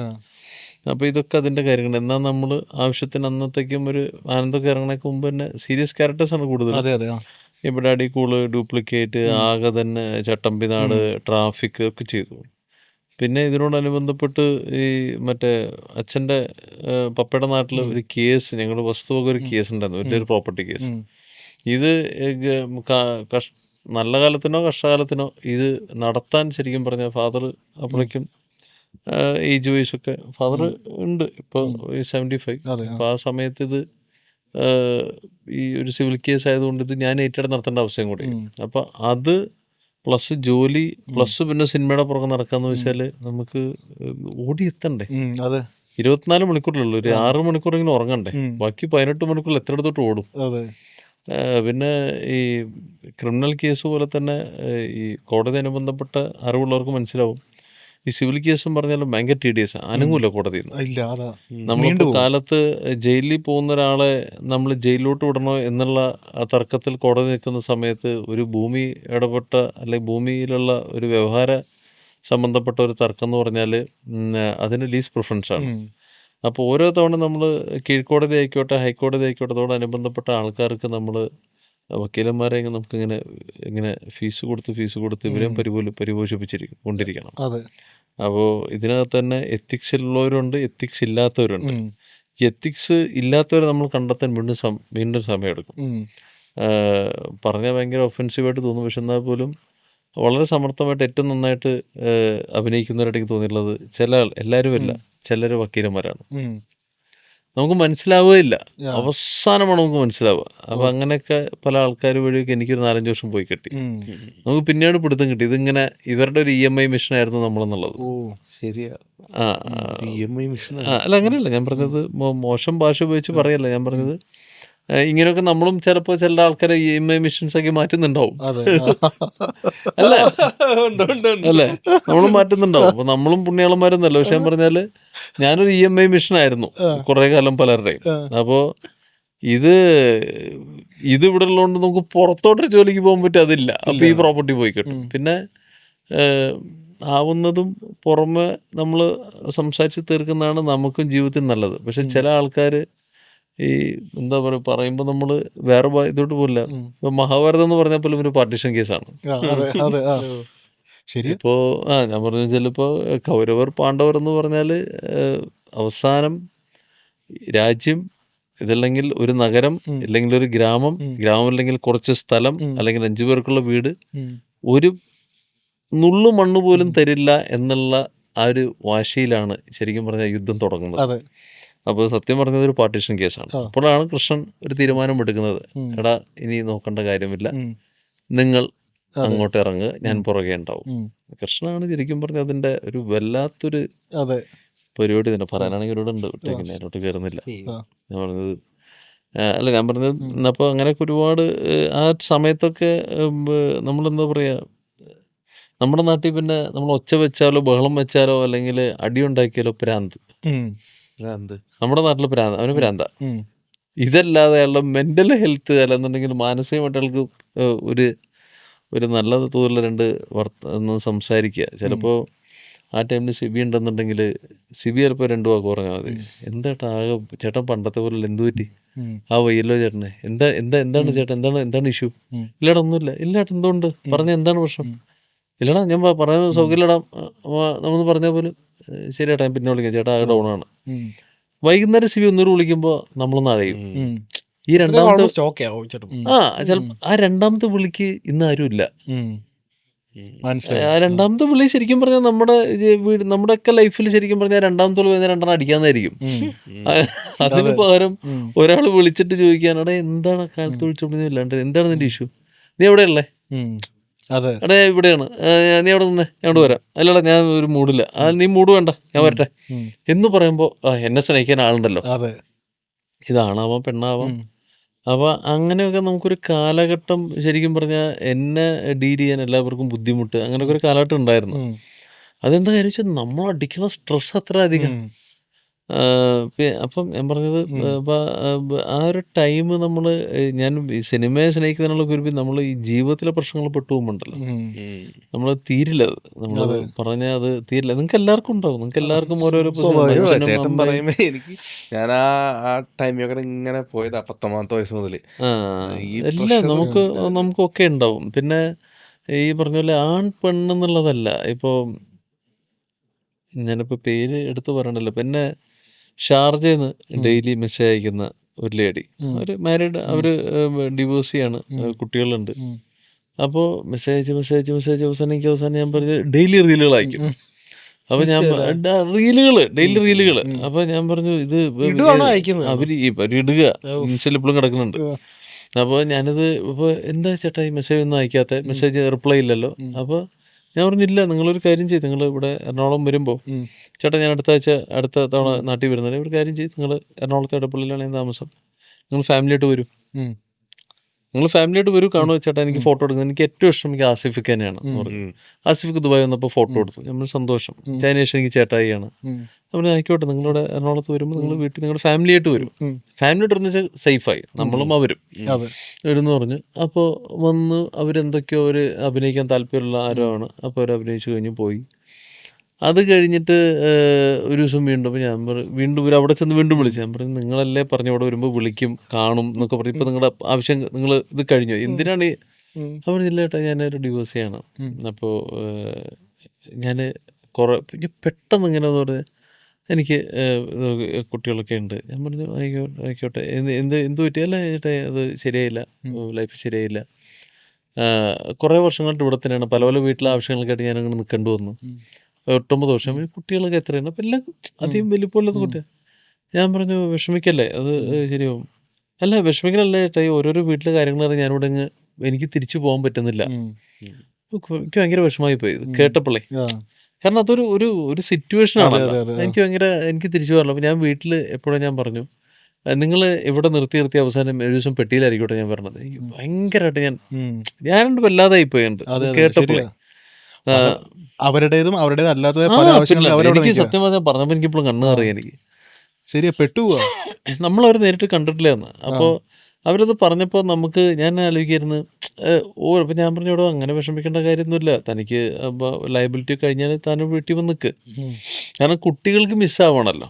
അപ്പോൾ ഇതൊക്കെ അതിൻ്റെ കാര്യങ്ങൾ. എന്നാൽ നമ്മൾ ആവശ്യത്തിന് അന്നത്തേക്കും ഒരു ആനന്ദമൊക്കെ ഇറങ്ങണേക്ക് മുമ്പ് തന്നെ സീരിയസ് ക്യാരക്ടേഴ്സാണ് കൂടുതൽ. അതെ അതെ. ഇപ്പോൾ ഡാഡി കൂള്, ഡ്യൂപ്ലിക്കേറ്റ്, ആകെ തന്നെ ചട്ടമ്പിനാട്, ട്രാഫിക് ഒക്കെ ചെയ്തു. പിന്നെ ഇതിനോടനുബന്ധപ്പെട്ട് ഈ മറ്റേ അച്ഛൻ്റെ പപ്പയുടെ നാട്ടിൽ ഒരു കേസ്, ഞങ്ങൾ വസ്തുവൊക്കെ ഒരു കേസ് ഉണ്ടായിരുന്നു, വലിയൊരു പ്രോപ്പർട്ടി കേസ്. ഇത് നല്ല കാലത്തിനോ കഷ്ടകാലത്തിനോ ഇത് നടത്താൻ ശരിക്കും പറഞ്ഞാൽ ഫാദർ അപ്പോഴേക്കും ഏജ് വൈസൊക്കെ ഫാദർ ഉണ്ട്, ഇപ്പോൾ 75. അപ്പോൾ ആ സമയത്ത് ഇത് ഈ ഒരു സിവിൽ കേസ് ആയതുകൊണ്ട് ഇത് ഞാൻ ഏറ്റെടുത്ത് നടത്തേണ്ട അവസ്ഥയും കൂടി. അപ്പം അത് പ്ലസ് ജോലി പ്ലസ് പിന്നെ സിനിമയുടെ പുറകെ നടക്കാന്ന് വെച്ചാൽ നമുക്ക് ഓടിയെത്തണ്ടേ. 24 മണിക്കൂറിലുള്ളൂ, ഒരു 6 മണിക്കൂറെങ്കിലും ഉറങ്ങണ്ടേ, ബാക്കി 18 മണിക്കൂറിൽ എത്ര ഇടത്തോട്ട് ഓടും. പിന്നെ ഈ ക്രിമിനൽ കേസ് പോലെ തന്നെ ഈ കോടതി അനുബന്ധപ്പെട്ട അറിവുള്ളവർക്ക് മനസ്സിലാവും, ഈ സിവിൽ കേസും പറഞ്ഞാലും ഭയങ്കര TDS, അനങ്ങൂല കോടതിയിൽ നിന്ന്. നമ്മളിപ്പോൾ കാലത്ത് ജയിലിൽ പോകുന്ന ഒരാളെ നമ്മൾ ജയിലിലോട്ട് വിടണോ എന്നുള്ള തർക്കത്തിൽ കോടതി നിൽക്കുന്ന സമയത്ത് ഒരു ഭൂമി ഇടപെട്ട അല്ലെങ്കിൽ ഭൂമിയിലുള്ള ഒരു വ്യവഹാര സംബന്ധപ്പെട്ട ഒരു തർക്കം എന്ന് പറഞ്ഞാൽ അതിന് ലീസ് പ്രിഫറൻസ് ആണ്. അപ്പോൾ ഓരോ തവണ നമ്മൾ കീഴ്ക്കോടതി ആയിക്കോട്ടെ ഹൈക്കോടതി ആയിക്കോട്ടെ അതോടനുബന്ധപ്പെട്ട ആൾക്കാർക്ക് നമ്മൾ വക്കീലന്മാരെ ഇങ്ങനെ ഫീസ് കൊടുത്ത് ഇവരെയും പരിപോഷിപ്പിച്ചിരിക്കണം. അപ്പോൾ ഇതിനകത്ത് തന്നെ എത്തിക്സ് ഉള്ളവരുണ്ട്, എത്തിക്സ് ഇല്ലാത്തവരുണ്ട്. എത്തിക്സ് ഇല്ലാത്തവരെ നമ്മൾ കണ്ടെത്താൻ വീണ്ടും സമയമെടുക്കും. പറഞ്ഞാൽ ഭയങ്കര ഒഫൻസീവായിട്ട് തോന്നും, പക്ഷെ എന്നാൽ പോലും വളരെ സമർത്ഥമായിട്ട് ഏറ്റവും നന്നായിട്ട് അഭിനയിക്കുന്നവരായിട്ട് തോന്നിയിട്ടുള്ളത് എല്ലാവരും അല്ല, ചിലർ വക്കീലന്മാരാണ്. നമുക്ക് മനസ്സിലാവുകയില്ല, അവസാനമാണ് നമുക്ക് മനസ്സിലാവുക. അപ്പം അങ്ങനെയൊക്കെ പല ആൾക്കാർ വഴിയൊക്കെ എനിക്കൊരു 4-5 വർഷം പോയി കിട്ടി. നമുക്ക് പിന്നീട് പിടുത്തം കിട്ടി ഇതിങ്ങനെ ഇവരുടെ ഒരു EMI മിഷൻ ആയിരുന്നു നമ്മളെന്നുള്ളത്. അല്ല അങ്ങനെയല്ല ഞാൻ പറഞ്ഞത്, മോശം ഭാഷ ഉപയോഗിച്ച് പറയല്ല ഞാൻ പറഞ്ഞത്. ഇങ്ങനെയൊക്കെ നമ്മളും ചിലപ്പോൾ ചില ആൾക്കാരെ EMI മിഷൻസ് ആക്കി മാറ്റുന്നുണ്ടാവും, അല്ലേ? നമ്മളും മാറ്റുന്നുണ്ടാവും. അപ്പൊ നമ്മളും പുണ്യാളന്മാരെന്നല്ല, പക്ഷെ ഞാൻ പറഞ്ഞാല് ഞാനൊരു EMI മിഷനായിരുന്നു കുറെ കാലം പലരുടെയും. അപ്പോൾ ഇത് ഇവിടെ ഉള്ളതുകൊണ്ട് നമുക്ക് പുറത്തോട്ടൊരു ജോലിക്ക് പോകാൻ പറ്റും, അതില്ല. അപ്പൊ ഈ പ്രോപ്പർട്ടി പോയി കിട്ടും. പിന്നെ ആവുന്നതും പുറമെ നമ്മൾ സംസാരിച്ച് തീർക്കുന്നതാണ് നമുക്കും ജീവിതത്തിൽ നല്ലത്. പക്ഷെ ചില ആൾക്കാർ ഈ എന്താ പറയുക പറയുമ്പോൾ നമ്മൾ വേറെ ഇതോട്ട് പോലില്ല. ഇപ്പൊ മഹാഭാരതം എന്ന് പറഞ്ഞാൽ പോലും ഒരു പാർട്ടീഷൻ കേസാണ്. ഇപ്പോ ഞാൻ പറഞ്ഞ ചിലപ്പോ കൗരവർ പാണ്ഡവർ എന്ന് പറഞ്ഞാൽ അവസാനം രാജ്യം ഇതല്ലെങ്കിൽ ഒരു നഗരം അല്ലെങ്കിൽ ഒരു ഗ്രാമം അല്ലെങ്കിൽ കുറച്ച് സ്ഥലം അല്ലെങ്കിൽ 5 പേർക്കുള്ള വീട് ഒരു നുള്ളു മണ്ണ് പോലും തരില്ല എന്നുള്ള ആ ഒരു വാശിയിലാണ് ശരിക്കും പറഞ്ഞാൽ യുദ്ധം തുടങ്ങുന്നത്. അപ്പോൾ സത്യം പറഞ്ഞത് ഒരു പാർട്ടീഷൻ കേസാണ്. അപ്പോഴാണ് കൃഷ്ണൻ ഒരു തീരുമാനം എടുക്കുന്നത്, എടാ ഇനി നോക്കേണ്ട കാര്യമില്ല, നിങ്ങൾ അങ്ങോട്ട് ഇറങ്ങുക, ഞാൻ പുറകെ ഉണ്ടാവും. കൃഷ്ണനാണ് ശരിക്കും പറഞ്ഞത് അതിന്റെ ഒരു വല്ലാത്തൊരു പരിപാടി തന്നെ. പറയാനാണെങ്കിൽ ഒരുപാട് ഉണ്ട്, വിട്ടേക്ക് ഞാനോട്ട് കയറുന്നില്ല. ഞാൻ പറഞ്ഞത് അല്ല ഞാൻ പറഞ്ഞത് അപ്പോൾ അങ്ങനെയൊക്കെ ഒരുപാട് ആ സമയത്തൊക്കെ നമ്മളെന്താ പറയുക, നമ്മുടെ നാട്ടിൽ പിന്നെ നമ്മൾ ഒച്ച വെച്ചാലോ ബഹളം വെച്ചാലോ അല്ലെങ്കിൽ അടിയുണ്ടാക്കിയാലോ പ്രാന്ത്. നമ്മുടെ നാട്ടിൽ അവന് പ്രാന്ത. ഇതല്ലാതെ അയാളുടെ മെന്റൽ ഹെൽത്ത് അല്ലെന്നുണ്ടെങ്കിൽ മാനസികമായിട്ട് അയാൾക്ക് ഒരു നല്ല തോതിലുള്ള ഒന്ന് സംസാരിക്കുക. ചിലപ്പോൾ ആ ടൈമിൽ സിബി ഉണ്ടെന്നുണ്ടെങ്കിൽ സിബി ചിലപ്പോൾ 2 വാക്ക് പറഞ്ഞാൽ മതി. എന്താ ആകെ ചേട്ടൻ പണ്ടത്തെ പോലെ എന്തു പറ്റി, ആ വയ്യല്ലോ ചേട്ടനെ, എന്താണ് ചേട്ടൻ, എന്താണ് ഇഷ്യൂ? ഇല്ലടാ ഒന്നുമില്ല. ഇല്ലാട്ട് എന്തുകൊണ്ട് പറഞ്ഞ എന്താണ് പ്രശ്നം? ഇല്ലടാ ഞാൻ പറയുന്ന സൗകര്യമില്ലടാ നമ്മൾ പറഞ്ഞ പോലും ശരി ചേട്ടാ പിന്നെ വിളിക്കാം, ചേട്ടാ ആകെ ഡൗണാണ്. വൈകുന്നേരം സിബി ഒന്നൂറ് വിളിക്കുമ്പോൾ നമ്മളൊന്ന് അഴയും. ഈ രണ്ടാമത്തെ വിളിക്ക് ഇന്ന് ആരും ഇല്ല. രണ്ടാമത്തെ വിളി ശരിക്കും പറഞ്ഞാൽ നമ്മുടെയൊക്കെ ലൈഫിൽ ശരിക്കും പറഞ്ഞാൽ രണ്ടാമത്തെ വിളി 2 അടിക്കാന്നായിരിക്കും. അതിന് പകരം ഒരാൾ വിളിച്ചിട്ട് ചോദിക്കാനടെ എന്താണ് കാലത്ത് വിളിച്ചോണ്ടില്ലാണ്ട് എന്താണ് നിന്റെ ഇഷ്യൂ, നീ എവിടെയല്ലേ, എടാ ഇവിടെയാണ്, നീ അവിടെ നിന്നേ, ഞാൻ അവിടെ വരാം. അല്ലടാ ഞാൻ ഒരു മൂഡില്ല. നീ മൂഡ് വേണ്ട, ഞാൻ വരട്ടെ എന്ന് പറയുമ്പോൾ എന്നെ സ്നേഹിക്കാൻ ആളുണ്ടല്ലോ. ഇതാണാവാം പെണ്ണാവാം. അപ്പോൾ അങ്ങനെയൊക്കെ നമുക്കൊരു കാലഘട്ടം ശരിക്കും പറഞ്ഞാൽ എന്നെ ഡീൽ ചെയ്യാൻ എല്ലാവർക്കും ബുദ്ധിമുട്ട്, അങ്ങനെയൊക്കെ ഒരു കാലഘട്ടം ഉണ്ടായിരുന്നു. അതെന്താ കാര്യം വെച്ചാൽ നമ്മൾ അടിക്കുന്ന സ്ട്രെസ് അത്ര അധികം. അപ്പം ഞാൻ പറഞ്ഞത് ആ ഒരു ടൈം നമ്മൾ ഞാൻ ഈ സിനിമയെ സ്നേഹിക്കുന്നതിനുള്ള കുരുപ്പി നമ്മൾ ഈ ജീവിതത്തിലെ പ്രശ്നങ്ങൾ പെട്ടു പോകുമ്പോണ്ടല്ലോ, നമ്മൾ തീരില്ല. നമ്മൾ പറഞ്ഞാൽ അത് തീരില്ല. നിങ്ങൾക്ക് എല്ലാവർക്കും ഉണ്ടാവും, നിങ്ങൾക്ക് എല്ലാവർക്കും ഓരോരോ ചേട്ടൻ പറയുമ്പോ എനിക്ക് ഞാൻ ആ ടൈമിലൊക്കെ ഇങ്ങനെ പോയത് 19ാമത്തെ വയസ്സ് മുതൽ എല്ലാം നമുക്കൊക്കെ ഉണ്ടാവും. പിന്നെ ഈ പറഞ്ഞ പോലെ ആൺ പെണ്ണെന്നുള്ളതല്ല. ഇപ്പോൾ ഞാനിപ്പോൾ പേര് എടുത്ത് പറയണല്ലോ, പിന്നെ ഷാർജയിൽ നിന്ന് ഡെയിലി മെസ്സേജ് അയക്കുന്ന ഒരു ലേഡി, അവർ മാരീഡ്, അവർ ഡിവോഴ്സ് ചെയ്യാണ്, കുട്ടികളുണ്ട്. അപ്പോൾ മെസ്സേജ് അവസാനം ഞാൻ പറഞ്ഞു ഡെയിലി റീലുകൾ അയക്കും. അപ്പോൾ ഞാൻ ഡെയിലി റീലുകൾ. അപ്പോൾ ഞാൻ പറഞ്ഞു ഇത് അവർ ഇടുക ഇൻസ്റ്റയിൽ ഇപ്പോഴും കിടക്കുന്നുണ്ട്. അപ്പോൾ ഞാനിത് ഇപ്പോൾ എന്താ ചേട്ടാ ഈ മെസ്സേജ് ഒന്നും അയക്കാത്ത, മെസ്സേജ് റിപ്ലൈ ഇല്ലല്ലോ. അപ്പോൾ ഞാൻ പറഞ്ഞില്ല, നിങ്ങളൊരു കാര്യം ചെയ്ത്, നിങ്ങൾ ഇവിടെ എറണാകുളം വരുമ്പോൾ, ചേട്ടാ ഞാൻ അടുത്ത തവണ നാട്ടിൽ വരുന്നത്, ഒരു കാര്യം ചെയ്ത് നിങ്ങൾ എറണാകുളത്തെ ഇടപ്പള്ളിയിലാണ് ഞാൻ താമസം, നിങ്ങൾ ഫാമിലിയായിട്ട് വരും, കാണുമോ ചേട്ടാ, എനിക്ക് ഫോട്ടോ എടുക്കുന്നത്. എനിക്ക് ഏറ്റവും ഇഷ്ടം എനിക്ക് ആസിഫിക്ക് തന്നെയാണ് പറഞ്ഞു. ആസിഫിക്ക് ദുബായ് വന്നപ്പോൾ ഫോട്ടോ എടുത്തു, നമ്മൾ സന്തോഷം. ചൈനേഷ് എനിക്ക് ചേട്ടായിയാണ്. അപ്പോൾ ആയിക്കോട്ടെ, നിങ്ങളിവിടെ എറണാകുളത്ത് വരുമ്പോൾ നിങ്ങൾ വീട്ടിൽ നിങ്ങളുടെ ഫാമിലിയായിട്ട് വരും, ഫാമിലിയായിട്ട് വരുന്ന വെച്ചാൽ സേഫായി, നമ്മളും അവരും വരുമെന്ന് പറഞ്ഞു. അപ്പോൾ വന്ന് അവരെന്തൊക്കെയോ അവർ അഭിനയിക്കാൻ താല്പര്യമുള്ള ആരോ ആണ്. അപ്പോൾ അവർ അഭിനയിച്ചു കഴിഞ്ഞ് പോയി. അത് കഴിഞ്ഞിട്ട് ഒരു ദിവസം വീണ്ടും അപ്പോൾ ഞാൻ വീണ്ടും ഇവർ അവിടെ ചെന്ന് വീണ്ടും വിളിച്ചു. ഞാൻ പറഞ്ഞു നിങ്ങളല്ലേ പറഞ്ഞു അവിടെ വരുമ്പോൾ വിളിക്കും, കാണും എന്നൊക്കെ പറഞ്ഞു. ഇപ്പോൾ നിങ്ങളുടെ ആവശ്യം നിങ്ങൾ ഇത് കഴിഞ്ഞു, എന്തിനാണ് അവർ ഇല്ല ചേട്ടാ ഞാനൊരു ഡിവോഴ്സ് ചെയ്യണം. അപ്പോൾ ഞാൻ പെട്ടെന്ന് ഇങ്ങനെ പറഞ്ഞ് എനിക്ക് കുട്ടികളൊക്കെ ഉണ്ട്. ഞാൻ പറഞ്ഞു ആയിക്കോട്ടെ, എന്ത് പറ്റി? അല്ല ചേട്ടാ അത് ശരിയായില്ല, ലൈഫ് ശരിയായില്ല. കുറേ വർഷങ്ങളായിട്ട് ഇവിടെ തന്നെയാണ്, പല പല വീട്ടിലെ ആവശ്യങ്ങൾക്കായിട്ട് ഞാനങ്ങനെ നിൽക്കേണ്ടി വന്നു. 8-9 വർഷം. കുട്ടികളൊക്കെ എത്രയാണ്? അപ്പം എല്ലാം അധികം വലിപ്പമുള്ളത് കുട്ടിയാണ്. ഞാൻ പറഞ്ഞു വിഷമിക്കല്ലേ, അത് ശരിയാവും. അല്ല വിഷമിക്കലല്ല ചേട്ടാ, ഈ ഓരോരോ വീട്ടിലെ കാര്യങ്ങൾ ഞാനിവിടെ എനിക്ക് തിരിച്ചു പോകാൻ പറ്റുന്നില്ല. എനിക്ക് ഭയങ്കര വിഷമമായി പോയി കേട്ടപ്പോഴേ. കാരണം അതൊരു ഒരു സിറ്റുവേഷൻ ആണ്. എനിക്ക് തിരിച്ചു പോകാറില്ല. അപ്പം ഞാൻ വീട്ടിൽ എപ്പോഴും ഞാൻ പറഞ്ഞു, നിങ്ങൾ ഇവിടെ നിർത്തി അവസാനം ഒരു ദിവസം പെട്ടിയിലായിരിക്കട്ടെ ഞാൻ പറഞ്ഞത്. ഭയങ്കരമായിട്ട് ഞാനുണ്ട് വല്ലാതായി പോയുണ്ട് കേട്ടപ്പോഴേ. അവരുടേതും അവരുടേതല്ലാത്ത പല ആവശ്യങ്ങളും എനിക്ക് സത്യം പറഞ്ഞാൽ പറഞ്ഞപ്പോൾ എനിക്കിപ്പോഴും കണ്ണ് അറിയാം. എനിക്ക് ശരിയാ പെട്ടുപോവാ, നമ്മളവർ നേരിട്ട് കണ്ടിട്ടില്ല എന്ന്. അപ്പോൾ അവരത് പറഞ്ഞപ്പോൾ ഞാൻ ആലോചിക്കായിരുന്നു ഇപ്പം ഞാൻ പറഞ്ഞു ഇവിടെ അങ്ങനെ വിഷമിക്കേണ്ട കാര്യമൊന്നുമില്ല, തനിക്ക് ലയബിലിറ്റി കഴിഞ്ഞാൽ താൻ വീട്ടിൽ വന്ന് നിൽക്ക്. കാരണം കുട്ടികൾക്ക് മിസ്സാവണമല്ലോ,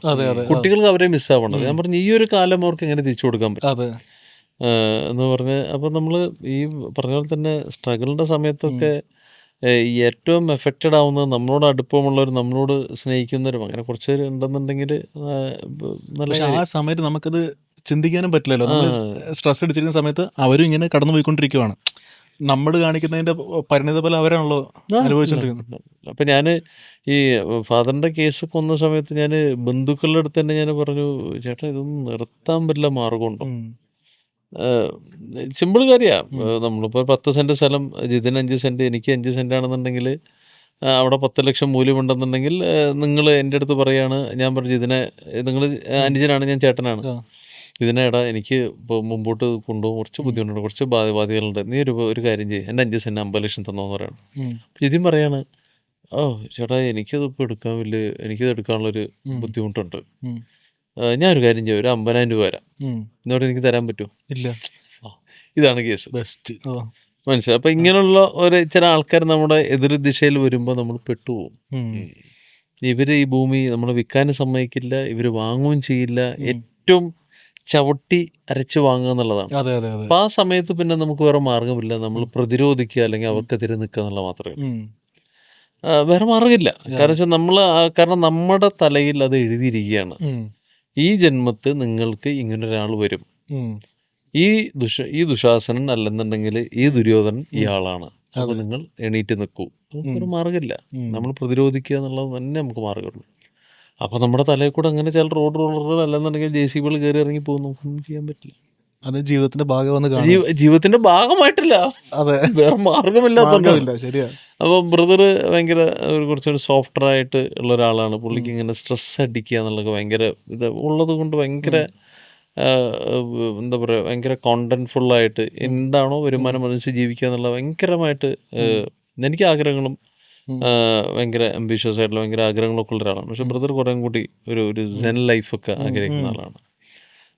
കുട്ടികൾക്ക് അവരെ മിസ്സാവണത്. ഞാൻ പറഞ്ഞു ഈ ഒരു കാലം അവർക്ക് എങ്ങനെ തിരിച്ചു കൊടുക്കാൻ പറ്റും എന്ന് പറഞ്ഞ്. അപ്പോൾ നമ്മൾ ഈ പറഞ്ഞ പോലെ തന്നെ സ്ട്രഗിളിൻ്റെ സമയത്തൊക്കെ ഏറ്റവും എഫക്റ്റഡ് ആവുന്നത് നമ്മളോട് അടുപ്പമുള്ളവരും നമ്മളോട് സ്നേഹിക്കുന്നവരും അങ്ങനെ കുറച്ച് പേര് ഉണ്ടെന്നുണ്ടെങ്കിൽ നല്ല. ആ സമയത്ത് നമുക്കത് ചിന്തിക്കാനും പറ്റില്ലല്ലോ. സ്ട്രെസ് അടിച്ചിരിക്കുന്ന സമയത്ത് അവരും ഇങ്ങനെ കടന്നു പോയിക്കൊണ്ടിരിക്കുവാണ്. നമ്മൾ കാണിക്കുന്നതിന്റെ പരിണിത പോലെ അവരാണല്ലോ അനുഭവിച്ചോണ്ടിരിക്കുന്നത്. അപ്പം ഞാൻ ഈ ഫാദറിന്റെ കേസ് കൊന്ന സമയത്ത് ഞാൻ ബന്ധുക്കളുടെ അടുത്ത് തന്നെ ഞാൻ പറഞ്ഞു, ചേട്ടാ ഇതൊന്നും നിർത്താൻ പറ്റില്ല, മാർഗമുണ്ടോ? സിമ്പിൾ കാര്യമാണ്. നമ്മളിപ്പോൾ 10 സെൻറ്റ് സ്ഥലം, ജിതിന് 5 സെൻറ്റ്, എനിക്ക് 5 സെൻറ്റ് ആണെന്നുണ്ടെങ്കിൽ അവിടെ 10 ലക്ഷം മൂല്യമുണ്ടെന്നുണ്ടെങ്കിൽ നിങ്ങൾ എൻ്റെ അടുത്ത് പറയാണ്, ഞാൻ പറഞ്ഞു ഇതിനെ നിങ്ങൾ അനുജനാണ്, ഞാൻ ചേട്ടനാണ്, ഇതിനെടാ എനിക്ക് ഇപ്പോൾ മുമ്പോട്ട് കൊണ്ടുപോകാൻ കുറച്ച് ബുദ്ധിമുട്ടുണ്ട്, കുറച്ച് ബാധ്യതകളുണ്ട്, നീ ഒരു കാര്യം ചെയ്യും, എൻ്റെ 5 സെൻറ്റ് 50 ലക്ഷം തന്നോന്ന് പറയാണ്. ജിതിൻ പറയാണ്, ചേട്ടാ എനിക്കത് ഇപ്പോൾ എനിക്കത് എടുക്കാനുള്ളൊരു ബുദ്ധിമുട്ടുണ്ട്, ഞാനൊരു കാര്യം ചെയ്യും, ഒരു 50,000 രൂപ തരാം, എന്നോട് എനിക്ക് തരാൻ പറ്റുമോ? ഇല്ല. ഇതാണ് കേസ്. ബെസ്റ്റ് മനസ്സിലായി. അപ്പം ഇങ്ങനെയുള്ള ചില ആൾക്കാർ നമ്മുടെ എതിർ ദിശയിൽ വരുമ്പോൾ നമ്മൾ പെട്ടുപോകും. ഇവർ ഈ ഭൂമി നമ്മൾ വിൽക്കാനും സമ്മതിക്കില്ല, ഇവർ വാങ്ങുകയും ചെയ്യില്ല, ഏറ്റവും ചവിട്ടി അരച്ച് വാങ്ങുക എന്നുള്ളതാണ്. അപ്പം ആ സമയത്ത് പിന്നെ നമുക്ക് വേറെ മാർഗമില്ല, നമ്മൾ പ്രതിരോധിക്കുക അല്ലെങ്കിൽ അവർക്കെതിരെ നിൽക്കുക എന്നുള്ള മാത്രമേ ഉള്ളൂ. വേറെ മാർഗമില്ല. കാരണം നമ്മുടെ തലയിൽ അത് എഴുതിയിരിക്കുകയാണ്, ഈ ജന്മത്ത് നിങ്ങൾക്ക് ഇങ്ങനൊരാൾ വരും, ഈ ദുശാസനൻ അല്ലെന്നുണ്ടെങ്കിൽ ഈ ദുര്യോധനൻ ഇയാളാണ്, അപ്പോൾ നിങ്ങൾ എണീറ്റ് നിൽക്കൂ. ഒരു മാർഗമില്ല, നമ്മൾ പ്രതിരോധിക്കുക എന്നുള്ളത് തന്നെ നമുക്ക് മാർഗമുള്ളൂ. അപ്പോൾ നമ്മുടെ തലയിൽ കൂടെ അങ്ങനെ ചില റോഡ് റോളറുകൾ അല്ലെന്നുണ്ടെങ്കിൽ JCBകൾ കയറി ഇറങ്ങി പോകും, നമുക്കൊന്നും ചെയ്യാൻ പറ്റില്ല. അത് ജീവിതത്തിന്റെ ഭാഗമെന്ന് ജീവിതത്തിന്റെ ഭാഗമായിട്ടില്ല, വേറെ മാർഗമില്ലാത്ത. ശരിയാ. അപ്പോൾ ബ്രദർ ഭയങ്കര കുറച്ചൊരു സോഫ്റ്ററായിട്ട് ഉള്ള ഒരാളാണ്. പുള്ളിക്ക് ഇങ്ങനെ സ്ട്രെസ് അടിക്കുക എന്നുള്ളത് ഭയങ്കര ഇത് ഉള്ളത് കൊണ്ട് ഭയങ്കര എന്താ പറയുക, ഭയങ്കര കോണ്ടന്റ്ഫുള്ളായിട്ട് എന്താണോ വരുമാനം അനുസരിച്ച് ജീവിക്കുക എന്നുള്ള ഭയങ്കരമായിട്ട് എനിക്ക് ആഗ്രഹങ്ങളും ഭയങ്കര അംബീഷ്യസ് ആയിട്ടുള്ള ഭയങ്കര ആഗ്രഹങ്ങളൊക്കെ ഉള്ള ഒരാളാണ്. പക്ഷെ ബ്രദർ കുറേ കൂടി ഒരു സെൻ ലൈഫൊക്കെ ആഗ്രഹിക്കുന്ന ആളാണ്.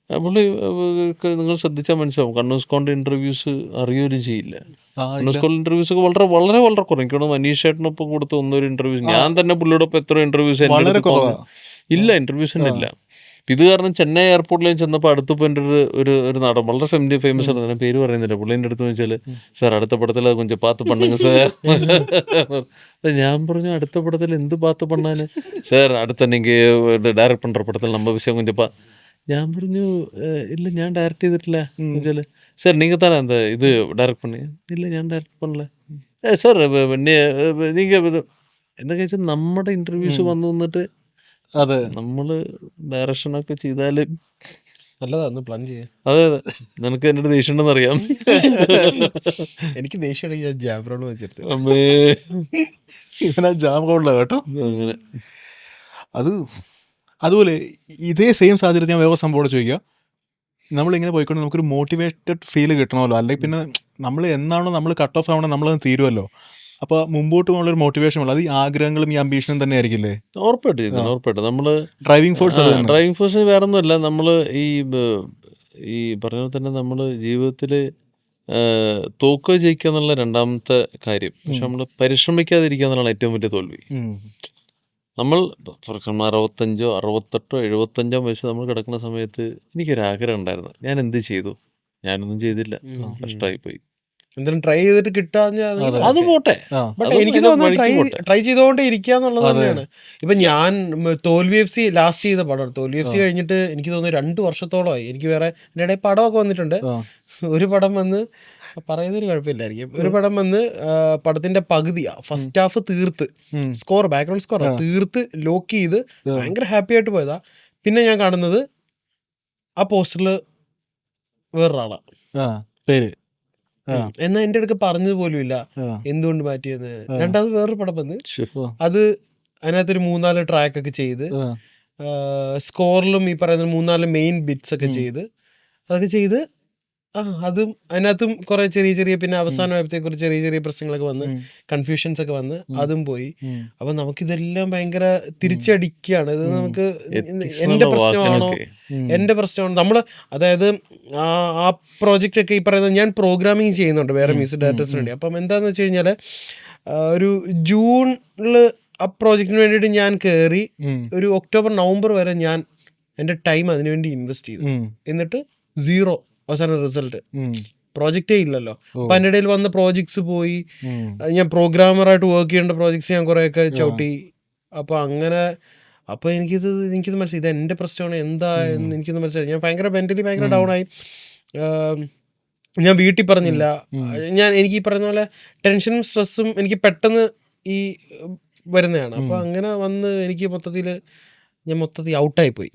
പുള്ളി നിങ്ങൾ ശ്രദ്ധിച്ചാൽ മനസ്സിലാവും, കണ്ണൂസ് കോണിൻ്റെ ഇൻ്റർവ്യൂസ് അറിയുകയും ചെയ്യില്ല. കണ്ണൂസ് കോൺ ഇൻ്റർവ്യൂസ് ഒക്കെ വളരെ വളരെ വളരെ കുറവ്. എനിക്ക് തോന്നുന്നു മനീഷ് ചേട്ടനൊപ്പം കൊടുത്ത ഒന്നൊരു ഇൻ്റർവ്യൂസ്, ഞാൻ തന്നെ പുള്ളിയോടൊപ്പം എത്ര ഇൻ്റർവ്യൂസ് ഇല്ല, ഇൻ്റർവ്യൂസ് തന്നെ ഇല്ല. ഇത് കാരണം ചെന്നൈ എയർപോർട്ടിൽ ചെന്നപ്പോൾ അടുത്ത് പോയിട്ട് ഒരു നടൻ വളരെ ഫേമസ് ആണ്, പേര് പറയുന്നില്ല, പുള്ളീൻ്റെ അടുത്ത് വെച്ചാൽ സാർ അടുത്ത പടത്തിൽ അത് കൊഞ്ചം പാത്ത് പണ്ണുങ്ങ സാർ. ഞാൻ പറഞ്ഞു അടുത്ത പടത്തിൽ എന്ത് പാത്ത് പണ്ണാന് സാർ, അടുത്ത എനിക്ക് ഡയറക്റ്റ് പண்ற പടത്തിൽ നമ്മ വിഷയം കൊഞ്ചപ്പാ. ഞാൻ പറഞ്ഞു ഇല്ല ഞാൻ ഡയറക്റ്റ് ചെയ്തിട്ടില്ല. വെച്ചാൽ സാർ നിങ്ങൾ തന്നെ എന്താ ഇത് ഡയറക്റ്റ് പണ്ണി? ഇല്ല ഞാൻ ഡയറക്റ്റ് പണ്ണല. സാർ നിങ്ങൾ എന്തൊക്കെ വെച്ചാൽ നമ്മുടെ ഇൻ്റർവ്യൂസ് വന്നു വന്നിട്ട് അതെ നമ്മള് ഡയറക്ഷനൊക്കെ ചെയ്താല് നല്ലതാന്ന് പ്ലാൻ ചെയ്യാൻ. അതെ അതെ, നിനക്ക് എൻ്റെ അടുത്ത് ദേഷ്യം ഉണ്ടെന്ന് അറിയാം. എനിക്ക് ദേഷ്യം ഞാൻ ജാബ്രോള് വെച്ചിട്ട് അമ്മേ ഇവനാ ജാം റോഡില കേട്ടോ. അങ്ങനെ അതുപോലെ ഇതേ സെയിം സാഹചര്യത്തിൽ ഞാൻ വേറെ സംഭവം ചോദിക്കാം. നമ്മളിങ്ങനെ പോയിക്കൊണ്ട് നമുക്കൊരു മോട്ടിവേറ്റഡ് ഫീൽ കിട്ടണമല്ലോ, അല്ലെങ്കിൽ പിന്നെ നമ്മൾ എന്നാണോ നമ്മൾ കട്ട് ഓഫ് ആവണം നമ്മളത് തീരുമല്ലോ. അപ്പോൾ മുമ്പോട്ട് പോകാനുള്ളൊരു മോട്ടിവേഷൻ ഉള്ളൂ, അത് ഈ ആഗ്രഹങ്ങളും ഈ അംബീഷനും തന്നെ ആയിരിക്കില്ലേ? ഉറപ്പായിട്ട് നമ്മള് ഡ്രൈവിംഗ് ഫോഴ്സ് വേറെ ഒന്നുമില്ല. നമ്മള് ഈ പറഞ്ഞ പോലെ തന്നെ നമ്മള് ജീവിതത്തില് തോക്കുക ജയിക്കുക എന്നുള്ള രണ്ടാമത്തെ കാര്യം. പക്ഷെ നമ്മൾ പരിശ്രമിക്കാതിരിക്കുക എന്നുള്ളതാണ് ഏറ്റവും വലിയ തോൽവി. നമ്മൾ 65, 68, 75 വയസ്സ് നമ്മൾ കിടക്കുന്ന സമയത്ത് എനിക്കൊരാഗ്രഹം ഉണ്ടായിരുന്നു, ഞാൻ എന്ത് ചെയ്തു? ഞാനൊന്നും ചെയ്തില്ല, കഷ്ടമായിപ്പോയി. എന്തെങ്കിലും ട്രൈ ചെയ്തിട്ട് കിട്ടാന്ന് അത് പോട്ടെ. ബട്ട് എനിക്ക് തോന്നുന്നു ട്രൈ ചെയ്തുകൊണ്ടേ ഇരിക്കുക എന്നുള്ളത് തന്നെയാണ്. ഇപ്പൊ ഞാൻ തോൽവി FC ലാസ്റ്റ് ചെയ്ത പടമാണ്. തോൽവി FC കഴിഞ്ഞിട്ട് എനിക്ക് തോന്നുന്നു 2 വർഷത്തോളമായി. എനിക്ക് വേറെ എൻ്റെ ഇടയിൽ പടമൊക്കെ വന്നിട്ടുണ്ട്. ഒരു പടം വന്ന് പറയുന്നതിന് കുഴപ്പമില്ലായിരിക്കും. ഒരു പടം വന്ന് പടത്തിന്റെ പകുതി ഫസ്റ്റ് ഹാഫ് തീർത്ത് സ്കോർ ബാക്ക്ഗ്രൗണ്ട് സ്കോർ തീർത്ത് ലോക്ക് ചെയ്ത് ഭയങ്കര ഹാപ്പി ആയിട്ട് പോയതാ. പിന്നെ ഞാൻ കാണുന്നത് ആ പോസ്റ്ററിൽ വേറൊരാളാ പേര്. എന്നാ എന്റെ അടുക്ക് പറഞ്ഞത് പോലും ഇല്ല എന്തുകൊണ്ട് മാറ്റിയെന്ന്. രണ്ടാമത് വേറൊരു പടം വന്ന് അത് അതിനകത്തൊരു 3-4 ട്രാക്ക് ഒക്കെ ചെയ്ത് സ്കോറിലും ഈ പറയുന്ന 3-4 മെയിൻ ബിറ്റ്സ് ഒക്കെ ചെയ്ത് അതൊക്കെ ചെയ്ത് അതും അതിനകത്തും കുറെ ചെറിയ പിന്നെ അവസാനമായപ്പോഴത്തേക്ക് കുറച്ച് ചെറിയ പ്രശ്നങ്ങളൊക്കെ വന്ന് കൺഫ്യൂഷൻസ് ഒക്കെ വന്ന് അതും പോയി. അപ്പൊ നമുക്കിതെല്ലാം ഭയങ്കര തിരിച്ചടിക്കുകയാണ്. ഇത് നമുക്ക് എന്റെ പ്രശ്നമാണോ നമ്മള്, അതായത് ആ പ്രോജക്റ്റ് ഒക്കെ ഈ പറയുന്നത് ഞാൻ പ്രോഗ്രാമിങ് ചെയ്യുന്നുണ്ട് വേറെ മ്യൂസിക് ഡയറക്ടേഴ്സിന് വേണ്ടി. അപ്പം എന്താന്ന് വെച്ച് കഴിഞ്ഞാല് ഒരു ജൂണില് ആ പ്രോജക്റ്റിന് വേണ്ടിയിട്ട് ഞാൻ കയറി ഒരു ഒക്ടോബർ നവംബർ വരെ ഞാൻ എൻ്റെ ടൈം അതിനുവേണ്ടി ഇൻവെസ്റ്റ് ചെയ്തു. എന്നിട്ട് 0 അവസാന റിസൾട്ട്, പ്രോജക്റ്റേ ഇല്ലല്ലോ. അപ്പൊ അതിൻ്റെ ഇടയിൽ വന്ന പ്രോജക്ട്സ് പോയി. ഞാൻ പ്രോഗ്രാമറായിട്ട് വർക്ക് ചെയ്യേണ്ട പ്രോജക്ട്സ് ഞാൻ കുറെയൊക്കെ ചവിട്ടി. അപ്പൊ എനിക്കിത് മനസ്സിലായി, ഇത് എന്റെ പ്രശ്നമാണ് എന്താ എന്ന് എനിക്കൊന്ന് മനസ്സിലായി. ഞാൻ ഭയങ്കര മെന്റലി ഭയങ്കര ഡൗൺ ആയി. ഞാൻ വീട്ടിൽ പറഞ്ഞില്ല. എനിക്ക് ഈ പറയുന്ന പോലെ ടെൻഷനും സ്ട്രെസ്സും എനിക്ക് പെട്ടെന്ന് ഈ വരുന്നതാണ്. അപ്പൊ അങ്ങനെ വന്ന് എനിക്ക് മൊത്തത്തിൽ ഔട്ടായി പോയി.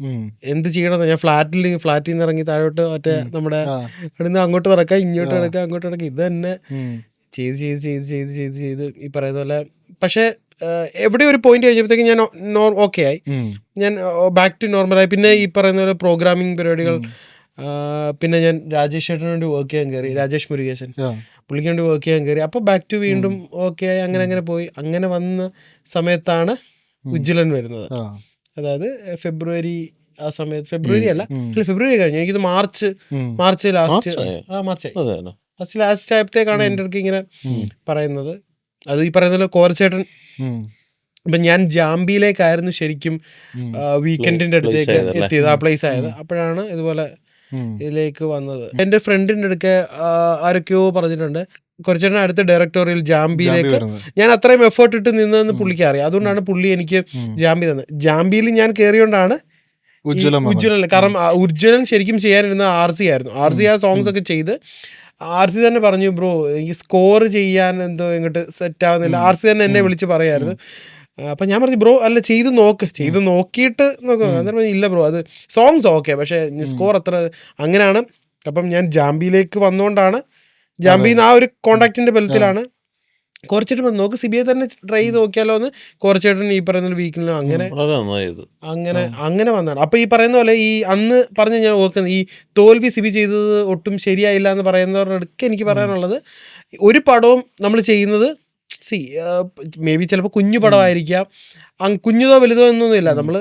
എന്ത് ചെയ്യണമെന്ന് ഞാൻ ഫ്ലാറ്റിൽ നിന്ന് ഇറങ്ങി താഴോട്ട് മറ്റേ നമ്മുടെ അവിടുന്ന് അങ്ങോട്ട് നടക്കാം ഇങ്ങോട്ട് നടക്കാം ഇത് തന്നെ ചെയ്ത് ഈ പറയുന്ന പോലെ. പക്ഷെ എവിടെ ഒരു പോയിന്റ് കഴിഞ്ഞപ്പോഴത്തേക്ക് ഞാൻ ഓക്കെ ആയി, ഞാൻ ബാക്ക് ടു നോർമലായി. പിന്നെ ഈ പറയുന്ന പോലെ പ്രോഗ്രാമിംഗ് പരിപാടികൾ, പിന്നെ ഞാൻ രാജേഷ് ചേട്ടന് വേണ്ടി വർക്ക് ചെയ്യാൻ കയറി, രാജേഷ് മുരുകേശൻ പുള്ളിക്ക് വേണ്ടി വർക്ക് ചെയ്യാൻ കയറി. അപ്പൊ ബാക്ക് ടു വീണ്ടും ഓക്കെ ആയി. അങ്ങനെ പോയി. അങ്ങനെ വന്ന സമയത്താണ് ഉജ്ജ്വലൻ വരുന്നത്. അതായത് ഫെബ്രുവരി ആ സമയത്ത്, ഫെബ്രുവരി കഴിഞ്ഞു. എനിക്കിത് മാർച്ച് ലാസ്റ്റ് ആയപ്പോഴത്തേക്കാണ് എൻ്റെ അടുക്ക് ഇങ്ങനെ പറയുന്നത്. അത് ഈ പറയുന്ന കോരച്ചേട്ടൻ, ഇപ്പൊ ഞാൻ ജാമ്പിയിലേക്കായിരുന്നു ശരിക്കും വീക്കെൻഡിന്റെ അടുത്തേക്ക് എത്തിയത്, ആ പ്ലേസ് ആയത്. അപ്പോഴാണ് ഇതുപോലെ ഇതിലേക്ക് വന്നത്. എൻ്റെ ഫ്രണ്ടിൻ്റെ അടുക്ക് ആരൊക്കെയോ പറഞ്ഞിട്ടുണ്ട് കുറച്ചേട്ടൻ അടുത്ത ഡയറക്ടോറിയൽ ജാമ്പിയിലേക്ക് ഞാൻ അത്രയും എഫേർട്ട് ഇട്ട് നിന്നതെന്ന് പുള്ളിക്ക് അറിയാം. അതുകൊണ്ടാണ് പുള്ളി എനിക്ക് ജാമ്പി തന്നത്. ജാമ്പിയിൽ ഞാൻ കയറിയോണ്ടാണ് ഉജ്ജ്വലൻ. കാരണം ഉജ്ജ്വലൻ ശരിക്കും ചെയ്യാനിരുന്ന RC ആയിരുന്നു. RC ആ സോങ്സ് ഒക്കെ ചെയ്ത് RC തന്നെ പറഞ്ഞു, ബ്രോ എനിക്ക് സ്കോർ ചെയ്യാൻ എന്തോ ഇങ്ങോട്ട് സെറ്റ് ആവുന്നില്ല. RC തന്നെ എന്നെ വിളിച്ച് പറയായിരുന്നു. അപ്പം ഞാൻ പറഞ്ഞു, ബ്രോ അല്ല ചെയ്ത് നോക്കിയിട്ട് നോക്കുക. അന്നേരം ഇല്ല ബ്രോ, അത് സോങ്സ് ഓക്കെ, പക്ഷെ സ്കോർ അത്ര അങ്ങനെയാണ്. അപ്പം ഞാൻ ജാമ്പിയിലേക്ക് വന്നുകൊണ്ടാണ്, ജാമ്പിന്ന് ആ ഒരു കോണ്ടാക്ടിന്റെ ബലത്തിലാണ് കുറച്ചേട്ടൻ നോക്ക് CBI തന്നെ ട്രൈ ചെയ്ത് നോക്കിയാലോ എന്ന് കുറച്ചേട്ടൻ ഈ പറയുന്ന വീക്കിലും അങ്ങനെ വന്നതാണ്. അപ്പൊ ഈ പറയുന്ന പോലെ ഈ അന്ന് പറഞ്ഞ് ഞാൻ ഓർക്കുന്നത്, ഈ തോൽവി സിബി ചെയ്തത് ഒട്ടും ശരിയായില്ല എന്ന് പറയുന്നവരുടെ അടുക്ക് എനിക്ക് പറയാനുള്ളത്, ഒരു പടവും നമ്മൾ ചെയ്യുന്നത് മേ ബി ചിലപ്പോൾ കുഞ്ഞു പടമായിരിക്കാം, കുഞ്ഞുതോ വലുതോ എന്നൊന്നുമില്ല, നമ്മൾ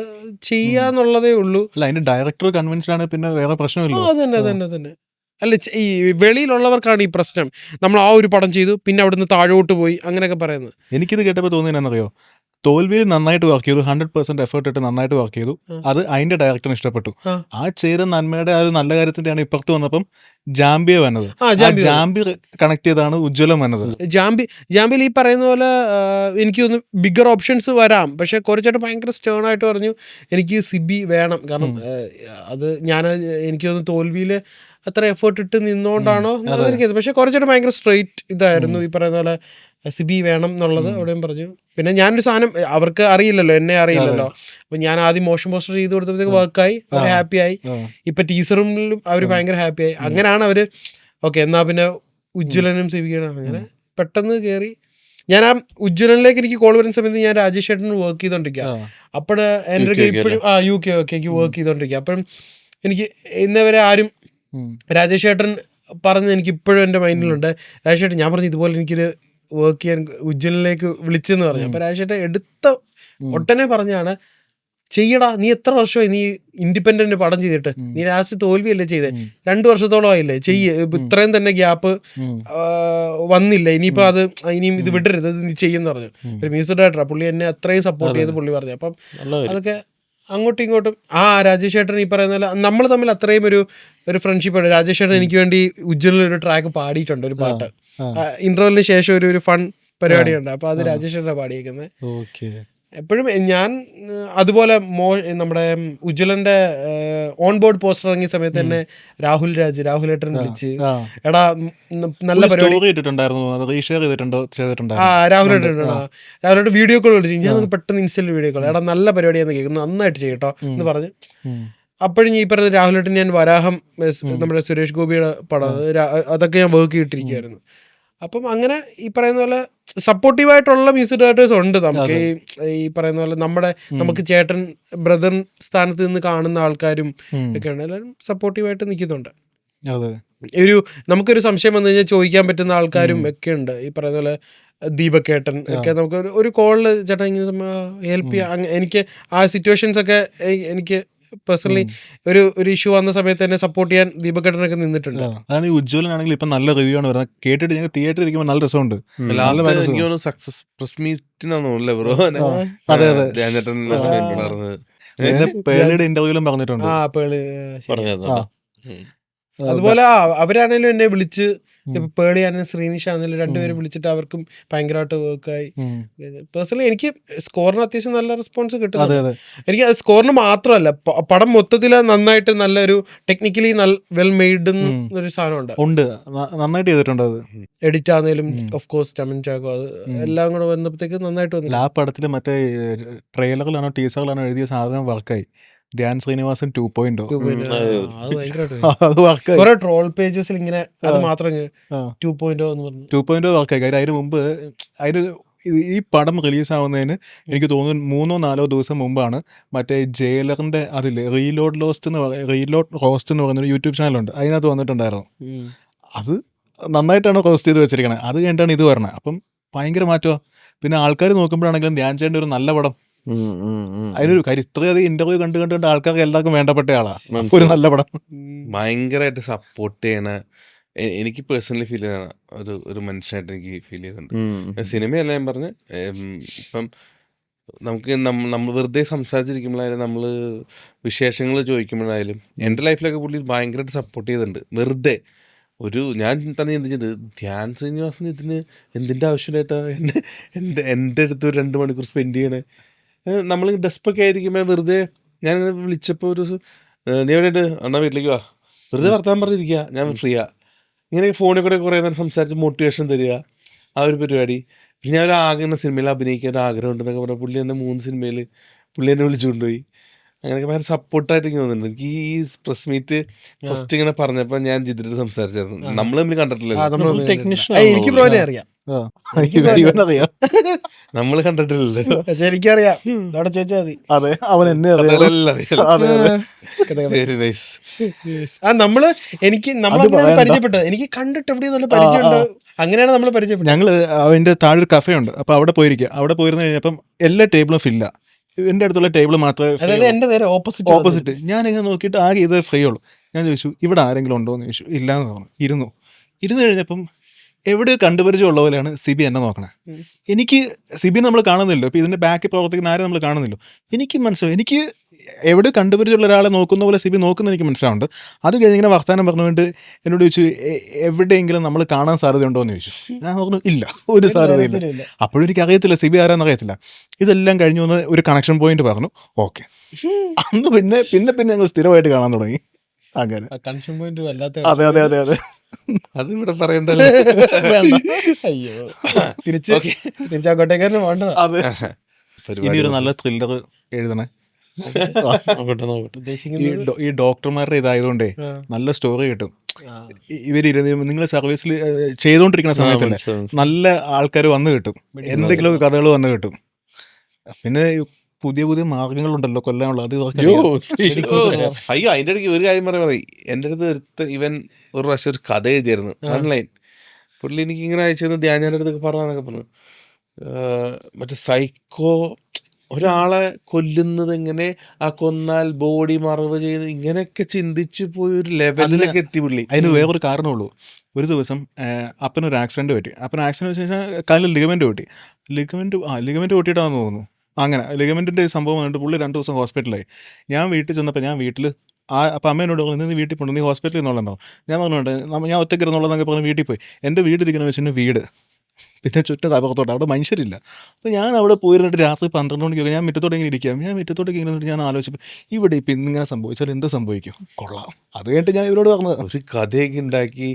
ചെയ്യാന്നുള്ളതേ ഉള്ളൂ. അല്ല, അതിന്റെ ഡയറക്ടർ കൺവിൻസ്ഡ് ആണ്, പിന്നെ വേറെ പ്രശ്നമില്ല. അതന്നെ അല്ല, ഈ വെളിയിലുള്ളവർക്കാണ് ഈ പ്രശ്നം. നമ്മൾ ആ ഒരു പടം ചെയ്തു, പിന്നെ അവിടുന്ന് താഴോട്ട് പോയി, അങ്ങനെയൊക്കെ പറയുന്നത്. എനിക്കിത് കേട്ടപ്പോൾ തോന്നിയെന്നറിയോ, തോൽവിയിൽ നന്നായിട്ട് വർക്ക് ചെയ്തു, 100% എഫേർട്ട് ഇട്ട് നന്നായിട്ട് വർക്ക് ചെയ്തു, അത് അതിന്റെ ഡയറക്ടറിന് ഇഷ്ടപ്പെട്ടു. ആ ചെയ്ത നന്മയുടെ ആ ഒരു നല്ല കാര്യത്തിന്റെയാണ് ഇപ്പുറത്ത് വന്നപ്പം ജാംബിയ വന്നത്. ജാംബി കണക്ട് ചെയ്താണ് ഉജ്ജ്വലം വന്നത്. ജാംബിയിൽ ഈ പറയുന്ന പോലെ എനിക്ക് തോന്നുന്നു ബിഗർ ഓപ്ഷൻസ് വരാം, പക്ഷെ കുറച്ചായിട്ട് ഭയങ്കര സ്റ്റേൺ ആയിട്ട് പറഞ്ഞു എനിക്ക് സിബി വേണം. കാരണം അത് എനിക്ക് തോന്നുന്നു തോൽവിയിൽ അത്ര എഫേർട്ട് ഇട്ട് നിന്നുകൊണ്ടാണോ എനിക്കത്, പക്ഷെ കുറച്ചായിട്ട് ഭയങ്കര സ്ട്രെയിറ്റ് ഇതായിരുന്നു ഈ പറയുന്ന പോലെ സിബി വേണം എന്നുള്ളത് അവിടെയും പറഞ്ഞു. പിന്നെ ഞാനൊരു സാധനം അവർക്ക് അറിയില്ലല്ലോ, എന്നെ അറിയില്ലല്ലോ, അപ്പൊ ഞാൻ ആദ്യം മോഷൻ പോസ്റ്റർ ചെയ്ത് കൊടുത്തപ്പോഴത്തേക്ക് വർക്കായി, അവർ ഹാപ്പിയായി. ഇപ്പൊ ടീസറിലും അവർ ഭയങ്കര ഹാപ്പിയായി. അങ്ങനെയാണ് അവര് ഓക്കെ എന്നാ പിന്നെ ഉജ്ജ്വലനും സിബിക്കണം, അങ്ങനെ പെട്ടെന്ന് കയറി. ഞാൻ ആ ഉജ്ജ്വലനിലേക്ക് എനിക്ക് കോൾ വരുന്ന സമയത്ത് ഞാൻ രാജേഷ് ചേട്ടന് വർക്ക് ചെയ്തോണ്ടിരിക്കുക. അപ്പോഴ് എൻ്റെ ഇപ്പോഴും UK വർക്ക് ചെയ്തോണ്ടിരിക്കുക. അപ്പോഴും എനിക്ക് ഇന്നവരെ ആരും രാജേഷ് ചേട്ടൻ പറഞ്ഞ് എനിക്ക് ഇപ്പോഴും എൻ്റെ മൈൻഡിലുണ്ട്. രാജേഷ് ചേട്ടൻ ഞാൻ പറഞ്ഞു ഇതുപോലെ എനിക്കൊരു വർക്ക് ചെയ്യാൻ ഉജ്ജ്വലിലേക്ക് വിളിച്ചെന്ന് പറഞ്ഞു. അപ്പൊ രാജേഷ് ചേട്ടൻ എടുത്ത ഒട്ടനെ പറഞ്ഞാണ്, ചെയ്യടാ, നീ എത്ര വർഷമായി നീ ഇൻഡിപെൻഡന്റ് പടം ചെയ്തിട്ട്, നീ ലാസ്റ്റ് തോൽവിയല്ലേ ചെയ്തേ, 2 വർഷത്തോളം ആയില്ലേ, ഇത്രയും തന്നെ ഗ്യാപ്പ് വന്നില്ല, ഇനിയിപ്പോ അത് ഇനിയും ഇത് വിടരുത്, നീ ചെയ്യുമെന്ന് പറഞ്ഞു. ഒരു മ്യൂസിക് ഡയറക്ടറാ പുള്ളി, എന്നെ അത്രയും സപ്പോർട്ട് ചെയ്ത് പുള്ളി പറഞ്ഞു. അപ്പം അതൊക്കെ അങ്ങോട്ടും ഇങ്ങോട്ടും രാജേഷ് ചേട്ടൻ ഈ പറയുന്ന പോലെ നമ്മൾ തമ്മിൽ അത്രയും ഒരു ഫ്രണ്ട്ഷിപ്പ് ഉണ്ട്. രാജേഷ് ചേട്ടൻ എനിക്ക് വേണ്ടി ഉജ്ജ്വലിൽ ഒരു ട്രാക്ക് പാടിയിട്ടുണ്ട്, ഒരു പാട്ട് ഇന്റർവെല്ലിന് ശേഷം ഒരു ഫൺ പരിപാടിയുണ്ട്. അപ്പൊ അത് രാജേഷ് ചേട്ടനാണ് പാടിയേക്കുന്നത്. എപ്പോഴും ഞാൻ അതുപോലെ നമ്മുടെ ഉജ്ജ്വലന്റെ ഓൺ ബോർഡ് പോസ്റ്റർ ഇറങ്ങിയ സമയത്ത് തന്നെ രാഹുലേട്ടൻ വിളിച്ച്, എടാ നല്ല പരിപാടി, രാഹുലേട്ടൻ വീഡിയോ കോൾ വിളിച്ചു, ഞാൻ പെട്ടെന്ന് ഇൻസ്റ്റന്റ് വീഡിയോ കോൾ, എടാ നല്ല പരിപാടിയാന്ന് കേൾക്കുന്നു, നന്നായിട്ട് ചെയ്യട്ടോ എന്ന് പറഞ്ഞ്. അപ്പോഴും ഈ പറഞ്ഞ രാഹുലേട്ടൻ ഞാൻ വരാഹം നമ്മുടെ സുരേഷ് ഗോപിയുടെ പടം അതൊക്കെ ഞാൻ വർക്ക് ചെയ്തിട്ടിരിക്കുകയായിരുന്നു. അപ്പം അങ്ങനെ ഈ പറയുന്ന പോലെ സപ്പോർട്ടീവായിട്ടുള്ള മ്യൂസിക് ഡയറക്ടേഴ്സ് ഉണ്ട് നമുക്ക്. ഈ പറയുന്ന പോലെ നമുക്ക് ചേട്ടൻ ബ്രദർ സ്ഥാനത്ത് നിന്ന് കാണുന്ന ആൾക്കാരും ഒക്കെ ഉണ്ട്, എല്ലാവരും സപ്പോർട്ടീവായിട്ട് നിൽക്കുന്നുണ്ട്. നമുക്കൊരു സംശയം വന്നു കഴിഞ്ഞാൽ ചോദിക്കാൻ പറ്റുന്ന ആൾക്കാരും ഒക്കെ ഉണ്ട്. ഈ പറയുന്ന പോലെ ദീപക്കേട്ടൻ ഒക്കെ നമുക്ക് ഒരു കോളിൽ ചേട്ടൻ ഇങ്ങനെ ഹെൽപ്പ് ചെയ്യാം. എനിക്ക് ആ സിറ്റുവേഷൻസ് ഒക്കെ എനിക്ക് പേഴ്സണലി ഒരു ഇഷ്യൂ വന്ന സമയത്ത് തന്നെ സപ്പോർട്ട് ചെയ്യാൻ ദീപക്കേട്ടനൊക്കെ നിന്നിട്ടുണ്ട്. അതാണ് ഈ ഉജ്ജ്വലനാണെങ്കിൽ ഇപ്പൊ നല്ല റിവ്യൂ ആണ് വരുന്നത്. കേട്ടിട്ട് ഞങ്ങൾ തിയേറ്ററിൽ ഇരിക്കുമ്പോൾ നല്ല രസമുണ്ട്. സക്സസ് പ്രസ് മീറ്റിനാണല്ലേ ബ്രോ? അതെ പേളിയുടെ ഇന്റർവ്യൂലും പറഞ്ഞിട്ടുണ്ട്. അതുപോലെ അവരാണേലും എന്നെ വിളിച്ച്, ഇപ്പൊ പേളി ആണെങ്കിലും ശ്രീനിഷ ആണെങ്കിലും രണ്ടുപേരും വിളിച്ചിട്ട് അവർക്കും ഭയങ്കരമായിട്ട് വർക്കായി. പേഴ്സണലി എനിക്ക് സ്കോറിന് അത്യാവശ്യം നല്ല റെസ്പോൺസ് കിട്ടും. എനിക്ക് സ്കോറിന് മാത്രമല്ല, പടം മൊത്തത്തിൽ നന്നായിട്ട് നല്ലൊരു ടെക്നിക്കലി വെൽ മെയ്ഡ് ഒരു സാധനം ഉണ്ട്, നന്നായിട്ട് ചെയ്തിട്ടുണ്ട്. അത് എഡിറ്റ് ആണെങ്കിലും ഓഫ് കോഴ്സ് ചമൻ ചാക്കോ അത് എല്ലാം കൂടെ വന്നപ്പോഴത്തേക്ക് നന്നായിട്ട് വന്നു. ആ പടത്തില് മറ്റേ ട്രെയിലറിലാണോ ടീസറിലാണോ എഴുതിയ സാധനം വർക്കായി. ധ്യാൻ ശ്രീനിവാസൻ 2.0 കുറെ ട്രോൾ പേജസിൽ ഇങ്ങനെ അത് മാത്രം 2.0 എന്ന് പറഞ്ഞു 2.0 വർക്കായി. അതിന് മുമ്പ് ഈ പടം റിലീസാവുന്നതിന് എനിക്ക് തോന്നുന്നു 3-4 ദിവസം മുമ്പാണ് മറ്റേ ജയിലറിന്റെ അതിൽ റീലോഡ് റോസ്റ്റ് എന്ന് പറയുന്നൊരു യൂട്യൂബ് ചാനലുണ്ട്, അതിനകത്ത് വന്നിട്ടുണ്ടായിരുന്നു. അത് നന്നായിട്ടാണ് റോസ്റ്റ് ചെയ്ത് വെച്ചിരിക്കണത്. അത് കഴിഞ്ഞിട്ടാണ് ഇത് പറഞ്ഞത്. അപ്പം ഭയങ്കര മാറ്റമാണ്. പിന്നെ ആൾക്കാർ നോക്കുമ്പോഴാണെങ്കിലും ധ്യാൻ ചേട്ടൻ്റെ ഒരു നല്ല പടം, അതിനൊരു കാര്യം ഇത്രയധികം ഇന്റർവ്യൂ കണ്ട് ആൾക്കാർക്ക് എല്ലാവർക്കും വേണ്ടപ്പെട്ട ആളാ. ഒരു നല്ല പടം ഭയങ്കരമായിട്ട് സപ്പോർട്ട് ചെയ്യണ എനിക്ക് പേഴ്സണലി ഫീൽ ചെയ്യണ ഒരു മനുഷ്യനായിട്ട് എനിക്ക് ഫീൽ ചെയ്തിട്ടുണ്ട്. സിനിമയല്ല ഞാൻ പറഞ്ഞ്, ഇപ്പം നമുക്ക് നമ്മൾ വെറുതെ സംസാരിച്ചിരിക്കുമ്പോഴായാലും നമ്മൾ വിശേഷങ്ങൾ ചോദിക്കുമ്പോഴായാലും എൻ്റെ ലൈഫിലൊക്കെ പുള്ളി ഭയങ്കരമായിട്ട് സപ്പോർട്ട് ചെയ്തിട്ടുണ്ട്. വെറുതെ ഞാൻ തന്നെ ചിന്തിച്ചിട്ട് ധ്യാൻ ശ്രീനിവാസൻ ഇതിന് എന്തിൻ്റെ ആവശ്യമായിട്ടാ എൻ്റെ അടുത്ത് ഒരു 2 മണിക്കൂർ സ്പെൻഡ് ചെയ്യണേ. നമ്മൾ ഡെസ്പൊക്കെ ആയിരിക്കുമ്പോൾ വെറുതെ ഞാൻ വിളിച്ചപ്പോൾ നീ എവിടെയുണ്ട്, എന്നാൽ വീട്ടിലേക്ക് വാ, വെറുതെ വർത്താൻ പറഞ്ഞിരിക്കുക, ഞാൻ ഫ്രീയാ, ഇങ്ങനെ ഫോണിൽ കൂടെ കുറേ നേരം സംസാരിച്ച് മോട്ടിവേഷൻ തരിക, ആ ഒരു പരിപാടി. പിന്നെ ഞാൻ ഒരു ആഗ്രഹം സിനിമയിൽ അഭിനയിക്കാൻ ഒരു ആഗ്രഹം ഉണ്ടെന്നൊക്കെ പറഞ്ഞാൽ പുള്ളി എന്നെ 3 സിനിമയിൽ പുള്ളി എന്നെ വിളിച്ചുകൊണ്ടുപോയി. അങ്ങനെയൊക്കെ ഭയങ്കര സപ്പോർട്ടായിട്ട് എനിക്ക് തോന്നുന്നുണ്ട്. എനിക്ക് ഈ പ്രസ് മീറ്റ് ഫസ്റ്റ് ഇങ്ങനെ പറഞ്ഞപ്പോൾ ഞാൻ ജിതിട്ട് സംസാരിച്ചായിരുന്നു. നമ്മൾ തമ്മിൽ കണ്ടിട്ടില്ലല്ലോ, എനിക്ക് ബ്രോനെ അറിയാം, നമ്മൾ കണ്ടിട്ടില്ലല്ലോ, പക്ഷെ എനിക്കറിയാം. അവിടെ ചോദിച്ചാൽ മതി. അതെ, അവൻ എന്നെ വെരി നൈസ്. നമ്മള് പരിചയപ്പെട്ടത് എനിക്ക് കണ്ടിട്ട് എവിടെയോ നല്ല പരിചയമുണ്ട്. അങ്ങനെയാണ് നമ്മൾ പരിചയപ്പെട്ടത്. ഞങ്ങൾ അതിൻ്റെ താഴെ ഒരു കഫേ ഉണ്ട്, അപ്പോൾ അവിടെ പോയിരിക്കുക. അവിടെ പോയിരുന്നു കഴിഞ്ഞപ്പം എല്ലാ ടേബിളും ഫില്ല, എൻ്റെ അടുത്തുള്ള ടേബിൾ മാത്രമേ അതായത് എൻ്റെ നേരെ ഓപ്പോസിറ്റ്. ഞാനിങ്ങനെ നോക്കിയിട്ട് ആകെ ഇത് ഫ്രീ ഉള്ളൂ. ഞാൻ ചോദിച്ചു ഇവിടെ ആരെങ്കിലും ഉണ്ടോ എന്ന് ചോദിച്ചു. ഇല്ലയെന്ന് പറഞ്ഞു. ഇരുന്ന് കഴിഞ്ഞപ്പം എവിടെയോ കണ്ടുപരിചയമുള്ള പോലെയാണ് സിബി എന്നെ നോക്കണേ. എനിക്ക് സിബി നമ്മൾ കാണുന്നില്ലോ, ഇപ്പോൾ ഇതിൻ്റെ ബാക്കിൽ പ്രവർത്തിക്കുന്ന ആരും നമ്മൾ കാണുന്നില്ലോ. എനിക്ക് മനസ്സിലാവും, എനിക്ക് എവിടെ കണ്ടുപരിചയമുള്ള ഒരാളെ നോക്കുന്ന പോലെ സിബി നോക്കുന്ന എനിക്ക് മനസ്സിലാവുന്നുണ്ട്. അത് കഴിഞ്ഞ് ഇങ്ങനെ വർത്തമാനം പറഞ്ഞുകൊണ്ട് എന്നോട് ചോദിച്ചു എവിടെയെങ്കിലും നമ്മൾ കാണാൻ സാധ്യതയുണ്ടോ എന്ന് ചോദിച്ചു. ഞാൻ പറഞ്ഞു ഇല്ല, ഒരു സാധ്യതയില്ല. അപ്പോഴും എനിക്ക് അറിയത്തില്ല സിബി ആരാന്ന് അറിയത്തില്ല. ഇതെല്ലാം കഴിഞ്ഞു വന്ന് ഒരു കണക്ഷൻ പോയിന്റ് പറഞ്ഞു. ഓക്കെ, അന്ന് പിന്നെ ഞങ്ങൾ സ്ഥിരമായിട്ട് കാണാൻ തുടങ്ങി. അങ്ങനെ കണക്ഷൻ പോയിന്റ് വല്ലാത്ത. അതെ അതെ അതെ അതെ, അതിവിടെ പറയണ്ടല്ലോ. അയ്യോ, തിരിച്ചങ്ങോട്ടേക്കാരന് വേണ്ട. അതെ, ഇനിയൊരു നല്ല ത്രില്ലർ എഴുതണേ. ഈ ഡോക്ടർമാരുടെ ഇതായതുകൊണ്ടേ നല്ല സ്റ്റോറി കിട്ടും. ഇവരിരുന്ന് നിങ്ങൾ സർവീസിൽ ചെയ്തുകൊണ്ടിരിക്കുന്ന സമയത്തല്ലേ നല്ല ആൾക്കാർ വന്നു കിട്ടും, എന്തെങ്കിലും കഥകൾ വന്നു കിട്ടും. പിന്നെ പുതിയ പുതിയ മാർഗങ്ങളുണ്ടല്ലോ കൊല്ലാനുള്ള. അത് അയ്യോ, അതിൻ്റെ ഇടയ്ക്ക് ഒരു കാര്യം പറയാം. എൻ്റെ അടുത്ത് ഇവൻ ഒരു പ്രാവശ്യം ഒരു കഥ എഴുതിയായിരുന്നു ഓൺലൈൻ. പുള്ളി എനിക്ക് ഇങ്ങനെ അയച്ചു ധ്യാനൻ്റെ അടുത്തൊക്കെ പറഞ്ഞതൊക്കെ പറഞ്ഞു. മറ്റേ സൈക്കോ ഒരാളെ കൊല്ലുന്നത് എങ്ങനെ, ആ കൊന്നാൽ ബോഡി മറവ് ചെയ്ത് ഇങ്ങനെയൊക്കെ ചിന്തിച്ചു പോയി ഒരു ലെവലിലൊക്കെ എത്തി പുള്ളി. അതിന് വേറൊരു കാരണമുള്ളൂ. ഒരു ദിവസം അപ്പനൊരു ആക്സിഡൻറ്റ് പറ്റി. അപ്പൻ വെച്ച് കഴിഞ്ഞാൽ കാലിൽ ലിഗമെൻറ്റ് പൊട്ടി. ലിഗമെൻറ്റ് പൊട്ടിയിട്ടാണെന്ന് തോന്നുന്നു. അങ്ങനെ ലിഗമെൻറ്റിൻ്റെ സംഭവം കണ്ടിട്ട് പുള്ളി 2 ദിവസം ഹോസ്പിറ്റലായി. ഞാൻ വീട്ടിൽ ചെന്നപ്പോൾ ഞാൻ വീട്ടിൽ അപ്പം അമ്മേനോട് പറഞ്ഞു നീ വീട്ടിൽ പോകണം, നീ ഹോസ്പിറ്റലിൽ നിന്നുള്ളോ. ഞാൻ പറഞ്ഞുകൊണ്ട് ഞാൻ ഒറ്റയ്ക്ക് ഇരുന്നുള്ളതെന്നൊക്കെ പറഞ്ഞ് വീട്ടിൽ പോയി. എൻ്റെ വീട്ടിലിരിക്കുന്ന വെച്ചിട്ട് വീട്, പിന്നെ ചുറ്റും തപകത്തോട്ട്, അവിടെ മനുഷ്യരില്ല. അപ്പോൾ ഞാൻ അവിടെ പോയിരുന്നിട്ട് രാത്രി 12 മണിക്കൊക്കെ ഞാൻ മുറ്റത്തോടെ ഇങ്ങനെ ഇരിക്കാം. ഞാൻ മുറ്റത്തോട്ടേക്ക് ഇങ്ങനെ ഞാൻ ആലോചിച്ചപ്പോൾ ഇവിടെ ഇപ്പം ഇന്നിങ്ങനെ സംഭവിച്ചാൽ എന്ത് സംഭവിക്കും, കൊള്ളാം. അത് കഴിഞ്ഞിട്ട് ഞാൻ ഇവരോട് പറഞ്ഞത് ഒരു കഥയൊക്കെ ഉണ്ടാക്കി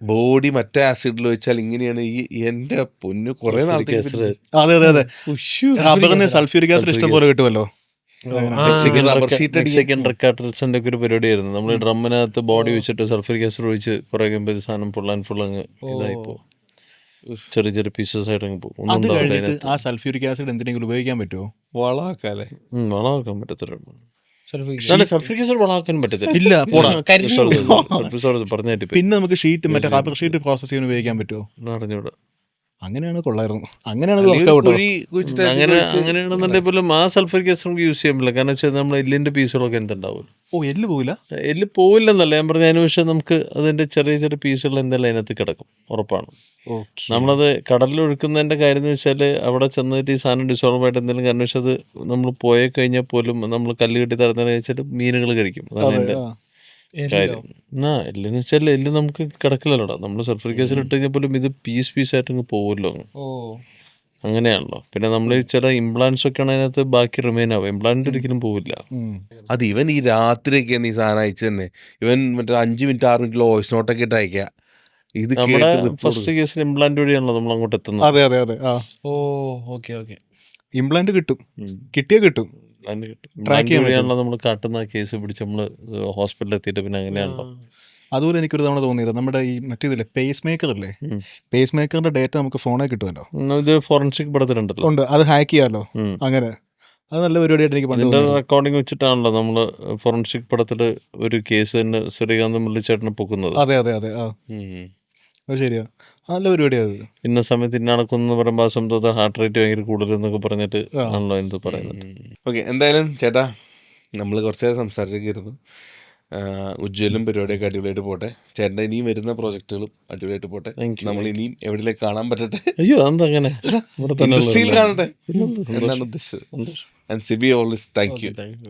ബോഡി മറ്റേ ആസിഡിൽ വെച്ചാൽ ഇങ്ങനെയാണ്. എൻ്റെ പൊന്നു കുറെ നാളത്തേക്ക്. അതെ അതെ അതെ, റബ്ബറിന് സൾഫ്യൂരിക് ആസിഡ് ഇഷ്ടം പോലെ കിട്ടുമല്ലോ. റെക്കാർട്ടൽസിന്റെ ഒക്കെ ഒരു പരിപാടിയായിരുന്നു. നമ്മൾ ഡ്രമ്മിനകത്ത് ബോഡി വെച്ചിട്ട് സൾഫ്യൂരിക് ആസിഡ് ഒഴിച്ച് കുറെ കഴിയുമ്പോൾ സാധനം ഫുൾ അങ്ങ് ഇതായിപ്പോ ചെറിയ ചെറിയ പീസസ് ആയിട്ട് അങ്ങ് പോകും. അത് കഴിഞ്ഞിട്ട് ആ സൾഫ്യൂരിക് ആസിഡ് എന്തിനെങ്കിലും ഉപയോഗിക്കാൻ പറ്റുമോ? വളമാക്കാല്ലേ? വളമാക്കാൻ പറ്റത്തില്ല. സൾഫ്യൂരിക് ആസിഡ് വളമാക്കാൻ പറ്റത്തില്ല. ഇല്ല, പറഞ്ഞായിട്ട് പിന്നെ നമുക്ക് ഷീറ്റ് മറ്റേ റബ്ബർ ഷീറ്റ് പ്രോസസ് ചെയ്യാൻ ഉപയോഗിക്കാൻ പറ്റുമോ? അറിഞ്ഞൂടാ. അങ്ങനെയാണ് കൊള്ളായിരുന്നു. അങ്ങനെയാണ് അങ്ങനെയാണെന്നുണ്ടെങ്കിൽ പോലും ആ സൾഫറിക് ആസിഡ് നമുക്ക് യൂസ് ചെയ്യാൻ പറ്റില്ല. കാരണം വെച്ചാൽ നമ്മൾ എല്ലിന്റെ പീസുകളൊക്കെ എന്തുണ്ടാവും. എല്ല് പോവില്ല. എല്ല് പോവില്ലെന്നല്ല ഞാൻ പറഞ്ഞ. അതിന് പക്ഷേ നമുക്ക് അതിന്റെ ചെറിയ ചെറിയ പീസുകൾ എന്തായാലും അതിനകത്ത് കിടക്കും, ഉറപ്പാണ്. നമ്മളത് കടലിൽ ഒഴുക്കുന്നതിന്റെ കാര്യം എന്ന് വെച്ചാൽ അവിടെ ചെന്നിട്ട് ഈ സാധനം ഡിസോൾവ് ആയിട്ട് എന്തെങ്കിലും, കാരണം വെച്ചാൽ അത് നമ്മൾ പോയി കഴിഞ്ഞാൽ പോലും നമ്മൾ കല്ല് കെട്ടി തരുന്നതിന് വെച്ചാൽ മീനുകൾ കഴിക്കും. അതാണ് എൻ്റെ കാര്യം. എല്ലെന്ന് വെച്ചാൽ എല്ല് നമുക്ക് കിടക്കില്ലല്ലോടാ. നമ്മൾ സൾഫറിക് ആസിഡ് ഇട്ട് കഴിഞ്ഞാൽ പോലും ഇത് പീസായിട്ട് അങ്ങ് പോകുമല്ലോ. അങ്ങനെയാണല്ലോ. പിന്നെ നമ്മൾ ചില ഇംപ്ലാന്റ്സ് ഒക്കെ ആണ് അതിനകത്ത് ബാക്കി റിമെയിൻ ആവും. ഇംപ്ലാന്റ് ഒരിക്കലും പോവില്ല. അത് ഇവൻ ഈ രാത്രിയൊക്കെയാണ് ഈ സാധനം അയച്ചു തന്നെ. ഇവൻ മറ്റേ 5 മിനിറ്റ് 6 മിനിറ്റിൽ വോയിസ് നോട്ടൊക്കെ ഇട്ട് അയക്കുക. ഇത് നമ്മുടെ ഫസ്റ്റ് കേസിൽ ഇംപ്ലാന്റ് വഴിയാണല്ലോ നമ്മൾ അങ്ങോട്ട് എത്തുന്നത്. അതെ അതെ അതെ. ഓക്കെ ഇംപ്ലാന്റ് കിട്ടും, കിട്ടിയാൽ കിട്ടും. വഴിയാണല്ലോ നമ്മൾ കാട്ടുന്ന കേസ് പിടിച്ച് നമ്മള് ഹോസ്പിറ്റലിൽ എത്തിയിട്ട് പിന്നെ അങ്ങനെയാണല്ലോ. അതുപോലെ എനിക്കൊരു തവണ തോന്നിയത് നമ്മുടെ ഈ മറ്റേതില്ലേ പേസ് മേക്കർ അല്ലേ, പേസ് മേക്കറിന്റെ ഡേറ്റ നമുക്ക് ഫോണിൽ കിട്ടുമല്ലോ. ഇത് ഫോറൻസിക് പടത്തിലുണ്ടല്ലോ. ഉണ്ട്, അത് ഹാക്ക് ചെയ്യാമല്ലോ. അങ്ങനെ അത് നല്ല പരിപാടിയായിട്ട് എനിക്ക് പണ്ട് റെക്കോർഡിംഗ് വെച്ചിട്ടാണല്ലോ നമ്മള് ഫോറൻസിക് പടത്തില് ഒരു കേസ് തന്നെ ശ്രീകാന്ത് മുരളിച്ചേട്ടനെ പൊക്കുന്നത്. അതെ അതെ അതെ, അത് ശരിയാ, നല്ല പരിപാടിയാണ്. ഇന്ന സമയത്ത് ഇന്നടക്കുമെന്ന് പറയുമ്പോൾ ആ സംഭവത്തിൽ ഹാർട്ട് റേറ്റ് ഭയങ്കര കൂടുതൽ എന്നൊക്കെ പറഞ്ഞിട്ട് ആണല്ലോ എന്ത് പറയുന്നത്. ഓക്കെ, എന്തായാലും ചേട്ടാ നമ്മൾ കുറച്ച് നേരം സംസാരിച്ചൊക്കെ ഇരുന്നു. ഉജ്ജ്വലും പരിപാടിയൊക്കെ അടിപൊളിയായിട്ട് പോട്ടെ. ചേട്ടൻ്റെ ഇനിയും വരുന്ന പ്രോജക്റ്റുകളും അടിപൊളിയായിട്ട് പോട്ടെ. നമ്മൾ ഇനിയും എവിടെയൊക്കെ കാണാൻ പറ്റട്ടെ. അയ്യോ അതെന്താ അങ്ങനെ ഇൻഡസ്ട്രിയിൽ കാണട്ടെ എന്നാണ് ഉദ്ദേശിച്ചത്. And Siby always thank U.